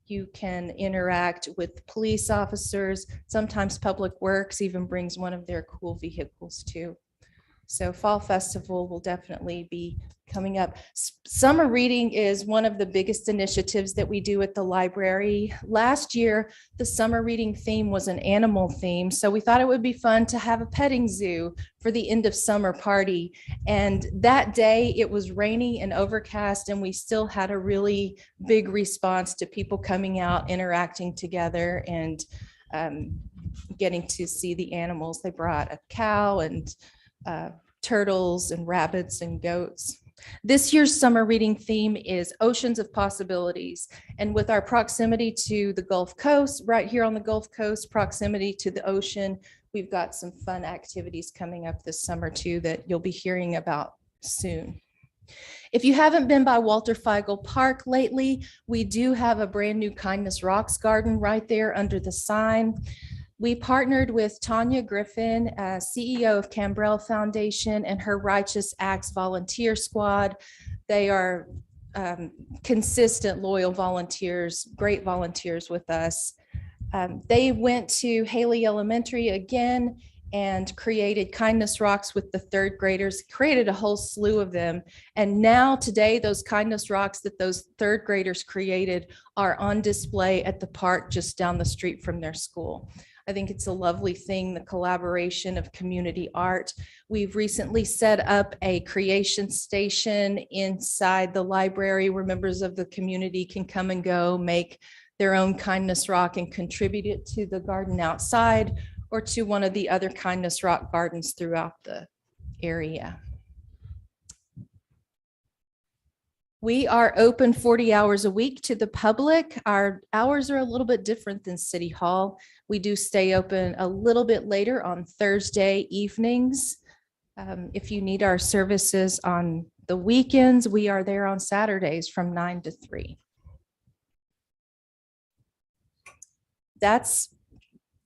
You can interact with police officers. Sometimes Public Works even brings one of their cool vehicles too. So Fall Festival will definitely be coming up. Summer reading is one of the biggest initiatives that we do at the library. Last year, the summer reading theme was an animal theme. So we thought it would be fun to have a petting zoo for the end of summer party. And that day it was rainy and overcast, and we still had a really big response to people coming out, interacting together, and getting to see the animals. They brought a cow and turtles and rabbits and goats. This year's summer reading theme is Oceans of Possibilities. And with our proximity to the Gulf Coast, right here on the Gulf Coast, proximity to the ocean, we've got some fun activities coming up this summer too that you'll be hearing about soon. If you haven't been by Walter Feigl Park lately, we do have a brand new Kindness Rocks garden right there under the sign. We partnered with Tanya Griffin, CEO of Cambrell Foundation, and her Righteous Acts Volunteer Squad. They are consistent, loyal volunteers, great volunteers with us. They went to Haley Elementary again and created Kindness Rocks with the third graders, created a whole slew of them. And now today, those Kindness Rocks that those third graders created are on display at the park just down the street from their school. I think it's a lovely thing, the collaboration of community art. We've recently set up a creation station inside the library where members of the community can come and go, make their own Kindness Rock and contribute it to the garden outside or to one of the other Kindness Rock gardens throughout the area. We are open 40 hours a week to the public. Our hours are a little bit different than City Hall. We do stay open a little bit later on Thursday evenings. If you need our services on the weekends, we are there on Saturdays from 9 to 3. That's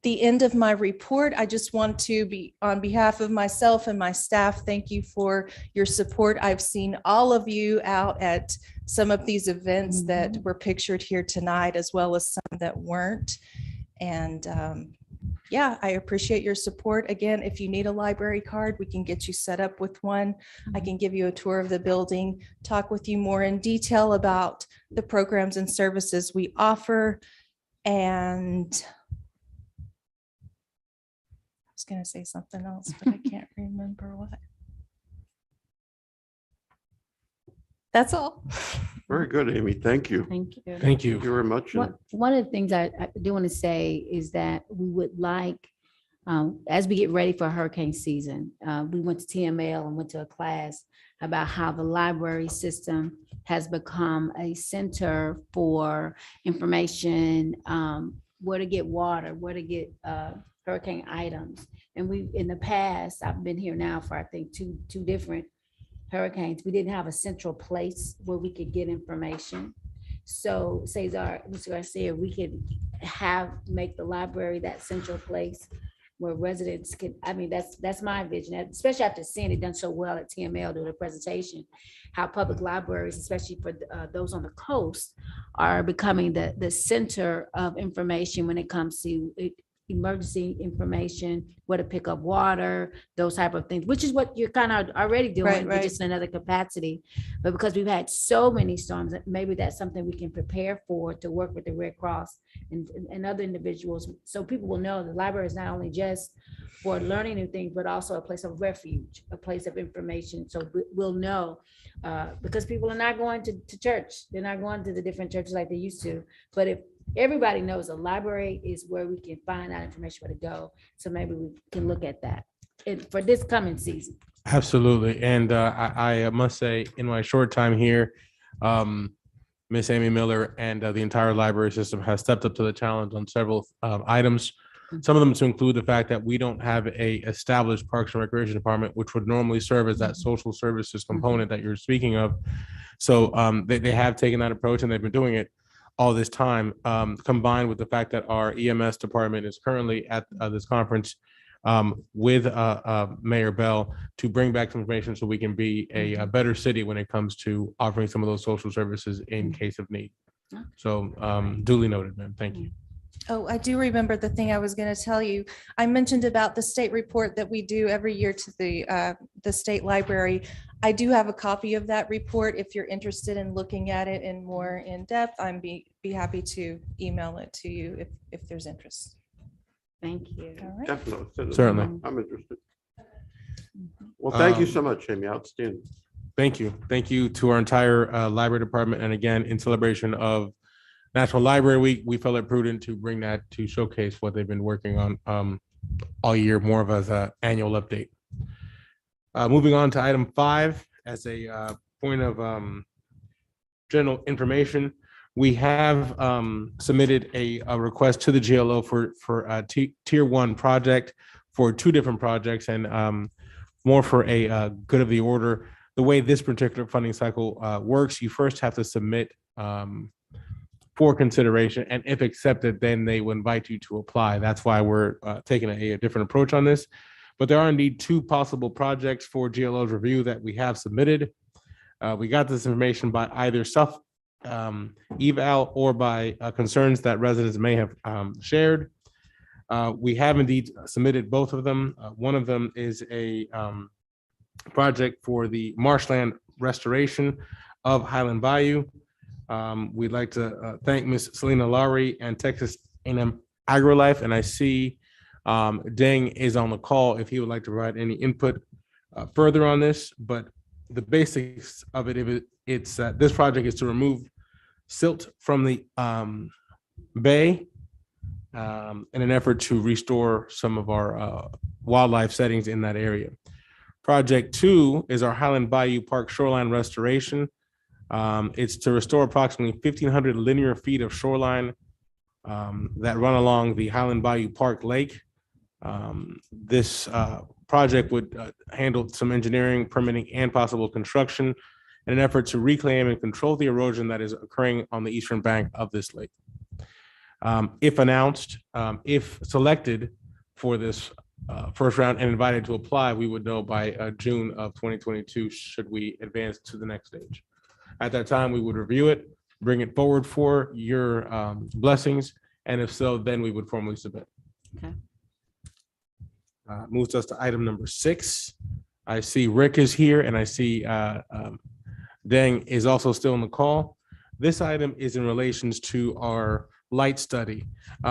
the end of my report. I just want to be, on behalf of myself and my staff, thank you for your support. I've seen all of you out at some of these events that were pictured here tonight, as well as some that weren't. And yeah, I appreciate your support. Again, if you need a library card, we can get you set up with one. I can give you a tour of the building, talk with you more in detail about the programs and services we offer. And I was going to say something else, but I can't remember what. That's all. Very good, Amy. Thank you. Thank you. Thank you very much. One of the things I do want to say is that we would like, as we get ready for hurricane season, we went to TML and went to a class about how the library system has become a center for information, where to get water, where to get hurricane items. And we, in the past, I've been here now for I think two different hurricanes. We didn't have a central place where we could get information. So Mr. Garcia, we could make the library that central place where residents can, I mean, that's my vision, especially after seeing it done so well at TML during the presentation, how public libraries, especially for those on the coast, are becoming the center of information when it comes to emergency information, where to pick up water, those type of things, which is what you're kind of already doing, but just in another capacity. But because we've had so many storms, maybe that's something we can prepare for, to work with the Red Cross and other individuals, so people will know the library is not only just for learning new things, but also a place of refuge, a place of information. So we'll know, because people are not going to church. They're not going to the different churches like they used to. But if everybody knows a library is where we can find out information where to go, so maybe we can look at that for this coming season. Absolutely. And I must say, in my short time here, Miss Amy Miller and the entire library system has stepped up to the challenge on several items. Some of them to include the fact that we don't have a established Parks and Recreation Department, which would normally serve as that social services component that you're speaking of. So they have taken that approach, and they've been doing it all this time, combined with the fact that our EMS department is currently at this conference with Mayor Bell to bring back some information so we can be a better city when it comes to offering some of those social services in case of need. So duly noted, ma'am. Thank you. Oh, I do remember the thing I was going to tell you. I mentioned about the state report that we do every year to the state library. I do have a copy of that report. If you're interested in looking at it in more in depth, I'm be happy to email it to you if there's interest. Thank you. All right. Definitely. Certainly. I'm interested. Well, thank you so much, Amy. Outstanding. Thank you. Thank you to our entire library department. And again, in celebration of National Library Week, we felt it prudent to bring that to showcase what they've been working on all year, more of as an annual update. Moving on to item 5, as a point of general information, we have submitted a request to the GLO for a tier 1 project for 2 different projects, and more for a good of the order. The way this particular funding cycle works, you first have to submit for consideration, and if accepted, then they will invite you to apply. That's why we're taking a different approach on this. But there are indeed 2 possible projects for GLO's review that we have submitted. We got this information by either self eval or by concerns that residents may have shared. We have indeed submitted both of them. One of them is a project for the marshland restoration of Highland Bayou. We'd like to thank Ms. Selena Lowry and Texas A&M AgriLife, and I see Deng is on the call if he would like to provide any input further on this. But the basics of it, it's this project is to remove silt from the bay in an effort to restore some of our wildlife settings in that area. Project 2 is our Highland Bayou Park shoreline restoration. It's to restore approximately 1,500 linear feet of shoreline that run along the Highland Bayou Park Lake. This project would handle some engineering, permitting, and possible construction in an effort to reclaim and control the erosion that is occurring on the eastern bank of this lake. If announced, if selected for this first round and invited to apply, we would know by June of 2022 should we advance to the next stage. At that time, we would review it, bring it forward for your blessings, and if so, then we would formally submit. Okay. Moves us to item number 6. I see Rick is here, and I see Deng is also still on the call. This item is in relations to our light study.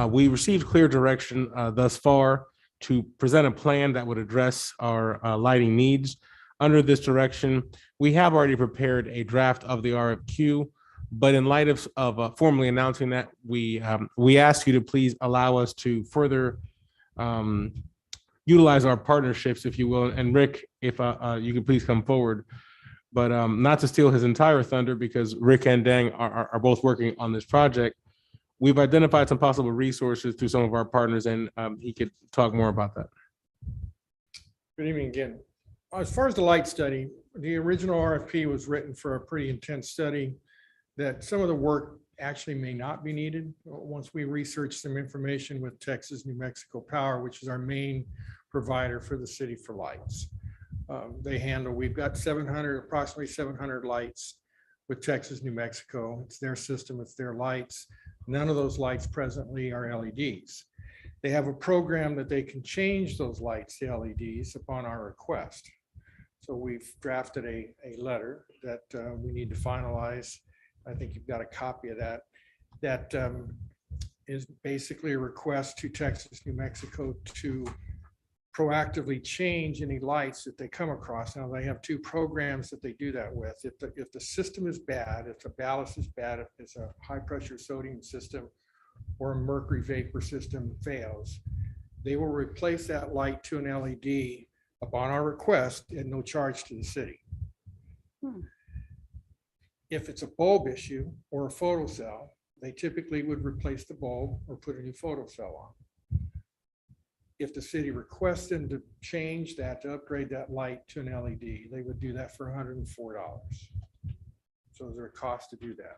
We received clear direction thus far to present a plan that would address our lighting needs. Under this direction, we have already prepared a draft of the RFQ, but in light of formally announcing that, we ask you to please allow us to further utilize our partnerships, if you will. And Rick, if you could please come forward, but not to steal his entire thunder, because Rick and Deng are both working on this project. We've identified some possible resources through some of our partners, and he could talk more about that. Good evening again. As far as the light study, the original RFP was written for a pretty intense study. that some of the work actually may not be needed once we research some information with Texas New Mexico Power, which is our main provider for the city for lights. We've got approximately 700 lights with Texas New Mexico. It's their system, it's their lights. None of those lights presently are LEDs. They have a program that they can change those lights to LEDs upon our request. So we've drafted a letter that we need to finalize. I think you've got a copy of that. That is basically a request to Texas, New Mexico to proactively change any lights that they come across. Now, they have two programs that they do that with. If the system is bad, if the ballast is bad, if it's a high pressure sodium system or a mercury vapor system fails, they will replace that light to an LED upon our request at no charge to the city. If it's a bulb issue or a photocell, they typically would replace the bulb or put a new photocell on. If the city requests them to change that, to upgrade that light to an LED, they would do that for $104. So there's a cost to do that.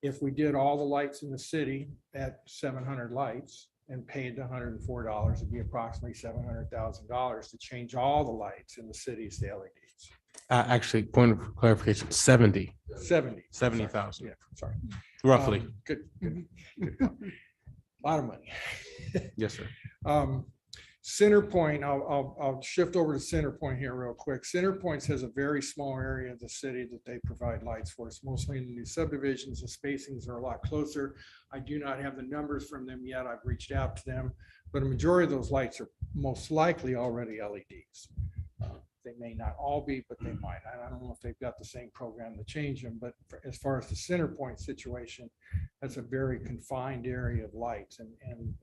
If we did all the lights in the city at 700 lights and paid the $104, it'd be approximately $700,000 to change all the lights in the cities to LEDs. Actually, point of clarification, 70,000. Yeah, sorry. Roughly. Good. A lot of money. Yes, sir. Centerpoint, I'll shift over to Centerpoint here real quick. Centerpoint has a very small area of the city that they provide lights for. It's mostly in the new subdivisions. The spacings are a lot closer. I do not have the numbers from them yet. I've reached out to them, but a majority of those lights are most likely already LEDs. They may not all be, but they might. I don't know if they've got the same program to change them, but as far as the Centerpoint situation, that's a very confined area of lights. And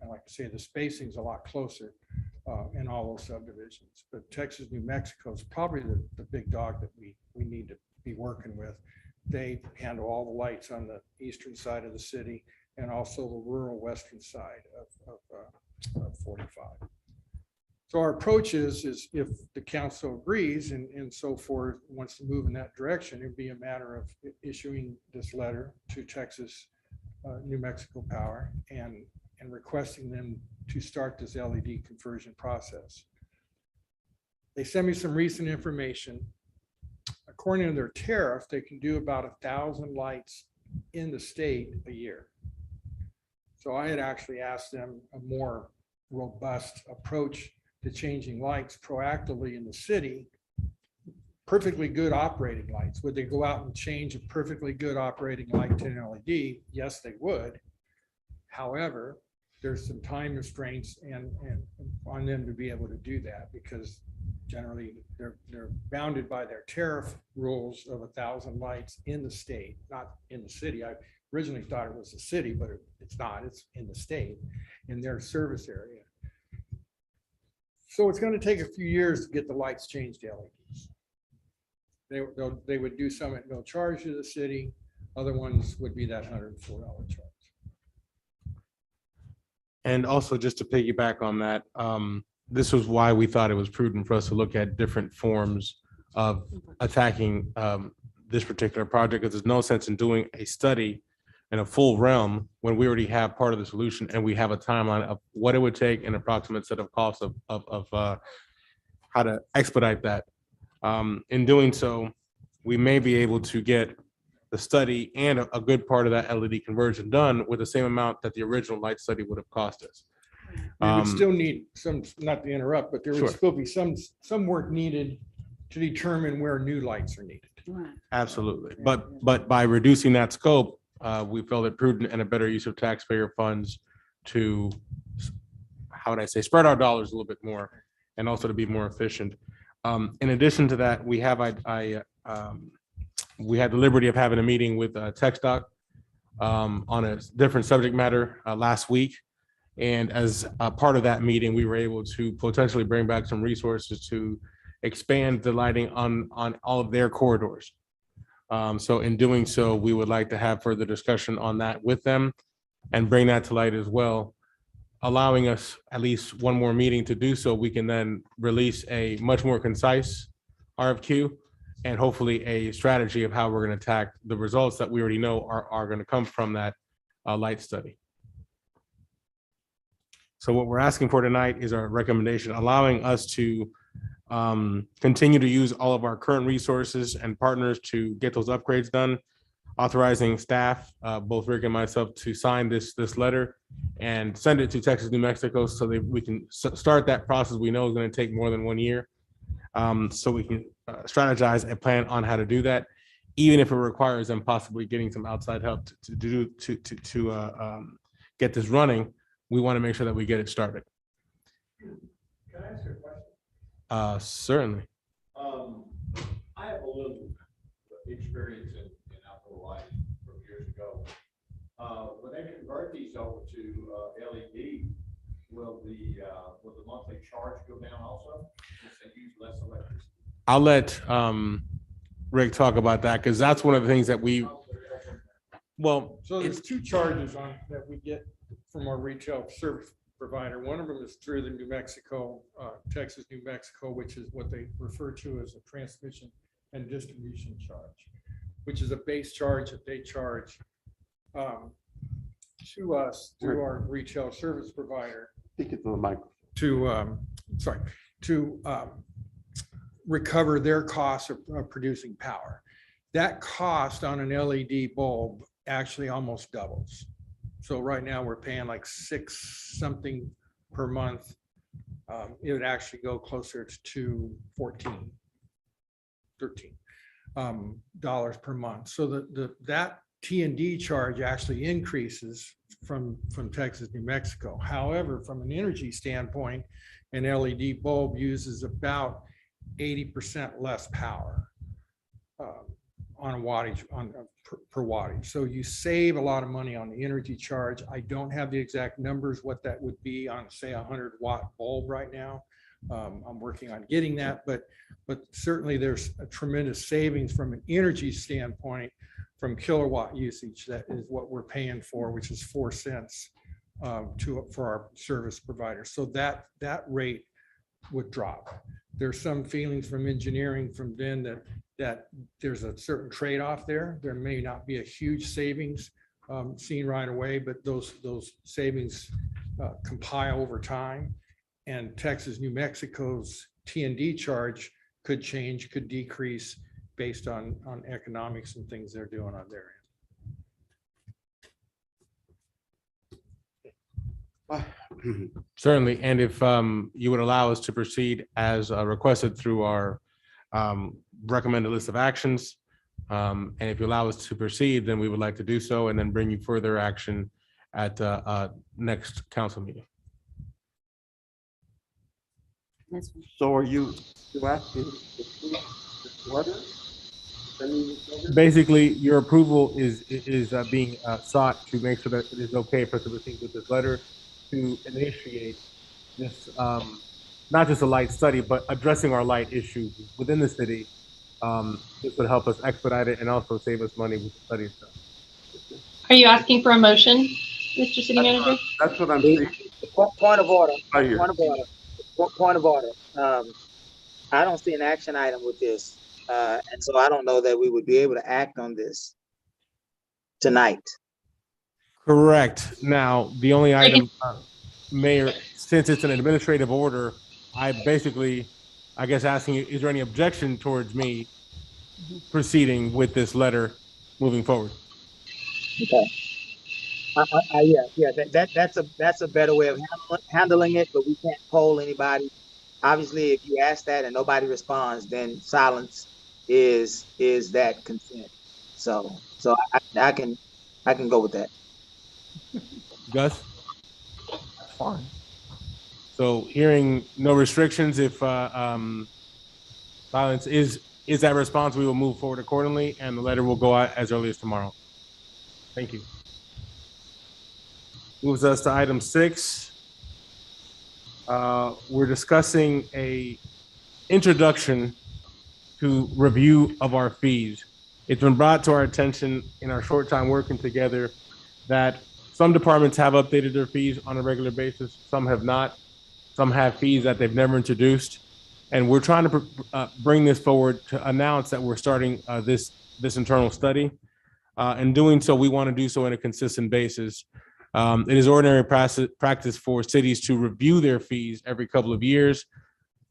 like I say, the spacing is a lot closer in all those subdivisions. But Texas, New Mexico is probably the big dog that we need to be working with. They handle all the lights on the eastern side of the city and also the rural western side of 45. So our approach is if the council agrees and so forth, wants to move in that direction, it'd be a matter of issuing this letter to Texas, New Mexico Power and requesting them to start this LED conversion process. They sent me some recent information. According to their tariff, they can do about 1,000 lights in the state a year. So I had actually asked them a more robust approach to changing lights proactively in the city. Perfectly good operating lights. Would they go out and change a perfectly good operating light to an LED? Yes, they would. However, there's some time restraints and on them to be able to do that because generally they're bounded by their tariff rules of 1,000 lights in the state, not in the city. I originally thought it was the city, but it's not. It's in the state, in their service area. So it's going to take a few years to get the lights changed to LEDs. They would do some at no charge to the city. Other ones would be that $104 charge. And also just to piggyback on that, this was why we thought it was prudent for us to look at different forms of attacking this particular project, because there's no sense in doing a study in a full realm when we already have part of the solution and we have a timeline of what it would take, an approximate set of costs of how to expedite that. In doing so, we may be able to get the study and a good part of that LED conversion done with the same amount that the original light study would have cost us. We would still need some, not to interrupt, but there would Sure. still be some work needed to determine where new lights are needed. Absolutely. But by reducing that scope, we felt it prudent and a better use of taxpayer funds to, how would I say, spread our dollars a little bit more and also to be more efficient. In addition to that, we have we had the liberty of having a meeting with TxDOT on a different subject matter last week. And as a part of that meeting, we were able to potentially bring back some resources to expand the lighting on all of their corridors. So in doing so, we would like to have further discussion on that with them and bring that to light as well, allowing us at least one more meeting to do so. We can then release a much more concise RFQ and hopefully a strategy of how we're going to attack the results that we already know are going to come from that light study. So what we're asking for tonight is our recommendation, allowing us to continue to use all of our current resources and partners to get those upgrades done, authorizing staff, both Rick and myself, to sign this letter and send it to Texas, New Mexico, so that we can start that process we know is going to take more than 1 year. So we can strategize a plan on how to do that, even if it requires them possibly getting some outside help to get this running. We want to make sure that we get it started. Can I ask you a question? Certainly. I have a little experience in outdoor lighting from years ago. When they convert these over to LED, will the monthly charge go down also? Since they use less electricity? I'll let Rick talk about that, because that's one of the things that we, well, So there's two charges on that we get from our retail service provider. One of them is through the New Mexico, Texas, New Mexico, which is what they refer to as a transmission and distribution charge, which is a base charge that they charge to us through our retail service provider. Speak it to the microphone. To recover their costs of producing power. That cost on an LED bulb actually almost doubles. So right now we're paying like $6 something per month. It would actually go closer to $13 dollars per month. So that T&D charge actually increases from Texas, New Mexico. However, from an energy standpoint, an LED bulb uses about 80% less power on a wattage per wattage. So you save a lot of money on the energy charge. I don't have the exact numbers, what that would be on, say, a 100-watt bulb right now. I'm working on getting that, but certainly there's a tremendous savings from an energy standpoint from kilowatt usage. That is what we're paying for, which is 4 cents for our service provider. So that rate would drop. There's some feelings from engineering from then that there's a certain trade-off there. There may not be a huge savings seen right away, but those savings compile over time. And Texas, New Mexico's T&D charge could change, could decrease based on economics and things they're doing on their end. Certainly, and if you would allow us to proceed as requested through our recommended list of actions, and if you allow us to proceed, then we would like to do so and then bring you further action at next council meeting. So are you asking this letter? Basically, your approval is being sought to make sure that it is okay for us to proceed with this letter to initiate this, not just a light study, but addressing our light issues within the city. This would help us expedite it and also save us money with the study stuff. Are you asking for a motion, Mr. City Manager? That's what I'm saying. Point of order. Right here. Point of order. Point of order. I don't see an action item with this. And so I don't know that we would be able to act on this tonight. Correct. Now, the only item, Mayor, since it's an administrative order, I guess asking you, is there any objection towards me proceeding with this letter moving forward? Okay. Yeah. That's a better way of handling it, but we can't poll anybody. Obviously, if you ask that and nobody responds, then silence is that consent. So I can go with that. Gus? Fine. So hearing no restrictions, if silence is that response, we will move forward accordingly, and the letter will go out as early as tomorrow. Thank you. Moves us to item 6. We're discussing a introduction to review of our fees. It's been brought to our attention in our short time working together that some departments have updated their fees on a regular basis. Some have not. Some have fees that they've never introduced. And we're trying to bring this forward to announce that we're starting this internal study. In doing so, we want to do so on a consistent basis. It is ordinary practice for cities to review their fees every couple of years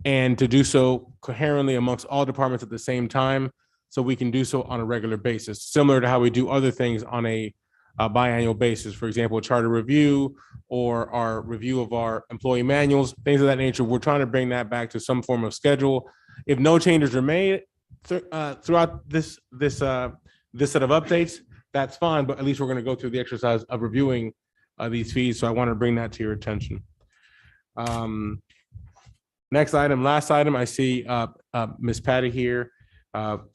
and to do so coherently amongst all departments at the same time, so we can do so on a regular basis, similar to how we do other things on a biannual basis. For example, charter review or our review of our employee manuals, things of that nature. We're trying to bring that back to some form of schedule. If no changes are made throughout this set of updates, that's fine, but at least we're going to go through the exercise of reviewing these fees. So I want to bring that to your attention. Next item, last item, I see Ms. Patty here,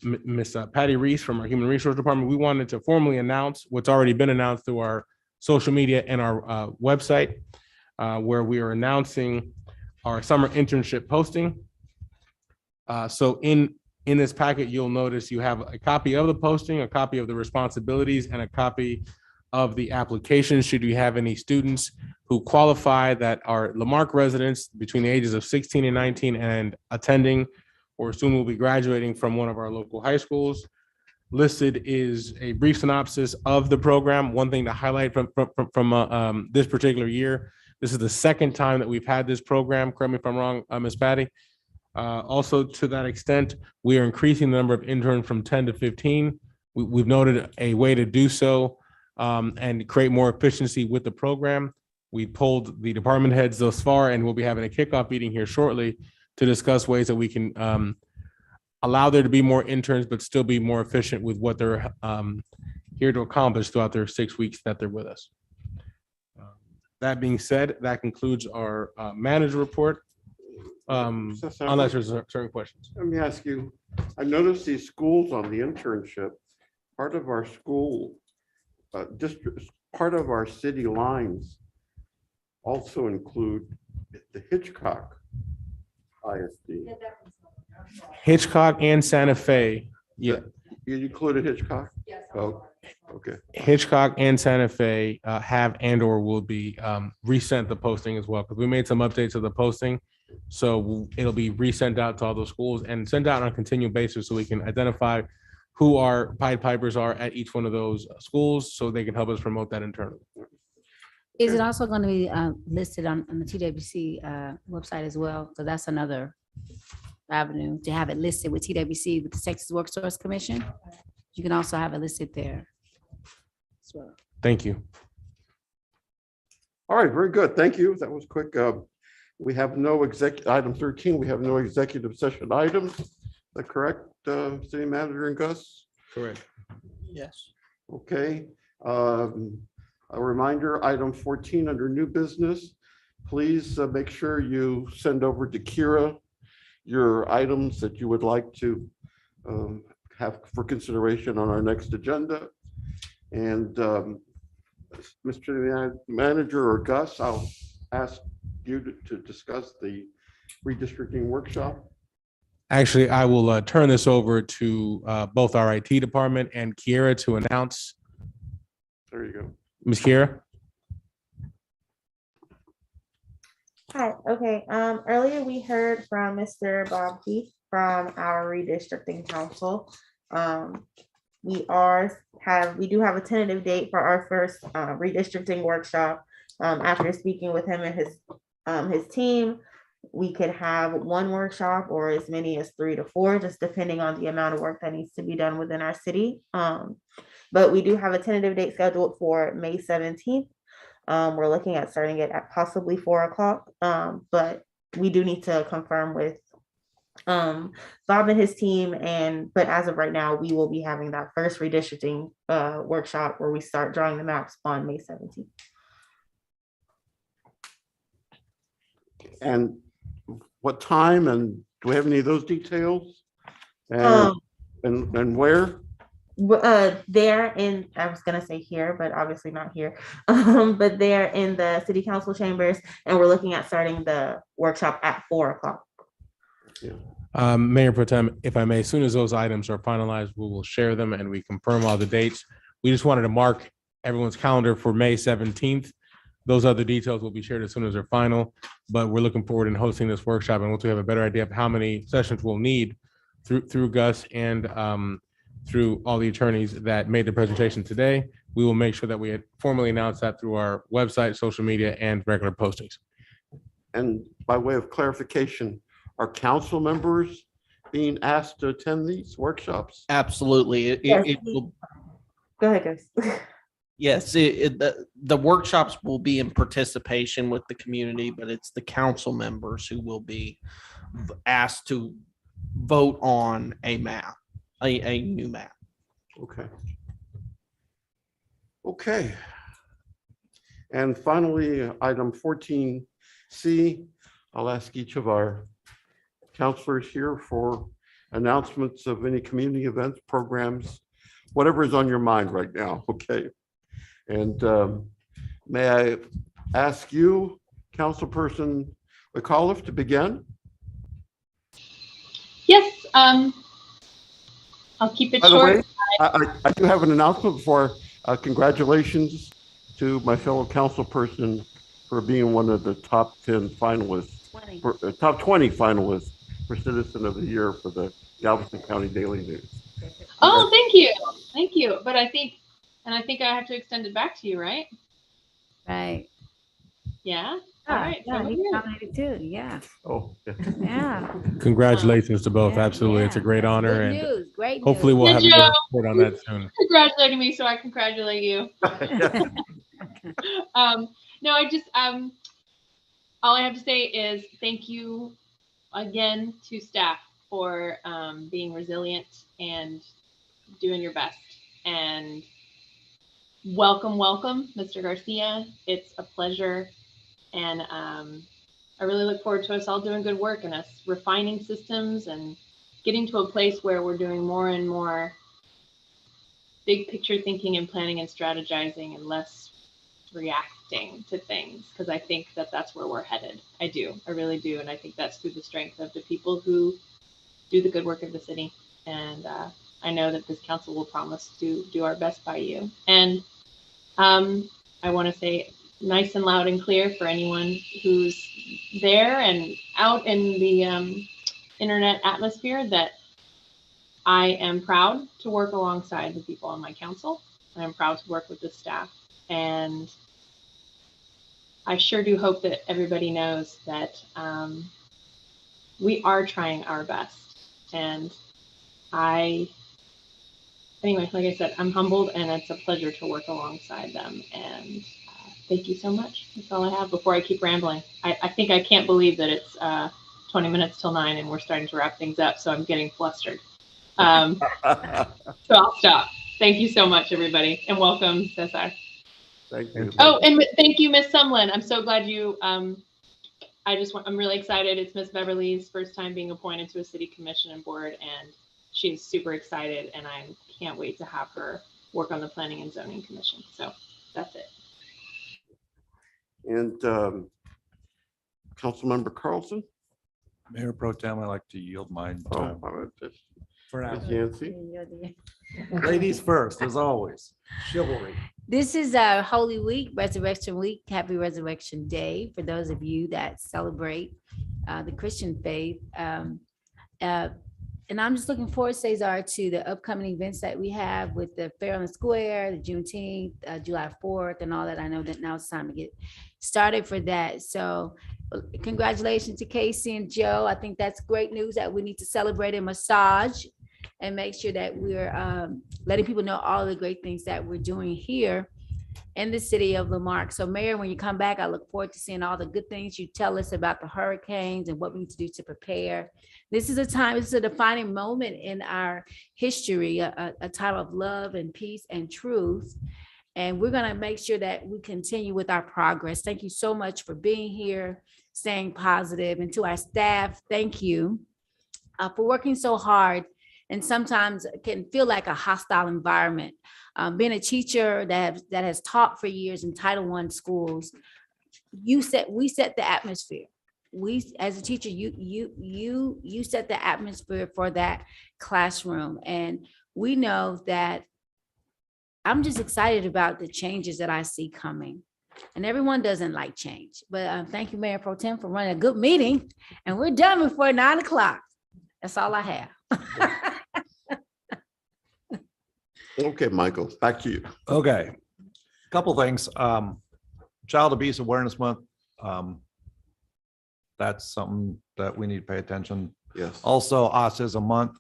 Ms. Patty Reese from our Human Resource Department. We wanted to formally announce what's already been announced through our social media and our website, where we are announcing our summer internship posting. So in this packet, you'll notice you have a copy of the posting, a copy of the responsibilities, and a copy of the application should you have any students who qualify that are Lamarck residents between the ages of 16 and 19 and attending or soon will be graduating from one of our local high schools. Listed is a brief synopsis of the program. One thing to highlight from this particular year, this is the second time that we've had this program. Correct me if I'm wrong, Ms. Patty. Also, to that extent, we are increasing the number of interns from 10 to 15. We've noted a way to do so and create more efficiency with the program. We polled the department heads thus far, and we'll be having a kickoff meeting here shortly to discuss ways that we can allow there to be more interns, but still be more efficient with what they're here to accomplish throughout their 6 weeks that they're with us. That being said, that concludes our manager report. Unless there's certain questions. Let me ask you, I noticed these schools on the internship, part of our school district, part of our city lines also include the Hitchcock ISD. Hitchcock and Santa Fe. Yeah. You included Hitchcock? Yes. Oh, okay. Hitchcock and Santa Fe have and or will be resent the posting as well, because we made some updates to the posting. So it'll be resent out to all those schools and sent out on a continual basis so we can identify who our Pied Pipers are at each one of those schools so they can help us promote that internally. Is it also going to be listed on the TWC website as well? So that's another avenue to have it listed with TWC, with the Texas Workforce Commission. You can also have it listed there as well. Thank you. All right, very good. Thank you. That was quick. We have no item 13. We have no executive session items. Is that correct, City Manager and Gus? Correct. Yes. Okay. A reminder, item 14 under new business. Please make sure you send over to Kira your items that you would like to have for consideration on our next agenda. And Mr. Manager or Gus, I'll ask you to discuss the redistricting workshop. Actually, I will turn this over to both our IT department and Kiera to announce. There you go. Ms. Kiera. Hi, okay. Earlier we heard from Mr. Bob Keith from our redistricting council. We do have a tentative date for our first redistricting workshop. After speaking with him and his team, we could have one workshop or as many as 3 to 4, just depending on the amount of work that needs to be done within our city. But we do have a tentative date scheduled for May 17th. We're looking at starting it at possibly 4 o'clock, but we do need to confirm with Bob and his team. But as of right now, we will be having that first redistricting workshop where we start drawing the maps on May 17th. And what time, and do we have any of those details? And where? They're in, I was gonna say here, but obviously not here, but they're in the city council chambers, and we're looking at starting the workshop at 4 o'clock. Yeah. Mayor Pro Tem, if I may, as soon as those items are finalized, we will share them and we confirm all the dates. We just wanted to mark everyone's calendar for May 17th. Those other details will be shared as soon as they're final, but we're looking forward in hosting this workshop. And once we have a better idea of how many sessions we'll need through Gus and through all the attorneys that made the presentation today, we will make sure that we formally announce that through our website, social media, and regular postings. And by way of clarification, are council members being asked to attend these workshops? Absolutely. Yes. It will, Go ahead, guys. yes, the workshops will be in participation with the community, but it's the council members who will be asked to vote on a map, a new map. Okay. Okay. And finally, item 14C, I'll ask each of our counselors here for announcements of any community events, programs, whatever is on your mind right now, okay? And may I ask you, Councilperson McAuliffe, to begin? Yes, I'll keep it By the short. way, I do have an announcement before. Congratulations to my fellow councilperson for being one of the top 10 finalists, top 20 finalists for Citizen of the Year for the Galveston County Daily News. Oh, thank you. Thank you. But I think I have to extend it back to you, right? Right. Yeah. All right. Yeah, so he's here. nominated too. Yeah. Oh, Yeah. Congratulations to both. Yeah, Absolutely. It's a great honor. Good And news. Great hopefully news. we'll have Good more job. report on that soon. Congratulating me, so I congratulate you. No, I just all I have to say is thank you again to staff for being resilient and doing your best. And welcome, Mr. Garcia. It's a pleasure. And I really look forward to us all doing good work and us refining systems and getting to a place where we're doing more and more big picture thinking and planning and strategizing and less reacting to things, because I think that that's where we're headed. I really do. And I think that's through the strength of the people who do the good work of the city. And I know that this council will promise to do our best by you. And I want to say nice and loud and clear for anyone who's there and out in the internet atmosphere that I am proud to work alongside the people on my council. I'm proud to work with the staff. And I sure do hope that everybody knows that we are trying our best. And anyway, like I said, I'm humbled and it's a pleasure to work alongside them. And thank you so much. That's all I have before I keep rambling. I think I can't believe that it's 20 minutes till 9 and we're starting to wrap things up. So I'm getting flustered. So I'll stop. Thank you so much, everybody. And welcome, Cesar. Thank you. Oh, and thank you, Miss Sumlin. I'm so glad you, I'm really excited. It's Miss Beverly's first time being appointed to a city commission and board, and she's super excited, and I can't wait to have her work on the planning and zoning commission. So that's it. And Councilmember Carlson? Mayor Pro Tem, I'd like to yield mine. For now. Yancy? Ladies first, as always. Chivalry. This is our Holy Week, Resurrection Week. Happy Resurrection Day for those of you that celebrate the Christian faith. And I'm just looking forward, Cesar, to the upcoming events that we have with the Fair on the Square, the Juneteenth, July 4th, and all that. I know that now it's time to get started for that. So congratulations to Casey and Joe. I think that's great news that we need to celebrate and massage and make sure that we're letting people know all the great things that we're doing here in the city of Lamarck. So Mayor, when you come back, I look forward to seeing all the good things you tell us about the hurricanes and what we need to do to prepare. This is a defining moment in our history, a time of love and peace and truth. And we're gonna make sure that we continue with our progress. Thank you so much for being here, staying positive. And to our staff, thank you for working so hard. And sometimes it can feel like a hostile environment. Being a teacher that has taught for years in Title I schools, we set the atmosphere. We, as a teacher, you set the atmosphere for that classroom. And we know that I'm just excited about the changes that I see coming. And everyone doesn't like change, but thank you, Mayor Pro Tem, for running a good meeting. And we're done before 9 o'clock. That's all I have. Okay, Michael, back to you. Okay. Couple things. Child Abuse Awareness Month. That's something that we need to pay attention. Yes. Also, Autism Month.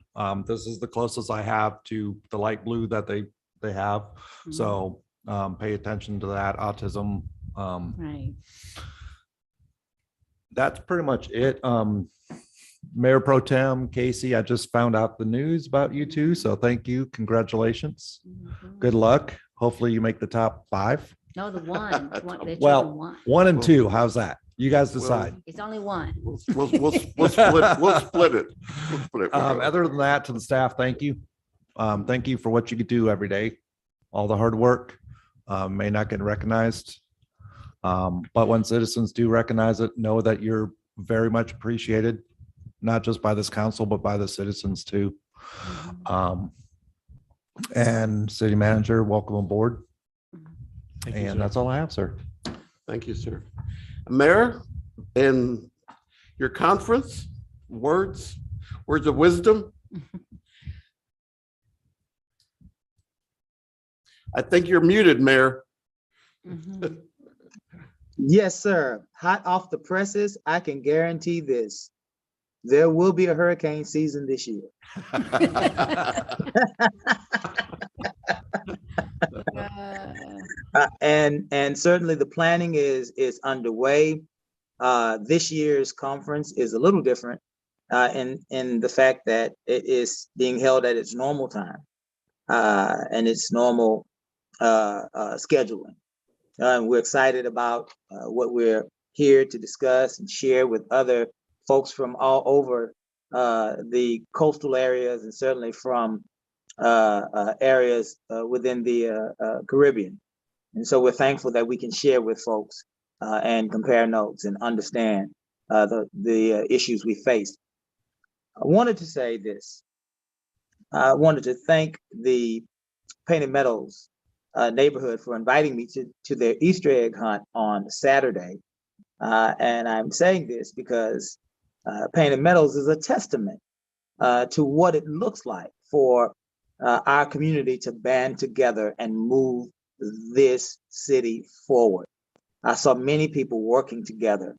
This is the closest I have to the light blue that they have. So pay attention to that. Autism. Right. That's pretty much it. Mayor Pro Tem Casey, I just found out the news about you too. So thank you. Congratulations. Good luck. Hopefully you make the top 5. No, the one. Well, 1 and 2. How's that? You guys decide. It's only one. We'll split it. We'll split it. Other than that, to the staff, thank you. Thank you for what you could do every day. All the hard work may not get recognized. But when citizens do recognize it, know that you're very much appreciated, not just by this council, but by the citizens too. And city manager, welcome aboard. And that's all I have, sir. Thank you, sir. Mayor, in your conference, words of wisdom. I think you're muted, Mayor. Yes, sir. Hot off the presses, I can guarantee this. There will be a hurricane season this year. And certainly the planning is underway. This year's conference is a little different in the fact that it is being held at its normal time and its normal scheduling. And we're excited about what we're here to discuss and share with other folks from all over the coastal areas and certainly from areas within the Caribbean. And so we're thankful that we can share with folks and compare notes and understand the issues we face. I wanted to say this. I wanted to thank the Painted Meadows neighborhood for inviting me to their Easter egg hunt on Saturday. And I'm saying this because Painted Meadows is a testament to what it looks like for our community to band together and move this city forward. I saw many people working together,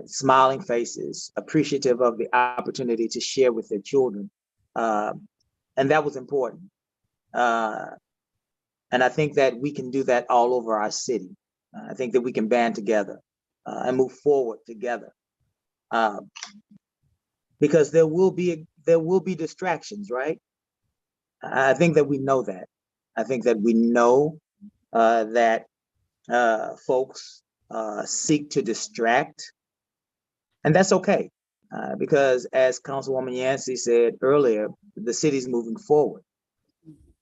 smiling faces, appreciative of the opportunity to share with their children. And that was important. And I think that we can do that all over our city. I think that we can band together and move forward together. Because there will be distractions, right? I think that we know that. I think that we know that folks seek to distract, and that's okay. Because as Councilwoman Yancey said earlier, the city's moving forward.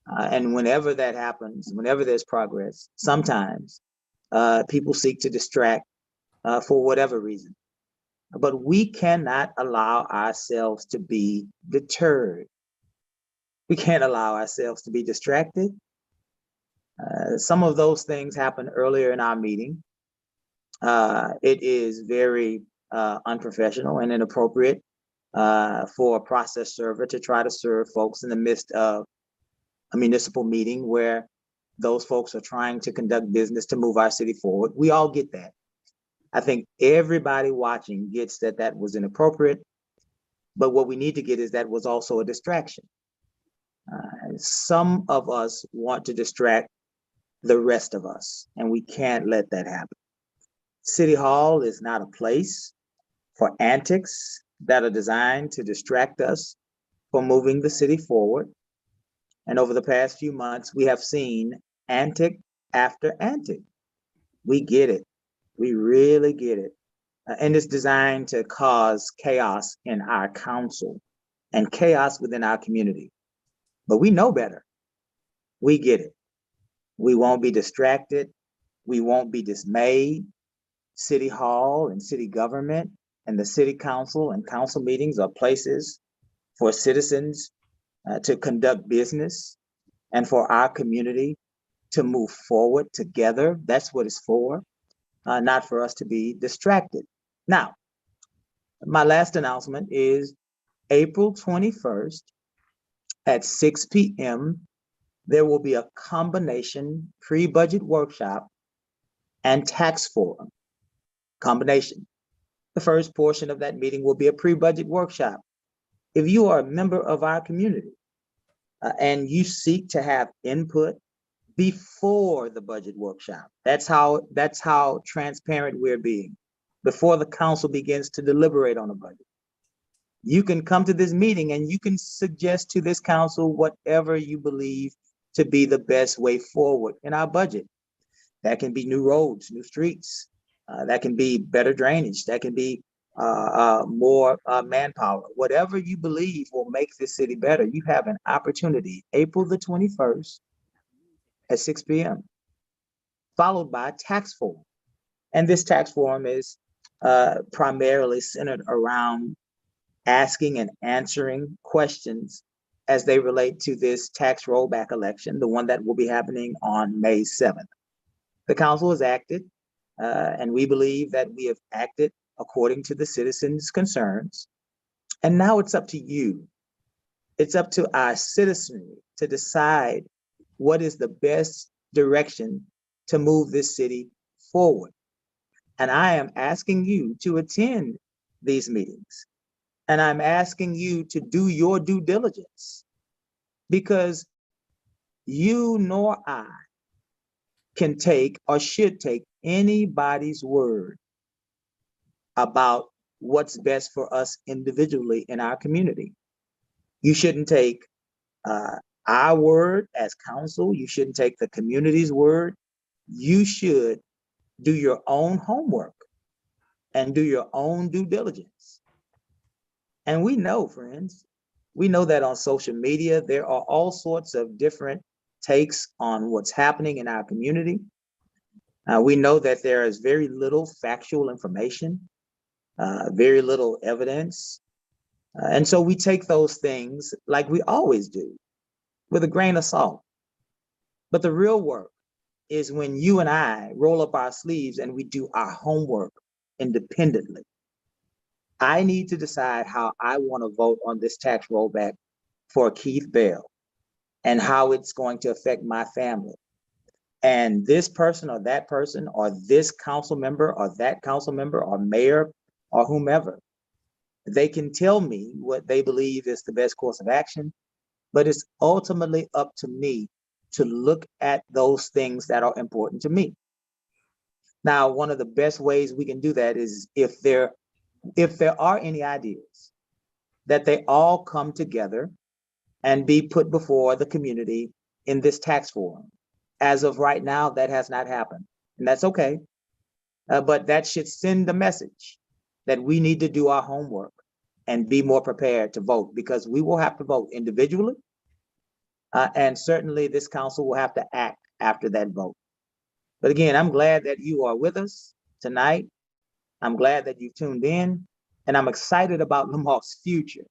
And whenever that happens, whenever there's progress, sometimes people seek to distract for whatever reason. But we cannot allow ourselves to be deterred. We can't allow ourselves to be distracted. Some of those things happened earlier in our meeting. It is very unprofessional and inappropriate for a process server to try to serve folks in the midst of a municipal meeting where those folks are trying to conduct business to move our city forward. We all get that. I think everybody watching gets that that was inappropriate, but what we need to get is that was also a distraction. Some of us want to distract the rest of us, and we can't let that happen. City Hall is not a place for antics that are designed to distract us from moving the city forward. And over the past few months, we have seen antic after antic. We get it. We really get it. And it's designed to cause chaos in our council and chaos within our community. But we know better. We get it. We won't be distracted. We won't be dismayed. City Hall and city government and the city council and council meetings are places for citizens to conduct business and for our community to move forward together. That's what it's for, not for us to be distracted. Now, my last announcement is April 21st at 6 p.m. There will be a combination pre-budget workshop and tax forum. Combination. The first portion of that meeting will be a pre-budget workshop. If you are a member of our community and you seek to have input before the budget workshop, that's how transparent we're being. Before the council begins to deliberate on a budget, you can come to this meeting and you can suggest to this council whatever you believe to be the best way forward in our budget. That can be new roads, new streets. That can be better drainage. That can be more manpower. Whatever you believe will make this city better, you have an opportunity, April the 21st at 6 p.m., followed by tax forum. And this tax forum is primarily centered around asking and answering questions as they relate to this tax rollback election, the one that will be happening on May 7th. The council has acted, and we believe that we have acted according to the citizens' concerns. And now it's up to you. It's up to our citizenry to decide what is the best direction to move this city forward. And I am asking you to attend these meetings. And I'm asking you to do your due diligence, because you nor I can take or should take anybody's word about what's best for us individually in our community. You shouldn't take our word as council. You shouldn't take the community's word. You should do your own homework and do your own due diligence. And we know, friends, we know that on social media, there are all sorts of different takes on what's happening in our community. We know that there is very little factual information, very little evidence. And so we take those things, like we always do, with a grain of salt. But the real work is when you and I roll up our sleeves and we do our homework independently. I need to decide how I want to vote on this tax rollback for Keith Bell and how it's going to affect my family. And this person or that person or this council member or that council member or mayor or whomever, they can tell me what they believe is the best course of action, but it's ultimately up to me to look at those things that are important to me. Now, one of the best ways we can do that is if there are any ideas, that they all come together and be put before the community in this tax forum. As of right now, that has not happened, and that's okay. But that should send the message that we need to do our homework and be more prepared to vote, because we will have to vote individually. And certainly this council will have to act after that vote. But again, I'm glad that you are with us tonight. I'm glad that you tuned in, and I'm excited about Lamarck's future.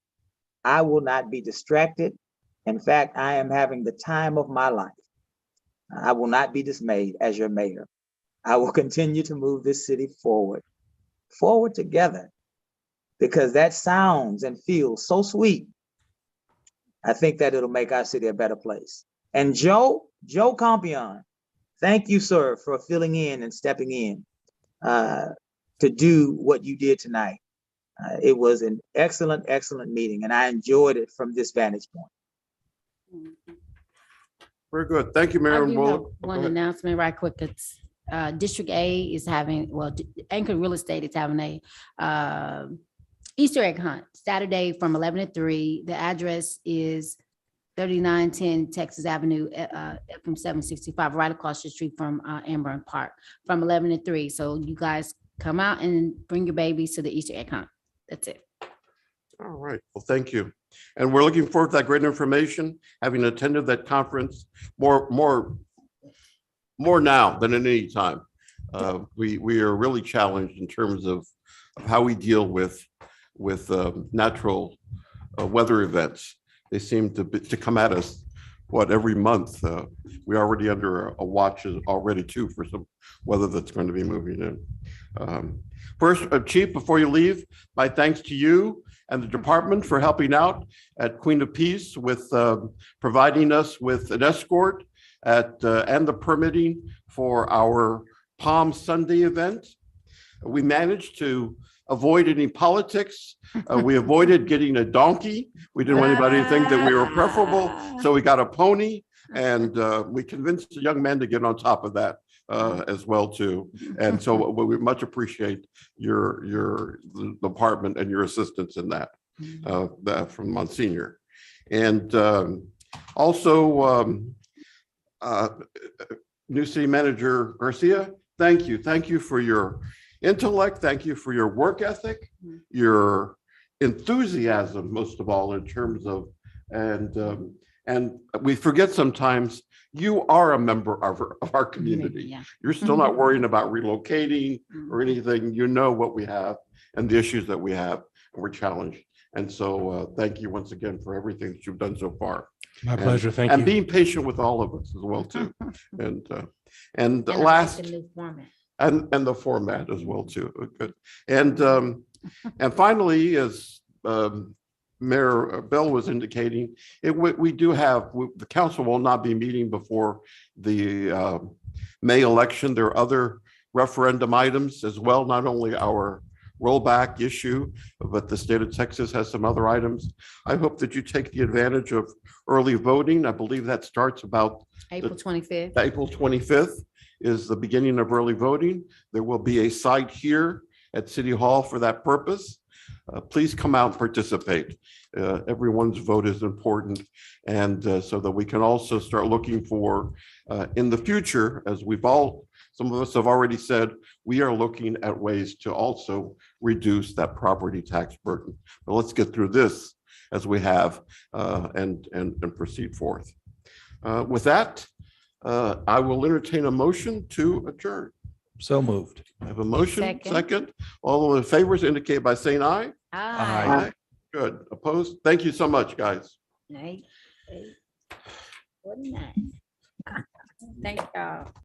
I will not be distracted. In fact, I am having the time of my life. I will not be dismayed as your mayor. I will continue to move this city forward together, because that sounds and feels so sweet. I think that it'll make our city a better place. And Joe Compion, thank you, sir, for filling in and stepping in to do what you did tonight. It was an excellent, excellent meeting, and I enjoyed it from this vantage point. Very good. Thank you, Mayor. I do have one announcement right quick. It's District A is having, Anchor Real Estate is having a Easter egg hunt Saturday from 11 to 3. The address is 3910 Texas Avenue from 765, right across the street from Amber Park, from 11 to 3. So you guys come out and bring your babies to the Easter egg hunt. That's it. All right. Well, thank you. And we're looking forward to that great information, having attended that conference more now than at any time. We are really challenged in terms of how we deal with natural weather events. They seem to come at us every month. We already under a watch already too for some weather that's going to be moving in. First, Chief, before you leave, my thanks to you and the department for helping out at Queen of Peace with providing us with an escort and the permitting for our Palm Sunday event. We managed to avoid any politics. We avoided getting a donkey. We didn't want anybody to think that we were preferable. So we got a pony, and we convinced the young men to get on top of that as well too. And so we much appreciate your department and your assistance in that from Monsignor. And also new city manager Garcia, thank you. Thank you for your intellect. Thank you for your work ethic, your enthusiasm, most of all, in terms of, and we forget sometimes you are a member of our community. Yeah. You're still not worrying about relocating or anything. You know what we have and the issues that we have, and we're challenged. And so thank you once again for everything that you've done so far. My pleasure. Thank you. And being patient with all of us as well too. And And I like last, the new format. and the format as well too. Good. And finally, as Mayor Bell was indicating, we do have, the council will not be meeting before the May election. There are other referendum items as well, not only our rollback issue, but the state of Texas has some other items. I hope that you take the advantage of early voting. I believe that starts about April 25th. April 25th is the beginning of early voting. There will be a site here at City Hall for that purpose. Please come out and participate. Everyone's vote is important. And so that we can also start looking for in the future, as some of us have already said, we are looking at ways to also reduce that property tax burden. But let's get through this as we have and proceed forth. With that, I will entertain a motion to adjourn. So moved. I have a motion, Second. second. All those in favor indicate by saying aye. Aye. Good. Opposed? Thank you so much, guys. Nice. What nice. Thank y'all.